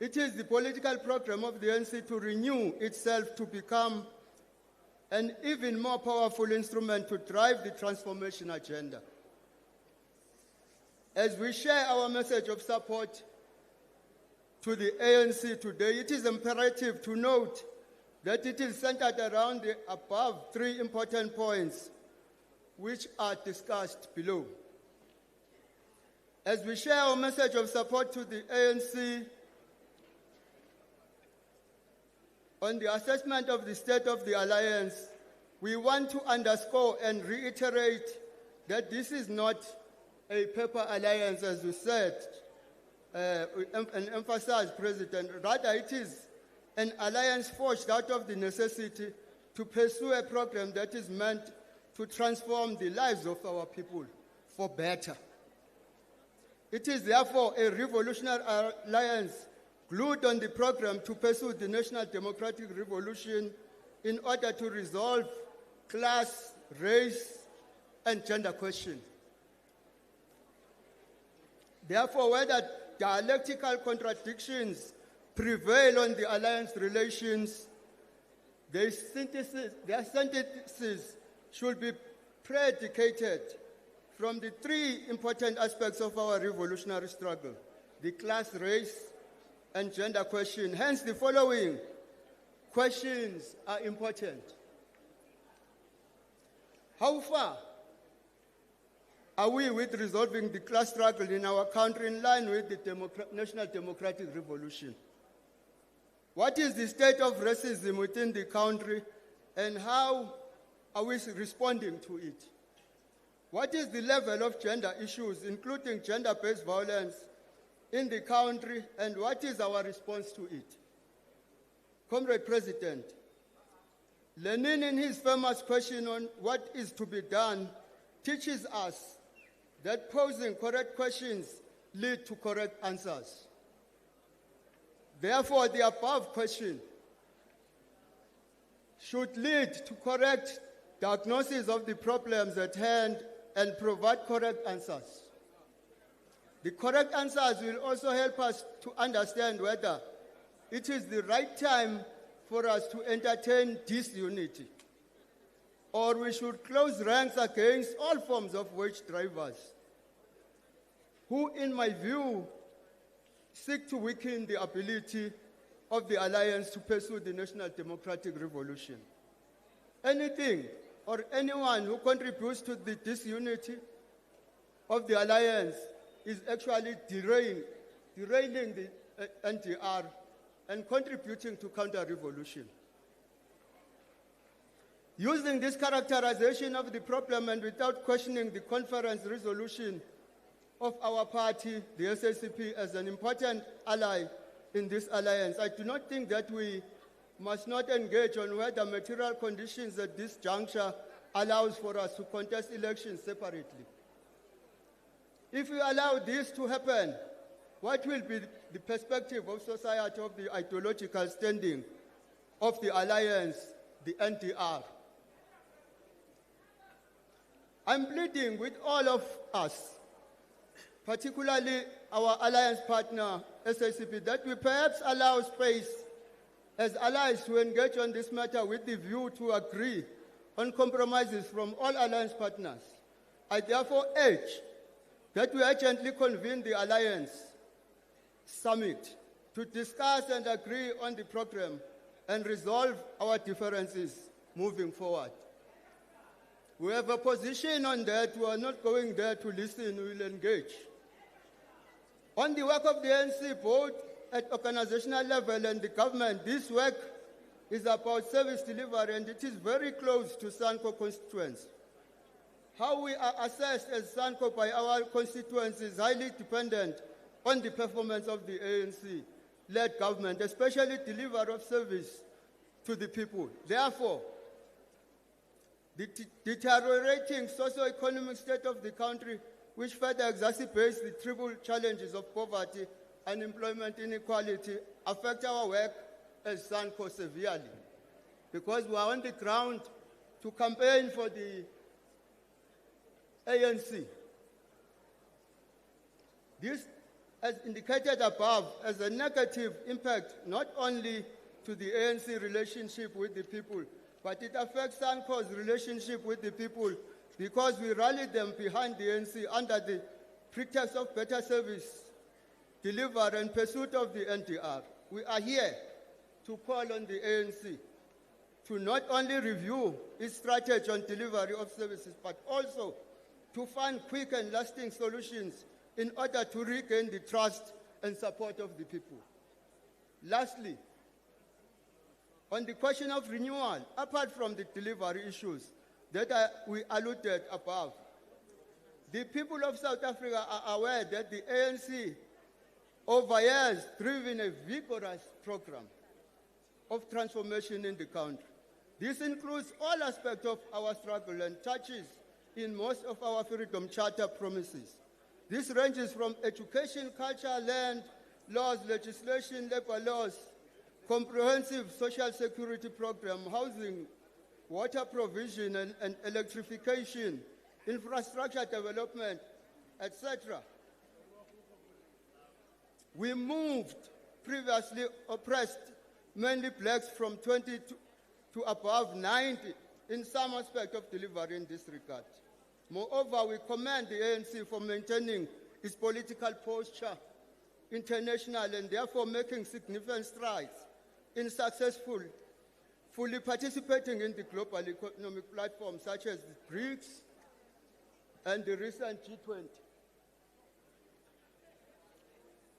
it is the political program of the ANC to renew itself to become an even more powerful instrument to drive the transformation agenda. As we share our message of support to the ANC today, it is imperative to note that it is centered around the above 3 important points, which are discussed below. As we share our message of support to the ANC on the assessment of the state of the alliance, we want to underscore and reiterate that this is not a paper alliance, as you said, and emphasized, President. Rather, it is an alliance forged out of the necessity to pursue a program that is meant to transform the lives of our people for better. It is therefore a revolutionary alliance glued on the program to pursue the national democratic revolution in order to resolve class, race, and gender questions. Therefore, whether dialectical contradictions prevail on the alliance relations, their synthesis should be predicated from the three important aspects of our revolutionary struggle: the class, race, and gender question. Hence, the following questions are important. How far are we with resolving the class struggle in our country in line with the national democratic revolution? What is the state of racism within the country, and how are we responding to it? What is the level of gender issues, including gender-based violence, in the country, and what is our response to it? Comrade President, Lenin, in his famous question on what is to be done, teaches us that posing correct questions lead to correct answers. Therefore, the above question should lead to correct diagnosis of the problems at hand and provide correct answers. The correct answers will also help us to understand whether it is the right time for us to entertain disunity, or we should close ranks against all forms of wage drivers, who, in my view, seek to weaken the ability of the alliance to pursue the national democratic revolution. Anything or anyone who contributes to the disunity of the alliance is actually derailing the NDR and contributing to counter-revolution. Using this characterization of the problem and without questioning the conference resolution of our party, the SACP, as an important ally in this alliance, I do not think that we must not engage on whether material conditions at this juncture allows for us to contest elections separately. If we allow this to happen, what will be the perspective of society of the ideological standing of the alliance, the NDR? I'm pleading with all of us, particularly our alliance partner, SACP, that we perhaps allow space as allies to engage on this matter with the view to agree on compromises from all alliance partners. I therefore urge that we urgently convene the alliance summit to discuss and agree on the program and resolve our differences moving forward. We have a position on that. We are not going there to listen, we will engage. On the work of the ANC, both at organizational level and the government, this work is about service delivery, and it is very close to SANCO constituents. How we are assessed as SANCO by our constituents is highly dependent on the performance of the ANC-led government, especially delivery of service to the people. Therefore, the deteriorating socio-economic state of the country, which further exacerbates the triple challenges of poverty, unemployment, inequality, affect our work as SANCO severely, because we are on the ground to campaign for the ANC. This, as indicated above, has a negative impact not only to the ANC relationship with the people, but it affects SANCO's relationship with the people, because we rally them behind the ANC under the pretext of better service, delivery, and pursuit of the NDR. We are here to call on the ANC to not only review its strategy on delivery of services, but also to find quick and lasting solutions in order to regain the trust and support of the people. Lastly, on the question of renewal, apart from the delivery issues that we alluded above, The people of South Africa are aware that the ANC over years driven a vigorous program of transformation in the country. This includes all aspects of our struggle and touches in most of our Freedom Charter promises. This ranges from education, culture, land, laws, legislation, labor laws, comprehensive social security program, housing, water provision and electrification, infrastructure development, etc. We moved previously oppressed, mainly blacks, from 20 to above 90 in some aspect of delivery in this regard. Moreover, we commend the ANC for maintaining its political posture internationally and therefore making significant strides in fully participating in the global economic platforms such as the BRICS and the recent G20.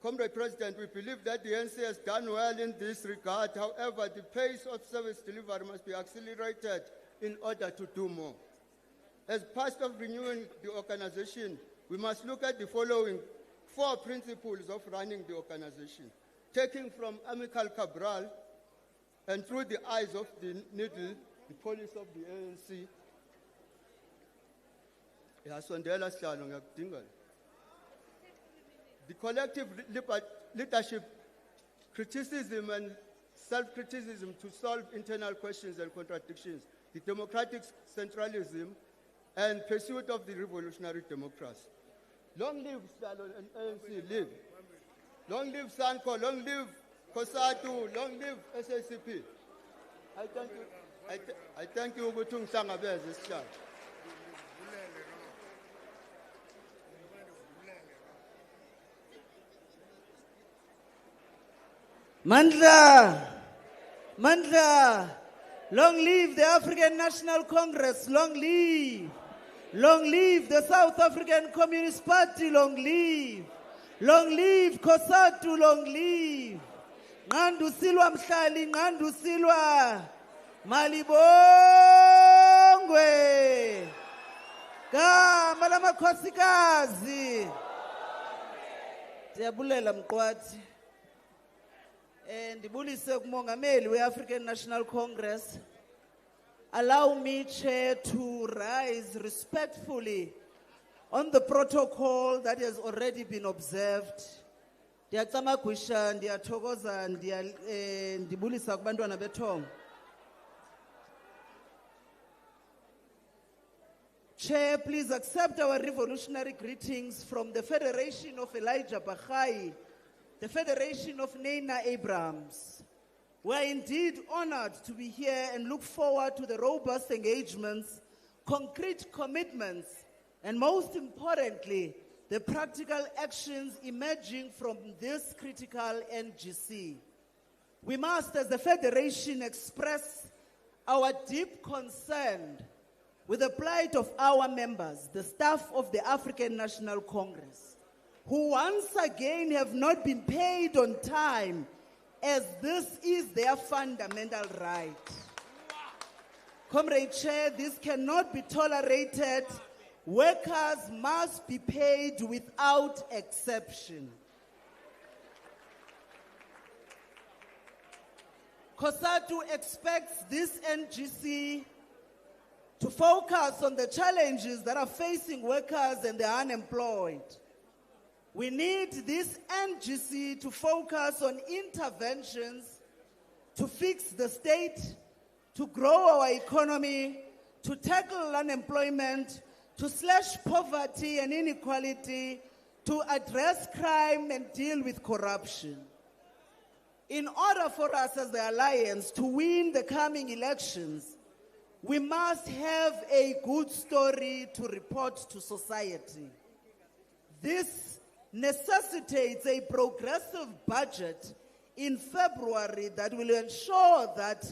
Comrade President, we believe that the ANC has done well in this regard. However, the pace of service delivery must be accelerated in order to do more. As part of renewing the organization, we must look at the following 4 principles of running the organization, taking from Amical Cabral and through the eyes of the needle, the police of the ANC. The collective leadership, criticism and self-criticism to solve internal questions and contradictions, the democratic centralism, and pursuit of the revolutionary democracy. Long live Salo and ANC, live. Long live Sanko, long live COSATU, long live SACP. I thank you, Ugutung Sangabez, this child. Mandla, long live the African National Congress, long live. Long live the South African Communist Party, long live. Long live COSATU, long live. Ngandu silwa mhlali, ngandu silwa. Malibongwe. Gama lamakhosikazi. Ndiyabulela mqwathi. Ndibulise kumongameli we-African National Congress. Allow me, Chair, to rise respectfully on the protocol that has already been observed. Ndiyacamagwisha, ndiyathokoza, ndibulisa kubantwana bethongo. Chair, please accept our revolutionary greetings from the Federation of Elijah Bahai, the Federation of Nana Abrams. We are indeed honored to be here and look forward to the robust engagements, concrete commitments, and most importantly, the practical actions emerging from this critical NGC. We must, as a federation, express our deep concern with the plight of our members, the staff of the African National Congress, who once again have not been paid on time, as this is their fundamental right. Comrade Chair, this cannot be tolerated. Workers must be paid without exception. COSATU expects this NGC to focus on the challenges that are facing workers and the unemployed. We need this NGC to focus on interventions to fix the state, to grow our economy, to tackle unemployment, to slash poverty and inequality, to address crime and deal with corruption. In order for us as the Alliance to win the coming elections, we must have a good story to report to society. This necessitates a progressive budget in February that will ensure that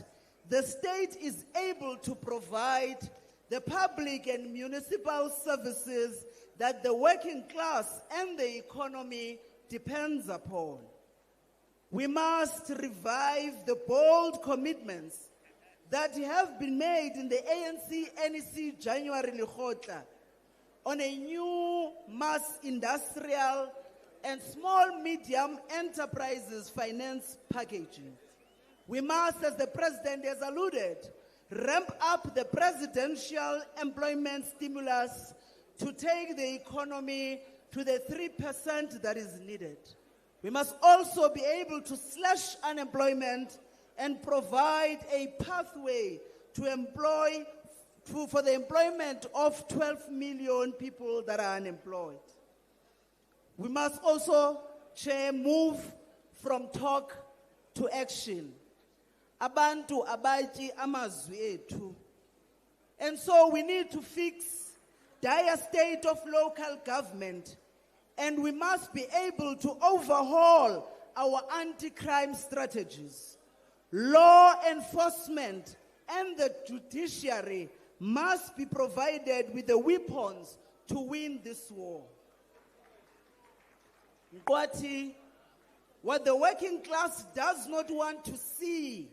the state is able to provide the public and municipal services that the working class and the economy depends upon. We must revive the bold commitments that have been made in the ANC-NEC January Lekgotla on a new mass industrial and small medium enterprises finance packaging. We must, as the President has alluded, ramp up the presidential employment stimulus to take the economy to the 3% that is needed. We must also be able to slash unemployment and provide a pathway to for the employment of 12 million people that are unemployed. We must also, Chair, move from talk to action. Abantu abaji amazwi ethu. And so we need to fix dire state of local government, and we must be able to overhaul our anti-crime strategies. Law enforcement and the judiciary must be provided with the weapons to win this war. What the working class does not want to see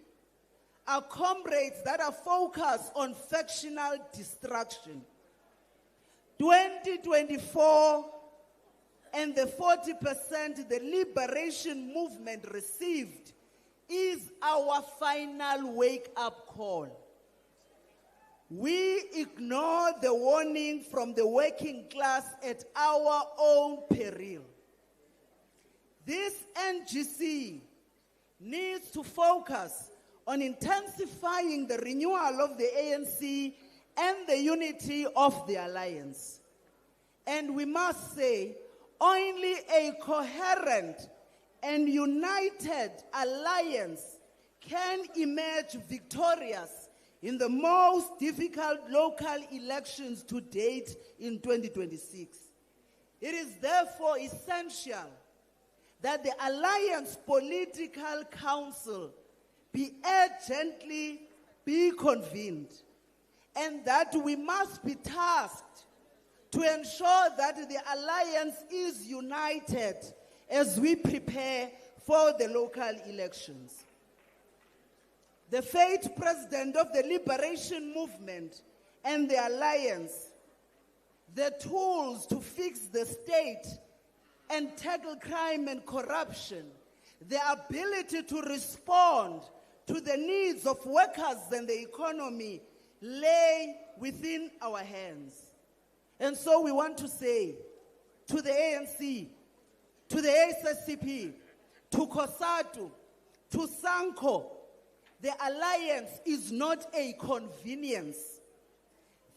are comrades that are focused on factional destruction. 2024 and the 40% the liberation movement received is our final wake-up call. We ignore the warning from the working class at our own peril. This NGC needs to focus on intensifying the renewal of the ANC and the unity of the alliance. And we must say, only a coherent and united alliance can emerge victorious in the most difficult local elections to date in 2026. It is therefore essential that the Alliance Political Council be urgently convened, and that we must be tasked to ensure that the alliance is united as we prepare for the local elections. The fate president of the liberation movement and the alliance, the tools to fix the state and tackle crime and corruption, the ability to respond to the needs of workers and the economy lay within our hands. And so we want to say to the ANC, to the SSCP, to COSATU, to SANCO, the alliance is not a convenience.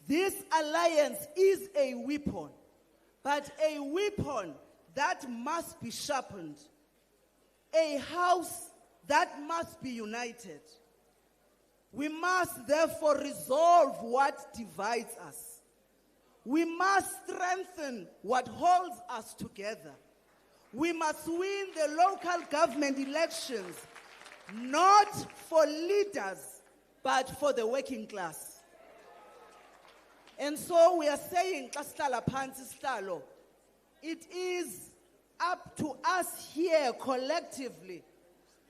This alliance is a weapon, but a weapon that must be sharpened, a house that must be united. We must therefore resolve what divides us. We must strengthen what holds us together. We must win the local government elections, not for leaders, but for the working class. And so we are saying, it is up to us here collectively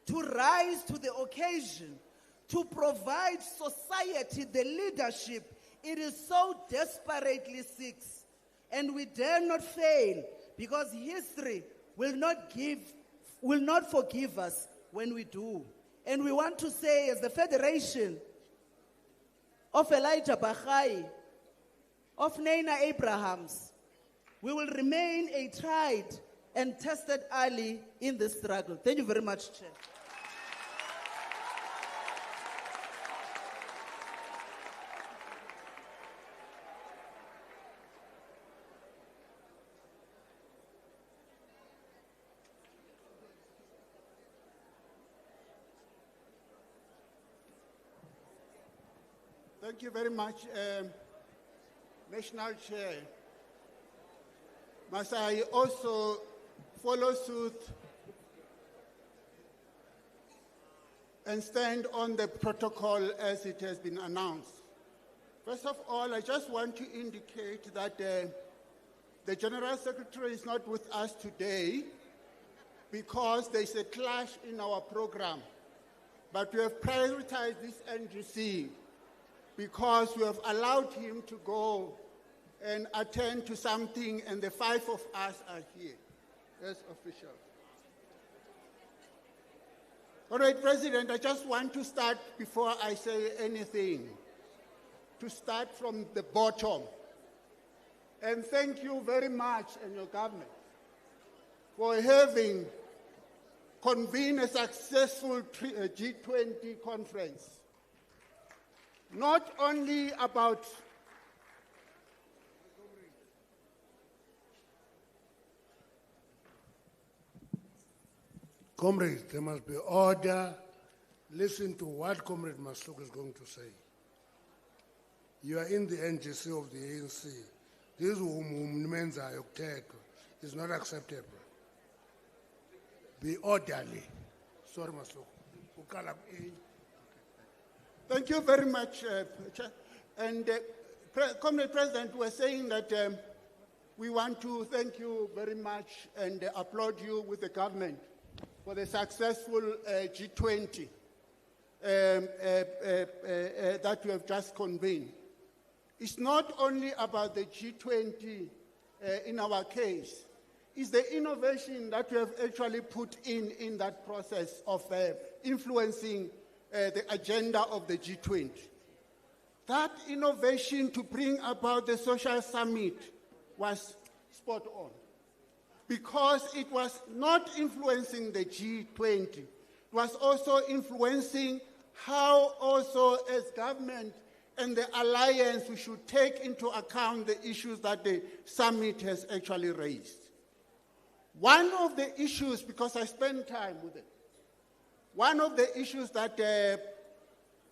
to rise to the occasion, to provide society the leadership it is so desperately seeks. And we dare not fail, because history will not forgive us when we do. And we want to say, as the Federation of Elijah Bahai, of Nana Abrahams, we will remain a tried and tested ally in this struggle. Thank you very much, Chair. Thank you very much, National Chair. Must I also follow suit and stand on the protocol as it has been announced? First of all, I just want to indicate that the General Secretary is not with us today because there's a clash in our program. But we have prioritized this NGC because we have allowed him to go and attend to something, and the 5 of us are here as officials. All right, President, I just want to start, before I say anything, to start from the bottom. And thank you very much, and your government, for having convened a successful G20 conference. Not only about Comrades, there must be order. Listen to what Comrade Masuk is going to say. You are in the NGC of the ANC. This is not acceptable. Be orderly. Sorry, Masuk. Thank you very much, Chair. And Comrade President, we're saying that we want to thank you very much and applaud you with the government for the successful G20 that we have just convened. It's not only about the G20 in our case, it's the innovation that we have actually put in that process of influencing the agenda of the G20. That innovation to bring about the social summit was spot on, because it was not influencing the G20, it was also influencing how also as government and the alliance we should take into account the issues that the summit has actually raised. One of the issues, because I spent time with it, one of the issues that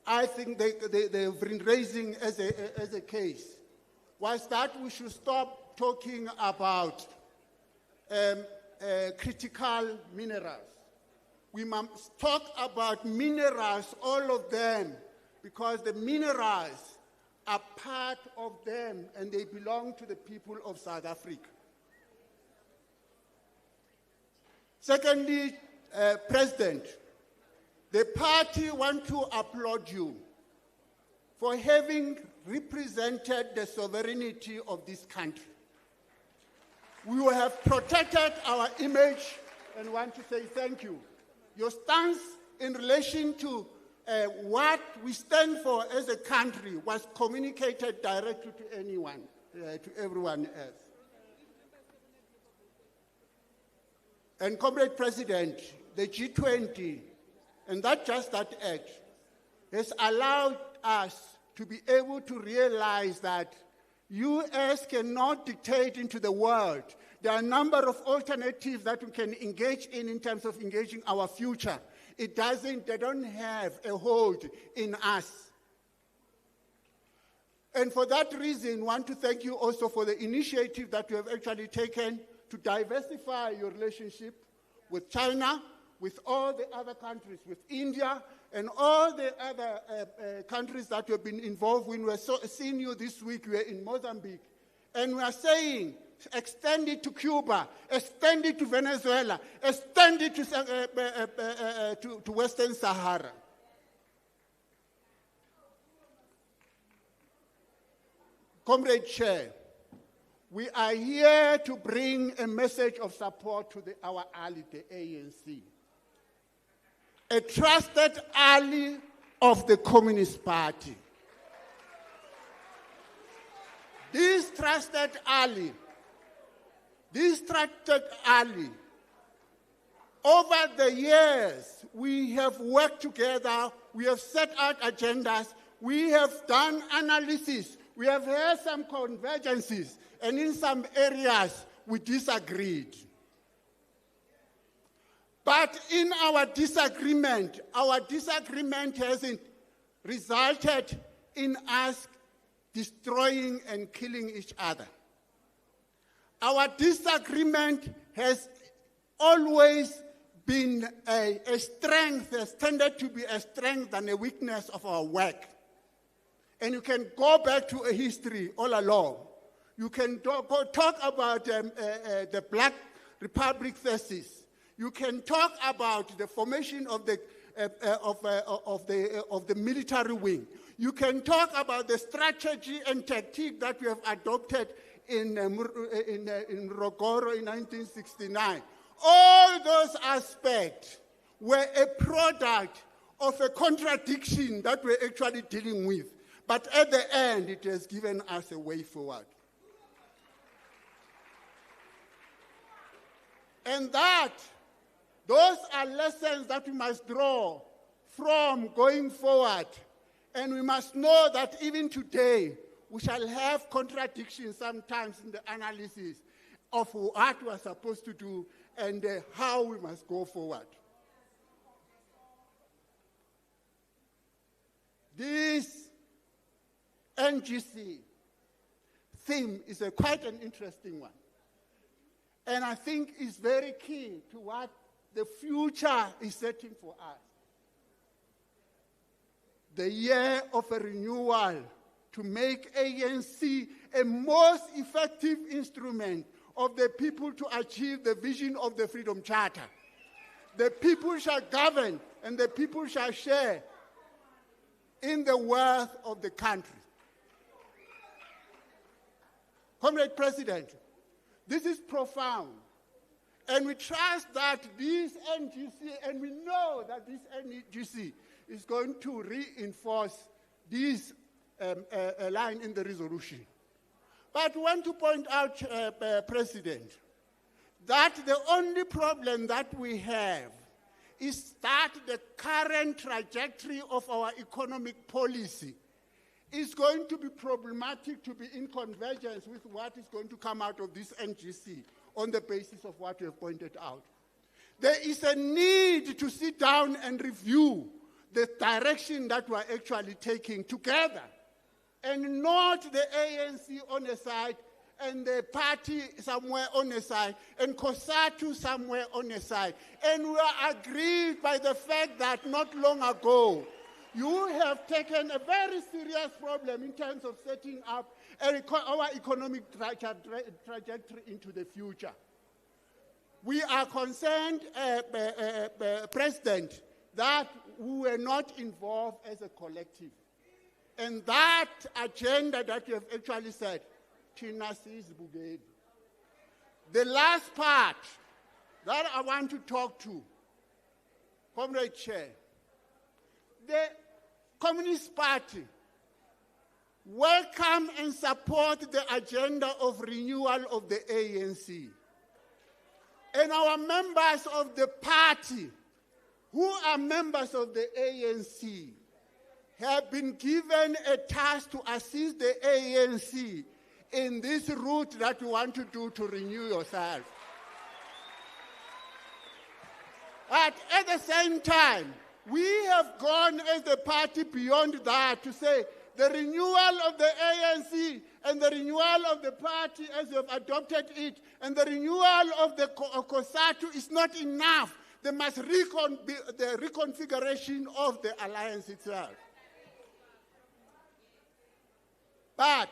I think they've been raising as a case was that we should stop talking about critical minerals. We must talk about minerals, all of them, because the minerals are part of them and they belong to the people of South Africa. Secondly, President, the party want to applaud you for having represented the sovereignty of this country. We have protected our image and want to say thank you. Your stance in relation to what we stand for as a country was communicated directly to anyone, to everyone else. And Comrade President, the G20, and not just that act, has allowed us to be able to realize that US cannot dictate into the world. There are a number of alternatives that we can engage in terms of engaging our future. They don't have a hold in us. And for that reason, I want to thank you also for the initiative that you have actually taken to diversify your relationship with China, with all the other countries, with India, and all the other countries that you have been involved in. We're seeing you this week, we're in Mozambique. And we are saying, extend it to Cuba, extend it to Venezuela, extend it to Western Sahara. Comrade Chair, we are here to bring a message of support to our ally, the ANC. A trusted ally of the Communist Party. This trusted ally, over the years, we have worked together, we have set out agendas, we have done analysis, we have had some convergences, and in some areas, we disagreed. But in our disagreement hasn't resulted in us destroying and killing each other. Our disagreement has always been a strength, has tended to be a strength and a weakness of our work. And you can go back to a history all along. You can talk about the Black Republic thesis. You can talk about the formation of the the military wing. You can talk about the strategy and tactic that we have adopted in Rogoro in 1969. All those aspects were a product of a contradiction that we're actually dealing with. But at the end, it has given us a way forward. And those are lessons that we must draw from going forward. And we must know that even today, we shall have contradictions sometimes in the analysis of what we're supposed to do and how we must go forward. This NGC theme is quite an interesting one. And I think it's very key to what the future is setting for us. The year of a renewal to make ANC a most effective instrument of the people to achieve the vision of the Freedom Charter. The people shall govern and the people shall share in the wealth of the country. Comrade President, this is profound. And we trust that this NGC, and we know that this NGC is going to reinforce this line in the resolution. But I want to point out, President, that the only problem that we have is that the current trajectory of our economic policy is going to be problematic to be in convergence with what is going to come out of this NGC on the basis of what you have pointed out. There is a need to sit down and review the direction that we're actually taking together, and not the ANC on the side and the party somewhere on the side and COSATU somewhere on the side. And we are aggrieved by the fact that not long ago, you have taken a very serious problem in terms of setting up our economic trajectory into the future. We are concerned, President, that we were not involved as a collective. And that agenda that you have actually said, Tina sees Bugedi. The last part that I want to talk to, Comrade Chair, the Communist Party welcome and support the agenda of renewal of the ANC. And our members of the party, who are members of the ANC, have been given a task to assist the ANC in this route that you want to do to renew yourself. But at the same time, we have gone as the party beyond that to say the renewal of the ANC and the renewal of the party as you have adopted it and the renewal of the COSATU is not enough. There must be the reconfiguration of the alliance itself. But,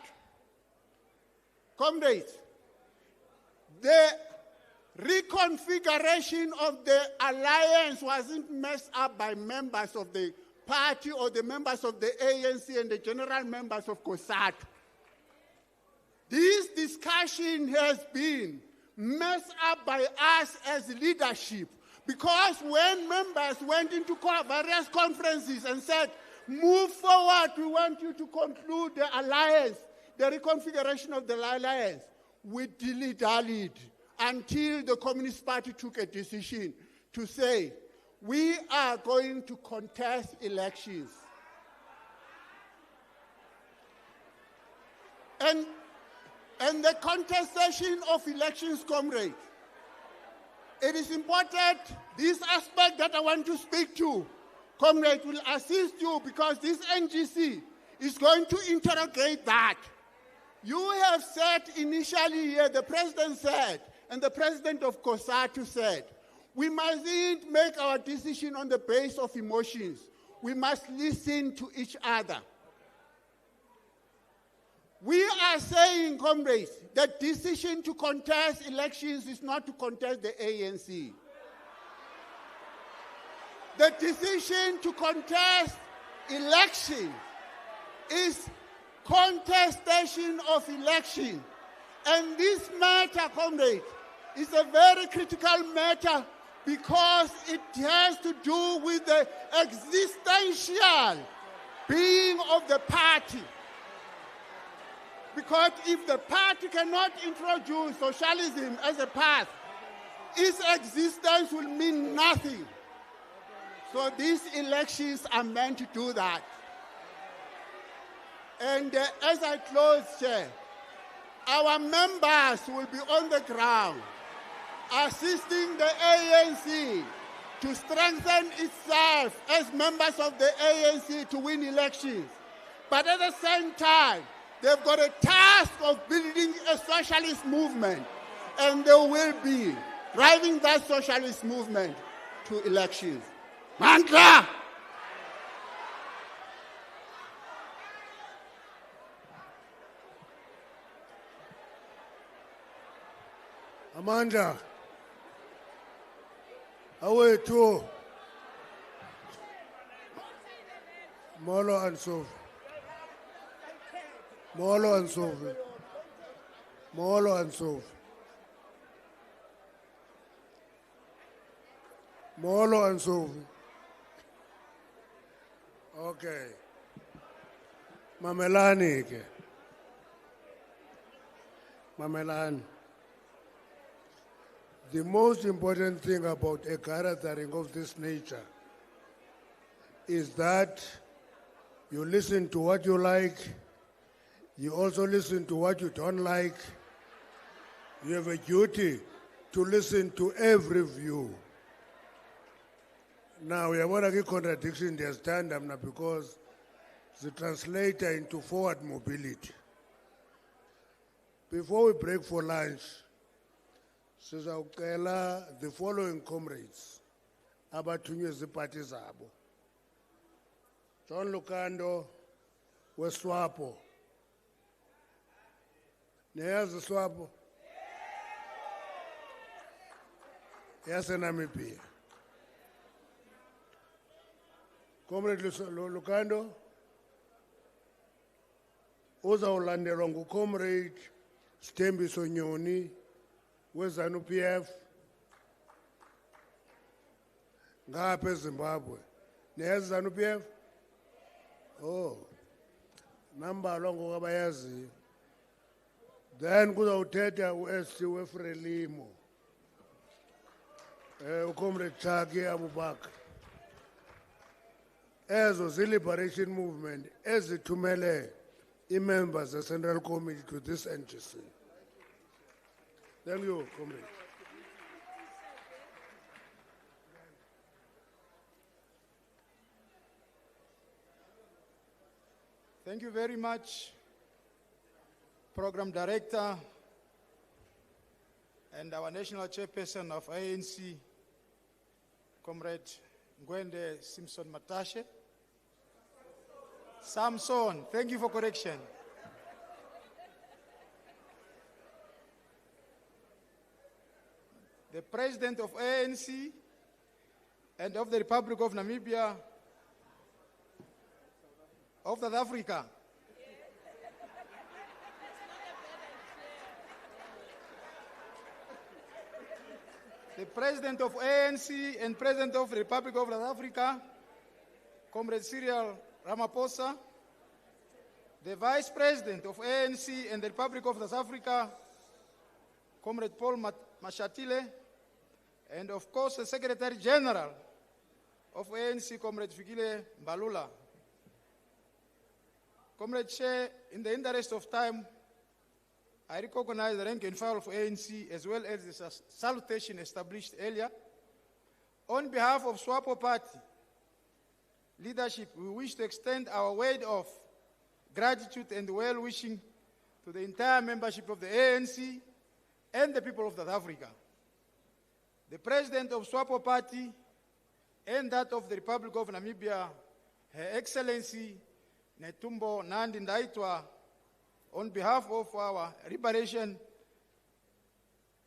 comrades, the reconfiguration of the alliance wasn't messed up by members of the party or the members of the ANC and the general members of COSATU. This discussion has been messed up by us as leadership, because when members went into various conferences and said, move forward, we want you to conclude the alliance, the reconfiguration of the alliance, we dilly-dallied until the Communist Party took a decision to say, we are going to contest elections. And the contestation of elections, comrade, it is important, this aspect that I want to speak to, comrade, will assist you because this NGC is going to interrogate that. You have said initially here, the president said, and the president of COSATU said, we mustn't make our decision on the basis of emotions. We must listen to each other. We are saying, comrades, the decision to contest elections is not to contest the ANC. The decision to contest election is contestation of election. And this matter, comrade, is a very critical matter because it has to do with the existential being of the party. Because if the party cannot introduce socialism as a path, its existence will mean nothing. So these elections are meant to do that. And as I close, Chair, our members will be on the ground assisting the ANC to strengthen itself as members of the ANC to win elections. But at the same time, they've got a task of building a socialist movement, and they will be driving that socialist movement to elections. Mandla! Amanda, away to Molo and Sophie. Molo and Sophie. Molo and Sophie. Molo and Sophie. Okay. Mamelani ke. Mamelani. The most important thing about a gathering of this nature is that you listen to what you like, you also listen to what you don't like. You have a duty to listen to every view. Now, we have a contradiction there stand up now because the translator into forward mobility. Before we break for lunch, sizawucela the following comrades abathunywe ziipati zabo. John Lukando weSwapo. Niyazi iSwapo? YaseNamibia. Comrade Lukando uzawulandelwa nguComrade Sithembiso Nyoni weZANU-PF ngapha eZimbabwe. Niyazi ZANU-PF? Oh, nambalwa ngokabayaziyo. Then kuzawuthetha uST weFrelimo, uComrade Chaki Abubakar. Ezo zii-liberation movement ezithumele i-members the-Central Committee to this NGC. Thank you, comrade. Thank you very much, Program Director and our National Chairperson of ANC, Comrade Ngwende Simpson Matashe. Samson, thank you for correction. The President of ANC and of the Republic of Namibia, of South Africa. The President of ANC and President of the Republic of South Africa, Comrade Cyril Ramaphosa. The Vice President of ANC and the Republic of South Africa, Comrade Paul Mashatile. And of course, the Secretary General of ANC, Comrade Fikile Mbalula. Comrade Chair, in the interest of time, I recognize the rank and file of ANC as well as the salutation established earlier. On behalf of SWAPO Party leadership, we wish to extend our word of gratitude and well-wishing to the entire membership of the ANC and the people of South Africa. The President of SWAPO Party and that of the Republic of Namibia, Her Excellency Netumbo Nandi Ndaitwah, on behalf of our Liberation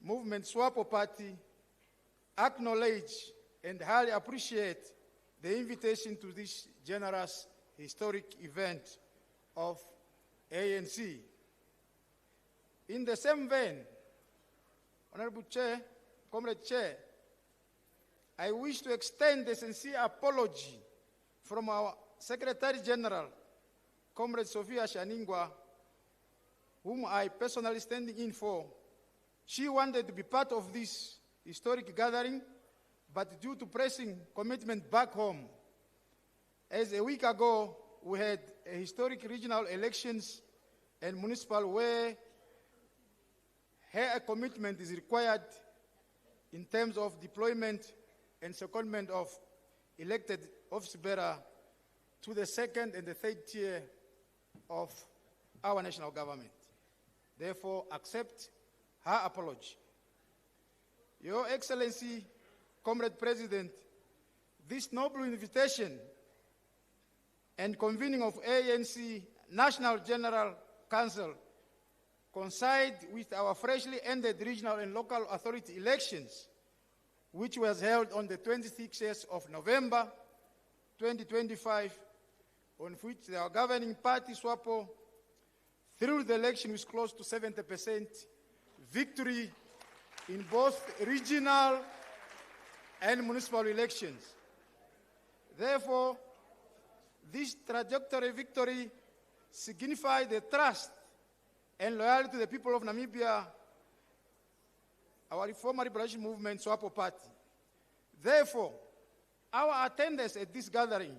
Movement SWAPO Party, acknowledge and highly appreciate the invitation to this generous historic event of ANC. In the same vein, Honorable Chair, Comrade Chair, I wish to extend a sincere apology from our Secretary General, Comrade Sophia Shaningwa, whom I personally standing in for. She wanted to be part of this historic gathering, but due to pressing commitment back home, as a week ago, we had a historic regional elections and municipal where her commitment is required in terms of deployment and secondment of elected office bearer to the second and the third tier of our national government. Therefore, accept her apology. Your Excellency, Comrade President, this noble invitation and convening of ANC National General Council coincide with our freshly ended regional and local authority elections, which was held on the 26th of November 2025, on which our governing party, SWAPO, through the election with close to 70% victory in both regional and municipal elections. Therefore, this trajectory victory signifies the trust and loyalty to the people of Namibia, our former liberation movement, SWAPO party. Therefore, our attendance at this gathering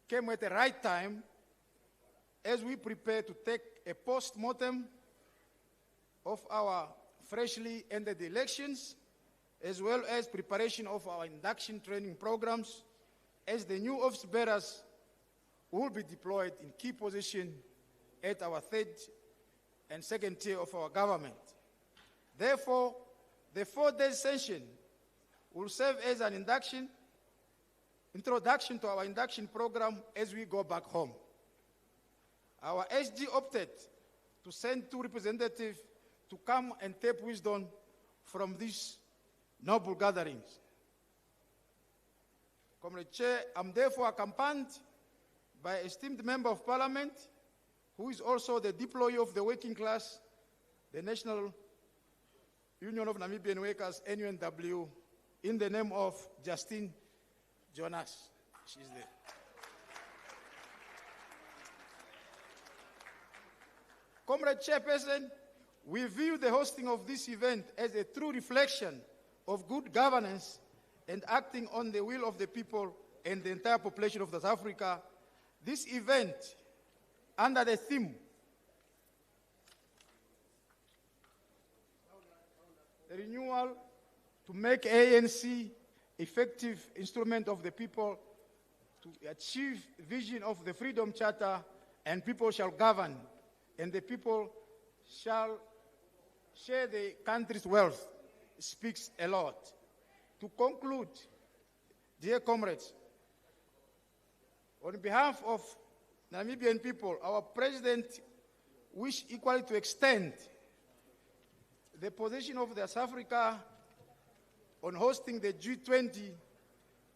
came at the right time as we prepare to take a post-mortem of our freshly ended elections, as well as preparation of our induction training programs, as the new office bearers will be deployed in key positions at our third and second tier of our government. Therefore, the 4-day session will serve as an introduction to our induction program as we go back home. Our SG opted to send 2 representatives to come and tap wisdom from these noble gatherings. Comrade Chair, I'm therefore accompanied by an esteemed Member of Parliament, who is also the deployee of the working class, the National Union of Namibian Workers, NUNW, in the name of Justine Jonas. She's there. Comrade Chairperson, we view the hosting of this event as a true reflection of good governance and acting on the will of the people and the entire population of South Africa. This event, under the theme, the renewal to make ANC effective instrument of the people to achieve vision of the Freedom Charter, and people shall govern, and the people shall share the country's wealth, speaks a lot. To conclude, dear comrades, on behalf of Namibian people, our president wishes equally to extend the position of South Africa on hosting the G20,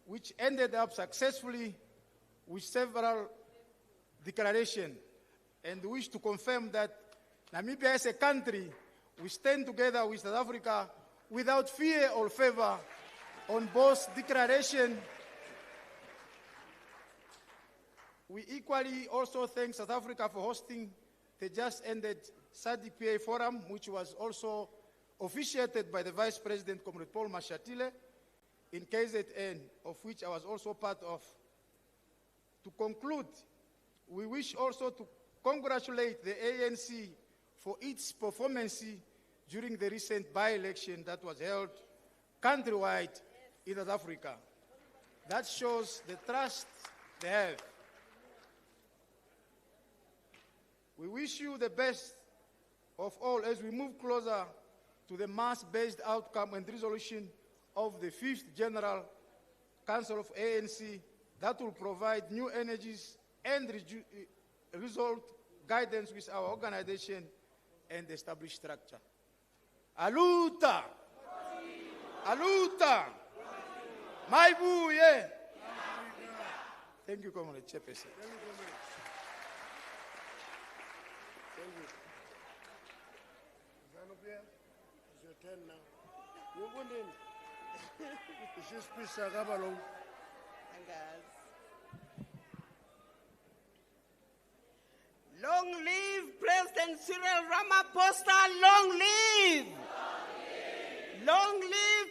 which ended up successfully with several declarations, and wish to confirm that Namibia as a country, we stand together with South Africa without fear or favor on both declaration. We equally also thank South Africa for hosting the just ended SADC-PA Forum, which was also officiated by the Vice President, Comrade Paul Mashatile, in KZN, of which I was also part of. To conclude, we wish also to congratulate the ANC for its performance during the recent by-election that was held countrywide in South Africa. That shows the trust they have. We wish you the best of all as we move closer to the mass-based outcome and resolution of the 5th General Council of ANC that will provide new energies and result guidance with our organization and established structure. Aluta! Aluta! Maibuye! Thank you, Comrade Chairperson. Thank you, comrade. Thank you. Zanupia, it's your turn now. You went in. This is Pisa Gabalo. Long live President Cyril Ramaphosa, long live! Long live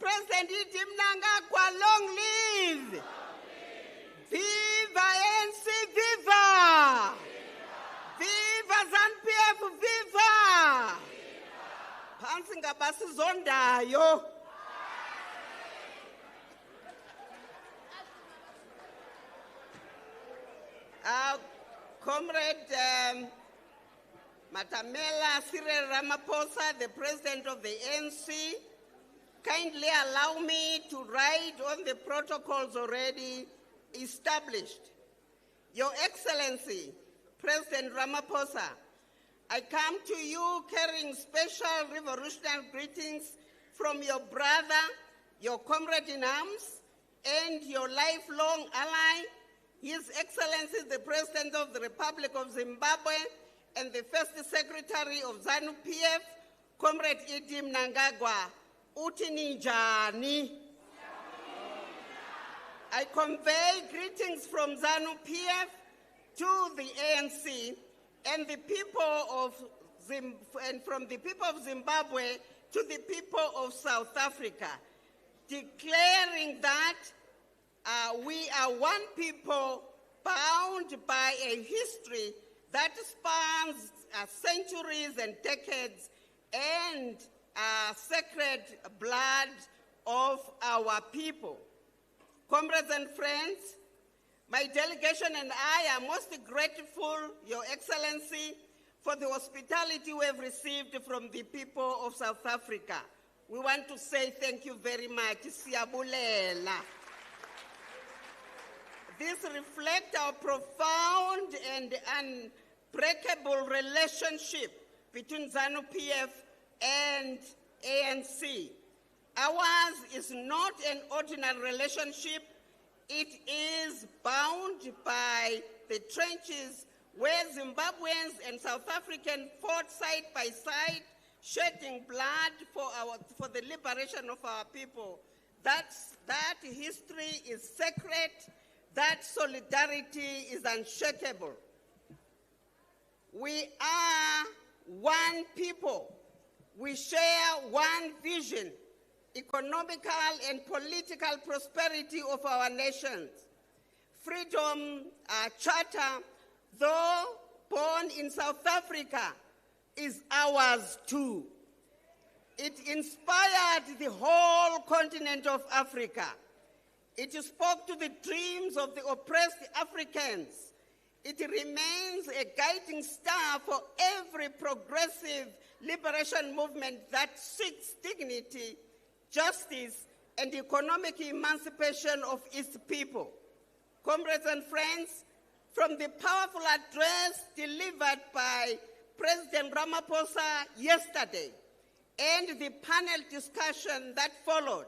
President Idim Nangagwa, long live! Viva ANC, viva! Viva ZANU-PF, viva! Phansi ngabasizondayo. Comrade Matamela Cyril Ramaphosa, the President of the ANC, kindly allow me to write on the protocols already established. Your Excellency, President Ramaphosa, I come to you carrying special revolutionary greetings from your brother, your comrade in arms, and your lifelong ally, His Excellency, the President of the Republic of Zimbabwe, and the First Secretary of ZANU-PF, Comrade Idim Nangagwa, uthi ninjani. I convey greetings from ZANU-PF to the ANC and the people of from the people of Zimbabwe to the people of South Africa, declaring that we are one people bound by a history that spans centuries and decades and sacred blood of our people. Comrades and friends, my delegation and I are most grateful, Your Excellency, for the hospitality we have received from the people of South Africa. We want to say thank you very much. Siyabulela. This reflects our profound and unbreakable relationship between ZANU-PF and ANC. Ours is not an ordinary relationship. It is bound by the trenches where Zimbabweans and South Africans fought side by side, shedding blood for the liberation of our people. That history is sacred. That solidarity is unshakable. We are one people. We share one vision, economical and political prosperity of our nations. Freedom Charter, though born in South Africa, is ours too. It inspired the whole continent of Africa. It spoke to the dreams of the oppressed Africans. It remains a guiding star for every progressive liberation movement that seeks dignity, justice, and economic emancipation of its people. Comrades and friends, from the powerful address delivered by President Ramaphosa yesterday and the panel discussion that followed,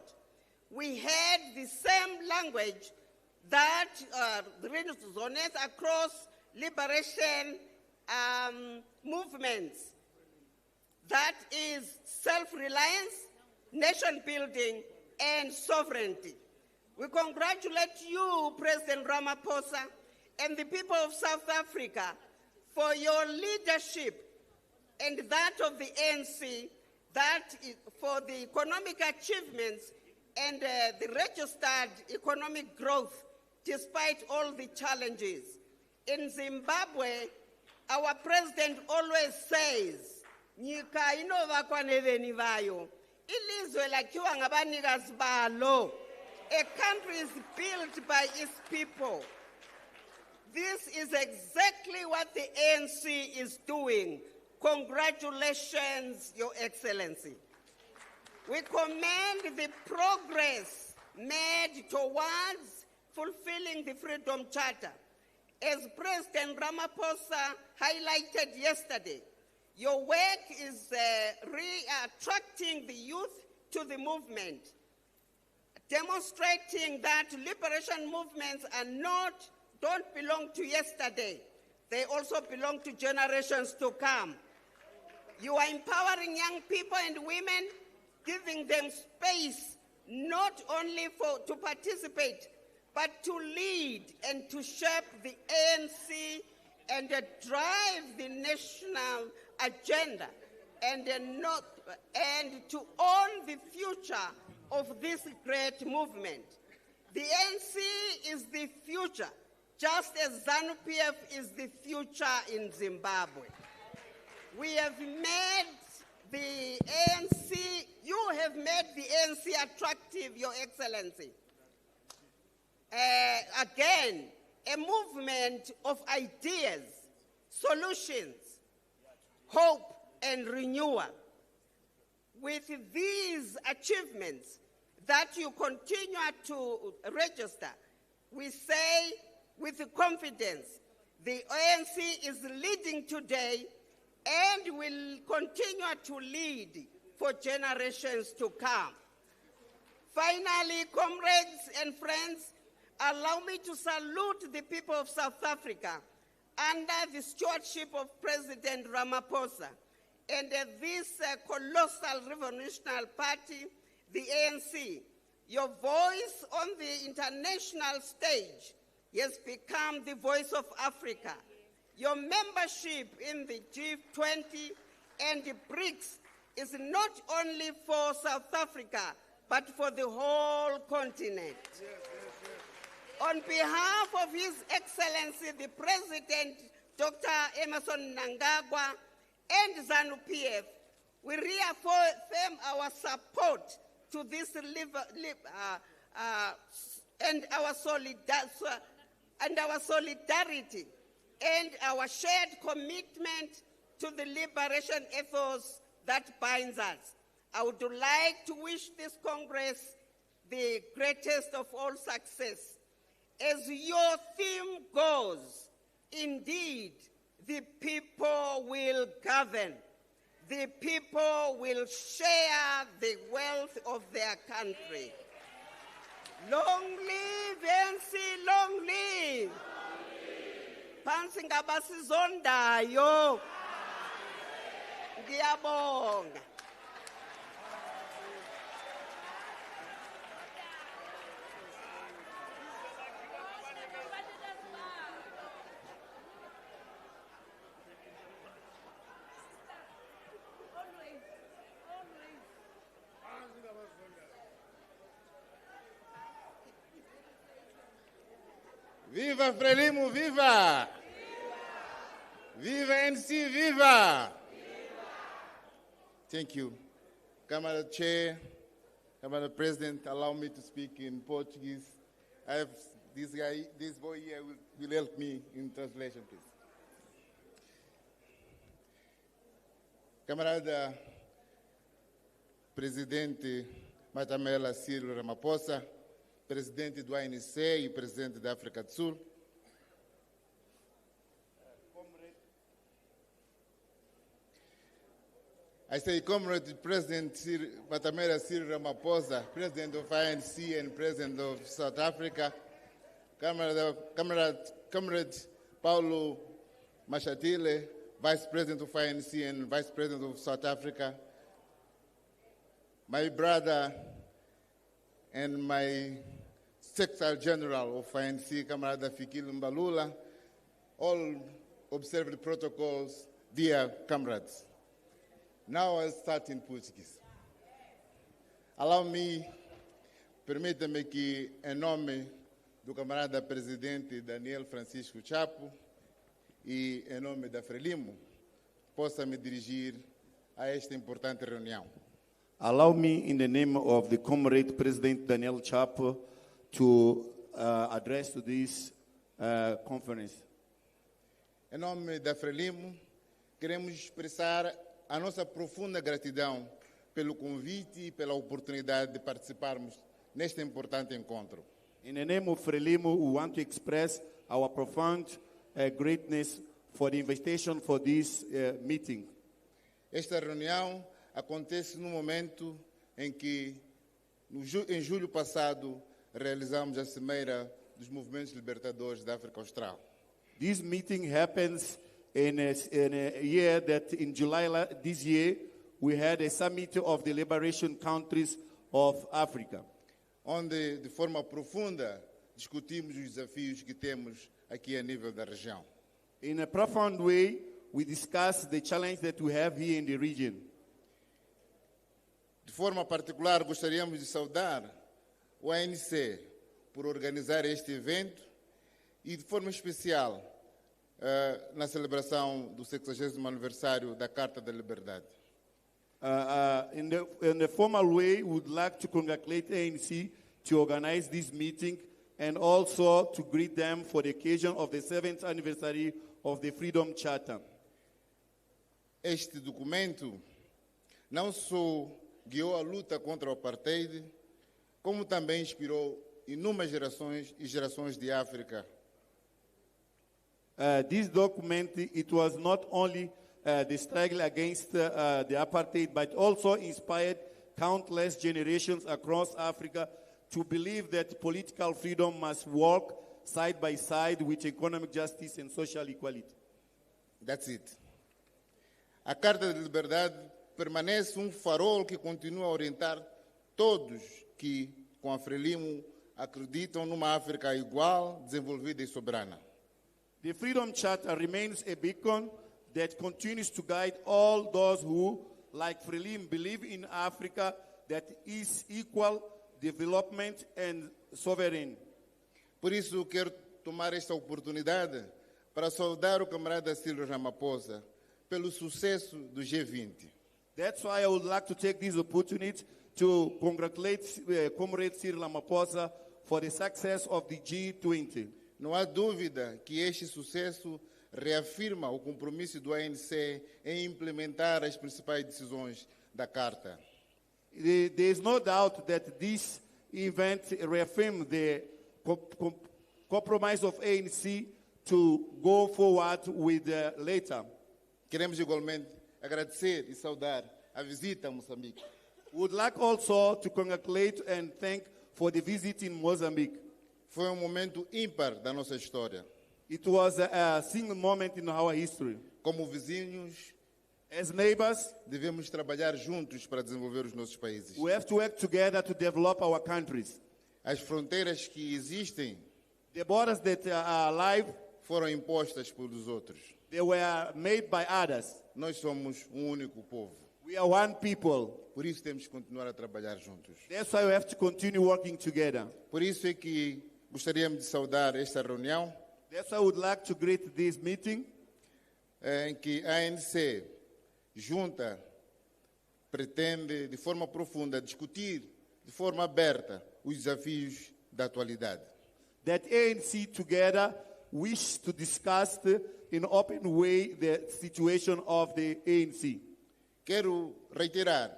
we had the same language that resonates across liberation movements. That is self-reliance, nation building, and sovereignty. We congratulate you, President Ramaphosa, and the people of South Africa for your leadership and that of the ANC, for the economic achievements and the registered economic growth despite all the challenges. In Zimbabwe, our president always says, "Nyika inovakwa neveni vayo, ilizwe lakhiwa ngabanikazi balo." A country is built by its people. This is exactly what the ANC is doing. Congratulations, Your Excellency. We commend the progress made towards fulfilling the Freedom Charter. As President Ramaphosa highlighted yesterday, your work is attracting the youth to the movement, demonstrating that liberation movements don't belong to yesterday. They also belong to generations to come. You are empowering young people and women, giving them space not only to participate, but to lead and to shape the ANC and drive the national agenda and to own the future of this great movement. The ANC is the future, just as ZANU-PF is the future in Zimbabwe. We have made the ANC, you have made the ANC attractive, Your Excellency. Again, a movement of ideas, solutions, hope, and renewal. With these achievements that you continue to register, we say with confidence, the ANC is leading today and will continue to lead for generations to come. Finally, comrades and friends, allow me to salute the people of South Africa under the stewardship of President Ramaphosa and this colossal revolutionary party, the ANC. Your voice on the international stage has become the voice of Africa. Your membership in the G20 and the BRICS is not only for South Africa, but for the whole continent. On behalf of His Excellency, the President, Dr. Emmerson Mnangagwa, and ZANU-PF, we reaffirm our support to this and our solidarity and our shared commitment to the liberation ethos that binds us. I would like to wish this Congress the greatest of all success. As your theme goes, indeed, the people will govern. The people will share the wealth of their country. Long live ANC, long live. Phansi ngabasizondayo. Ngiyabonga. Viva Frelimo, viva! Viva ANC, viva! Thank you. Camara Chair, Camara President, allow me to speak in Portuguese. I have this boy here will help me in translation, please. Camarada Presidente Matamela Ciro Ramaphosa, Presidente do ANC e Presidente da África do Sul, I say, Comrade President Matamela Ciro Ramaphosa, President of ANC and President of South Africa, Comrade Paulo Mashatile, Vice President of ANC and Vice President of South Africa, my brother and my Secretary General of ANC, Camarada Fikile Mbalula, all observe the protocols, dear comrades. Now I'll start in Portuguese. Allow me, permita-me que, em nome do camarada presidente Daniel Francisco Chapo e em nome da Frelimo, possa me dirigir a esta importante reunião. Allow me, in the name of the Comrade President Daniel Chapo, to address to this conference. Em nome da Frelimo, queremos expressar a nossa profunda gratidão pelo convite e pela oportunidade de participarmos neste importante encontro. In the name of Frelimo, we want to express our profound greatness for the invitation for this meeting. Esta reunião acontece no momento em que Em julho passado, realizamos a Cimeira dos Movimentos Libertadores da África Austral. This meeting happens in a year that in July this year, we had a summit of the liberation countries of Africa. Onde, de forma profunda, discutimos os desafios que temos aqui a nível da região. In a profound way, we discussed the challenge that we have here in the region. De forma particular, gostaríamos de saudar o ANC por organizar este evento e, de forma especial, na celebração do 60º aniversário da Carta da Liberdade. In the formal way, we would like to congratulate ANC to organize this meeting and also to greet them for the occasion of the 7th anniversary of the Freedom Charter. Este documento não só guiou a luta contra o apartheid, como também inspirou inúmeras gerações de África. This document, it was not only the struggle against the apartheid, but also inspired countless generations across Africa to believe that political freedom must work side by side with economic justice and social equality. That's it. A Carta de Liberdade permanece farol que continua a orientar todos que, com a Frelimo, acreditam numa África igual, desenvolvida e soberana. The Freedom Charter remains a beacon that continues to guide all those who, like Frelimo, believe in Africa that is equal, development and sovereign. Por isso, quero tomar esta oportunidade para saudar o camarada Cyril Ramaphosa pelo sucesso do G20. That's why I would like to take this opportunity to congratulate Comrade Cyril Ramaphosa for the success of the G20. Não há dúvida que este sucesso reafirma o compromisso do ANC em implementar as principais decisões da Carta. There is no doubt that this event reaffirms the compromise of ANC to go forward with later. Queremos igualmente agradecer e saudar a visita a Moçambique. We would like also to congratulate and thank for the visit in Mozambique. Foi momento ímpar da nossa história. It was a single moment in our history. Como vizinhos, as neighbors, devemos trabalhar juntos para desenvolver os nossos países. We have to work together to develop our countries. As fronteiras que existem, the borders that are alive, foram impostas pelos outros. They were made by others. Nós somos único povo. We are one people. Por isso temos que continuar a trabalhar juntos. That's why we have to continue working together. Por isso é que gostaríamos de saudar esta reunião. That's why I would like to greet this meeting. Em que a ANC junta pretende de forma profunda discutir de forma aberta os desafios da atualidade. That ANC together wish to discuss in an open way the situation of the ANC. Quero reiterar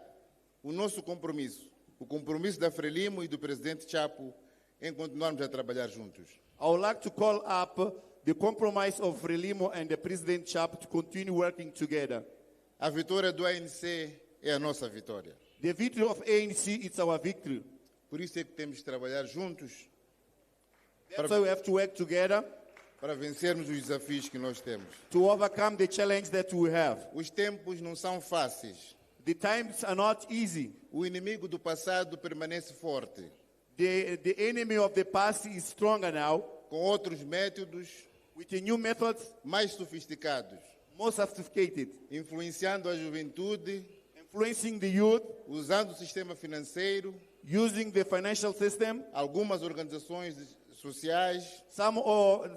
o nosso compromisso, o compromisso da Frelimo e do presidente Chapo em continuarmos a trabalhar juntos. I would like to call up the compromise of Frelimo and the President Chapo to continue working together. A vitória do ANC é a nossa vitória. The victory of ANC is our victory. Por isso é que temos de trabalhar juntos. That's why we have to work together. Para vencermos os desafios que nós temos. To overcome the challenge that we have. Os tempos não são fáceis. The times are not easy. O inimigo do passado permanece forte. The enemy of the past is stronger now. Com outros métodos. With the new methods. Mais sofisticados. More sophisticated. Influenciando a juventude. Influencing the youth. Usando o sistema financeiro. Using the financial system. Algumas organizações sociais, some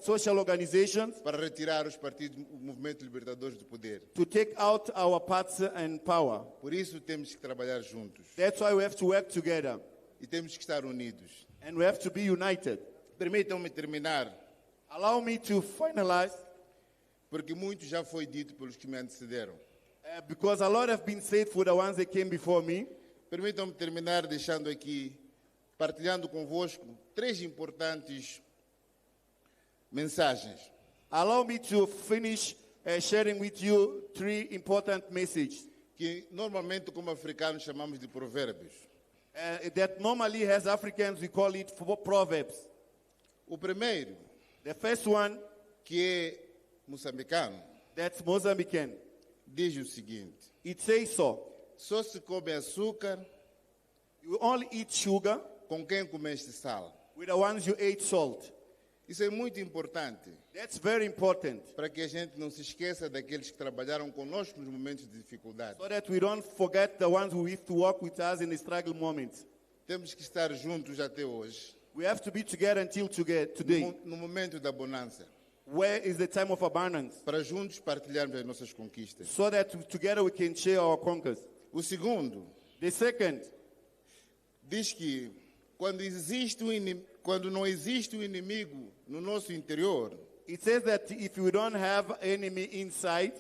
social organizations, para retirar os partidos, movimentos libertadores do poder. To take out our parts and power. Por isso temos que trabalhar juntos. That's why we have to work together. E temos que estar unidos. And we have to be united. Permitam-me terminar. Allow me to finalize. Porque muito já foi dito pelos que me antecederam. Because a lot have been said for the ones that came before me. Permitam-me terminar deixando aqui, partilhando convosco, 3 importantes mensagens. Allow me to finish sharing with you 3 important messages. Que normalmente como africanos chamamos de provérbios. that normally has Africans, we call it proverbs. O primeiro, The first one, que é moçambicano, that's Mozambican. diz o seguinte: It says so. só se come açúcar You only eat sugar com quem comeste sal. with the ones you ate salt. Isso é muito importante That's very important, para que a gente não se esqueça daqueles que trabalharam conosco nos momentos de dificuldade. so that we don't forget the ones who used to walk with us in the struggle moments. Temos que estar juntos até hoje, We have to be together until today. no momento da bonança, Where is the time of abundance? para juntos partilharmos as nossas conquistas. So that together we can share our conquers. O segundo, The second, diz que quando não existe um inimigo no nosso interior, it says that if we don't have enemy inside,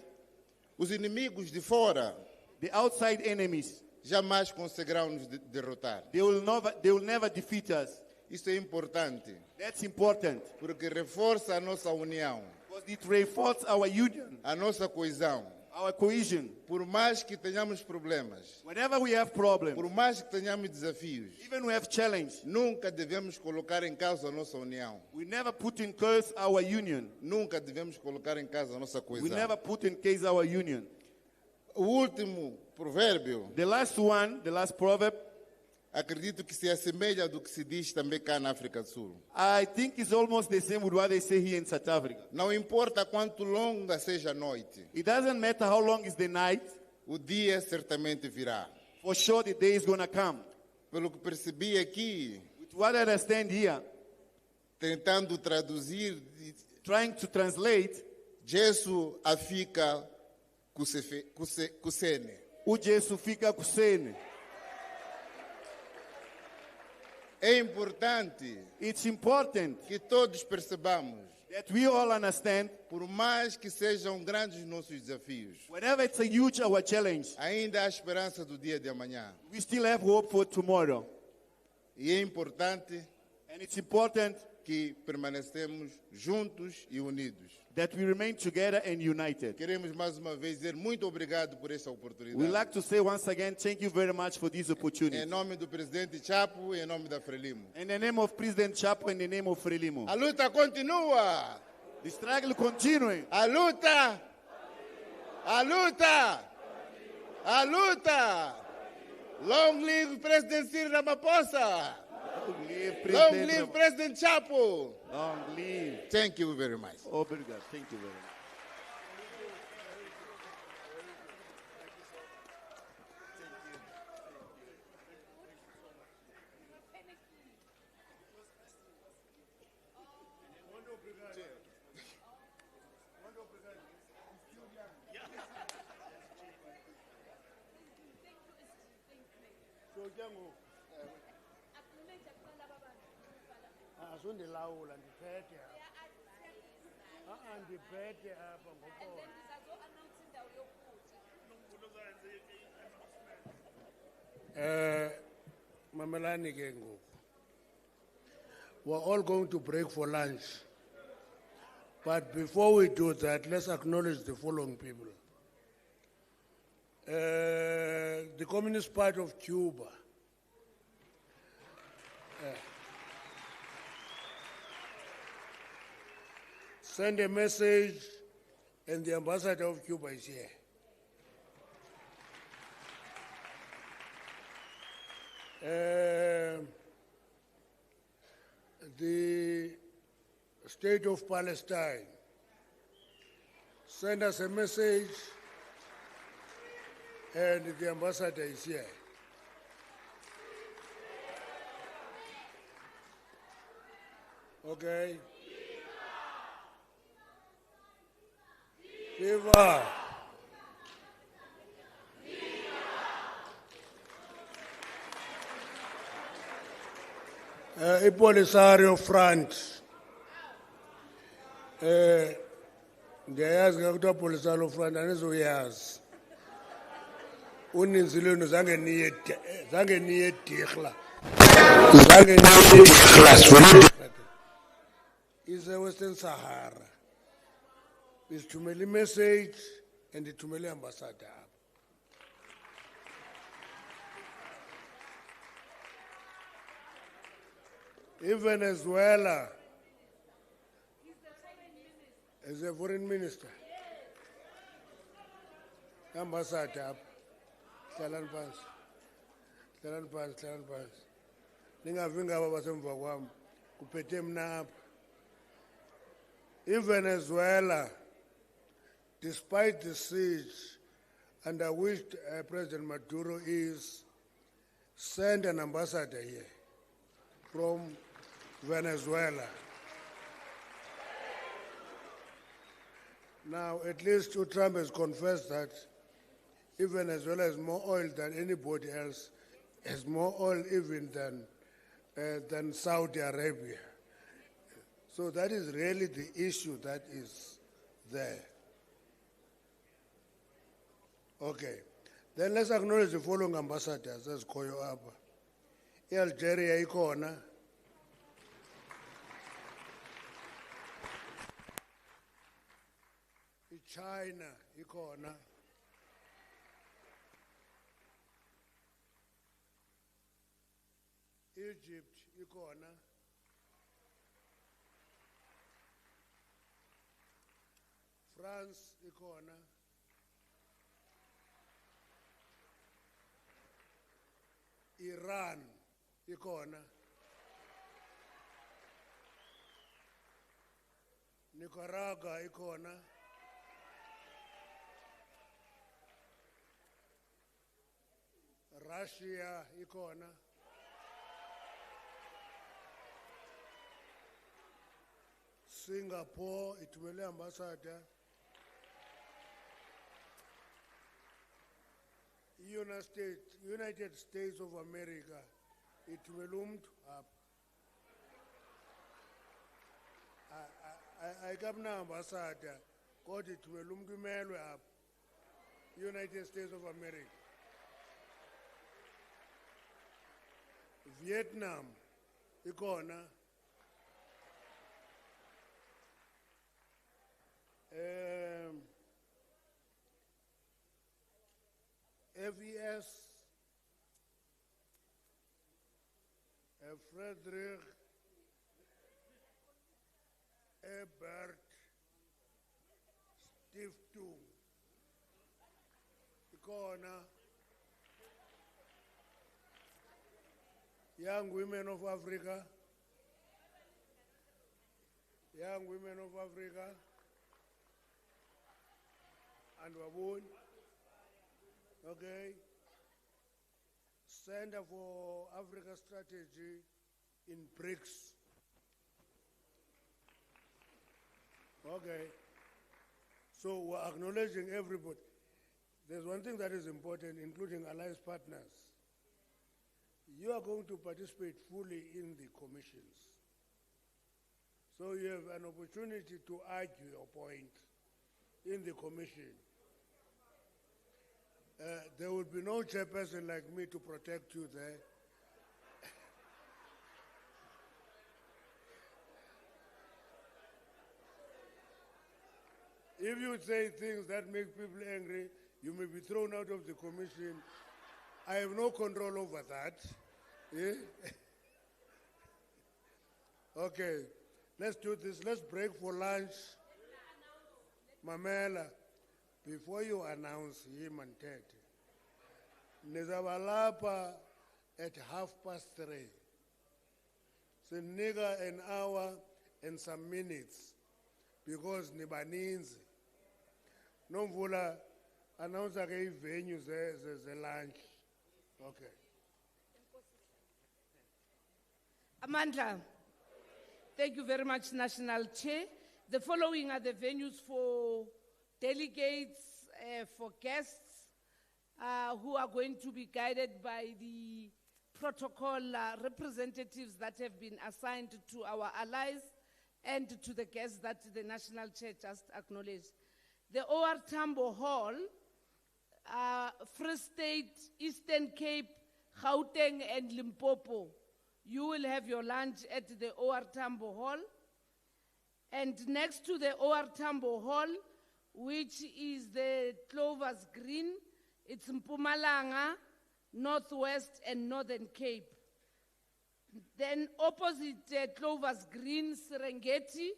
os inimigos de fora the outside enemies, jamais conseguirão nos derrotar. they will never defeat us. Isso é importante, That's important, porque reforça a nossa união, because it reinforces our union, a nossa coesão. our cohesion. Por mais que tenhamos problemas, Whenever we have problems, por mais que tenhamos desafios, even we have challenge, nunca devemos colocar em causa a nossa união. we never put in curse our union. Nunca devemos colocar em causa a nossa We coesão. never put in case our union. O último provérbio, The last one, the last proverb, acredito que se assemelha do que se diz também cá na África do Sul. I think it's almost the same with what they say here in South Africa. Não importa quanto longa seja a noite, It doesn't matter how long is the night, o dia certamente virá. for sure the day is going to come. Pelo que percebi aqui, With what I understand here, tentando traduzir, trying to translate, Jesu afika kusene. o Jesu fica kusene. É importante It's important que todos percebamos, that we all understand, por mais que sejam grandes nossos desafios, whenever it's a huge our challenge, ainda há esperança do dia de amanhã. we still have hope for tomorrow. E é importante And it's important que permanecemos juntos e unidos. that we remain together and united. Queremos mais uma vez dizer muito obrigado por esta oportunidade. We'd like to say once again, thank you very much for this Em opportunity. nome do presidente Chapo e em nome da Frelimo. In the name of President Chapo and in the name of Frelimo. A luta continua! The struggle continuing. A luta! A luta! A luta! Long live President Cyril Ramaphosa! Long live Long President live President Chapo! Long live. Thank you very much. Obrigado. Thank you very much. Asundilawula ndiphethe apha. Ndiphethe apha ngokona. Mamelani ke ngoku. We're all going to break for lunch. But before we do that, let's acknowledge the following people. The Communist Party of Cuba. Send a message, and the ambassador of Cuba is here. The State of Palestine, send us a message, and the ambassador is here. Okay. Viva! Ipolisario Front. Ndiyayazi ke kuthiwa Polisario Front anizuyazi. Uninzi lwenu zange niye dirhla. Zange niye dirhla. Is the Western Sahara. Isithumele message and ithumele ambassador apha. In Venezuela, is a foreign minister. Ambassador, Talan Pass. Ningavinga babasemva kwami kuphethe mina apha. In Venezuela, despite the siege under which President Maduro is, sent an ambassador here from Venezuela. Now, at least Trump has confessed that if Venezuela has more oil than anybody else, has more oil even than Saudi Arabia. So that is really the issue that is there. Okay. Then let's acknowledge the following ambassadors as Koyo Abba. Algeria ikona. China ikona. Egypt ikona. France ikona. Iran ikona. Nicaragua ikona. Russia ikona. Singapore ithumele ambassador. United States of America ithumele umuntu apha. Ayikabina ambassador kodwa ithumele umuntu imelwe apha. United States of America. Vietnam ikona. FES Frederick Ebert Stiftung ikona. Young Women of Africa. Young Women of Africa. And Wabun. Okay. Center for Africa Strategy in BRICS. Okay. So we're acknowledging everybody. There's one thing that is important, including alliance partners. You are going to participate fully in the commissions. So you have an opportunity to argue your point in the commission. There will be no chairperson like me to protect you there. If you say things that make people angry, you may be thrown out of the commission. I have no control over that. Yeah? Okay, let's do this. Let's break for lunch. Mamela, before you announce him and Ted, Nizabalapa at 3:30. So nigga an hour and some minutes because Nibaninzi. No vula announce a venue the lunch. Okay. Amandla, thank you very much, National Chair. The following are the venues for delegates, for guests who are going to be guided by the protocol representatives that have been assigned to our allies and to the guests that the National Chair just acknowledged. The OR Tambo Hall, Free State, Eastern Cape, Gauteng and Limpopo. You will have your lunch at the OR Tambo Hall. And next to the OR Tambo Hall, which is the Clovers Green, it's Mpumalanga, Northwest and Northern Cape. Then opposite Clovers Green, Serengeti,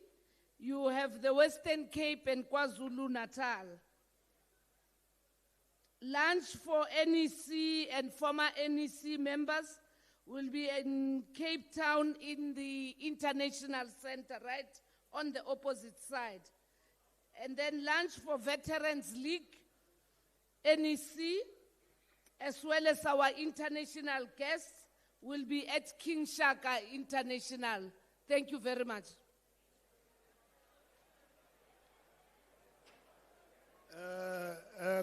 you have the Western Cape and KwaZulu-Natal. Lunch for NEC and former NEC members will be in Cape Town in the International Center, right on the opposite side. And then lunch for Veterans League, NEC, as well as our international guests, will be at King Shaka International. Thank you very much.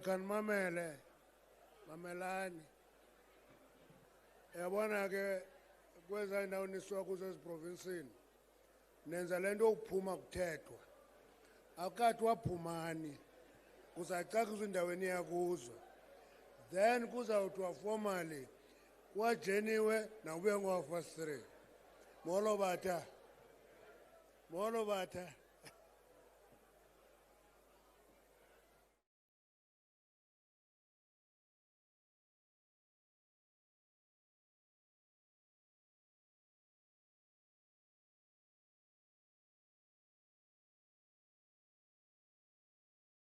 Kan mamelani. Yabona ke kweza indawo niswa kuzo eziprovinsini. Nenza lento ukuphuma kuthethwa. Akathi waphumani. Kuzacakiswa indaweni yakuzo. Then kuzawuthiwa formally kwajeniwe nawubuye ngo-3. Molo bata.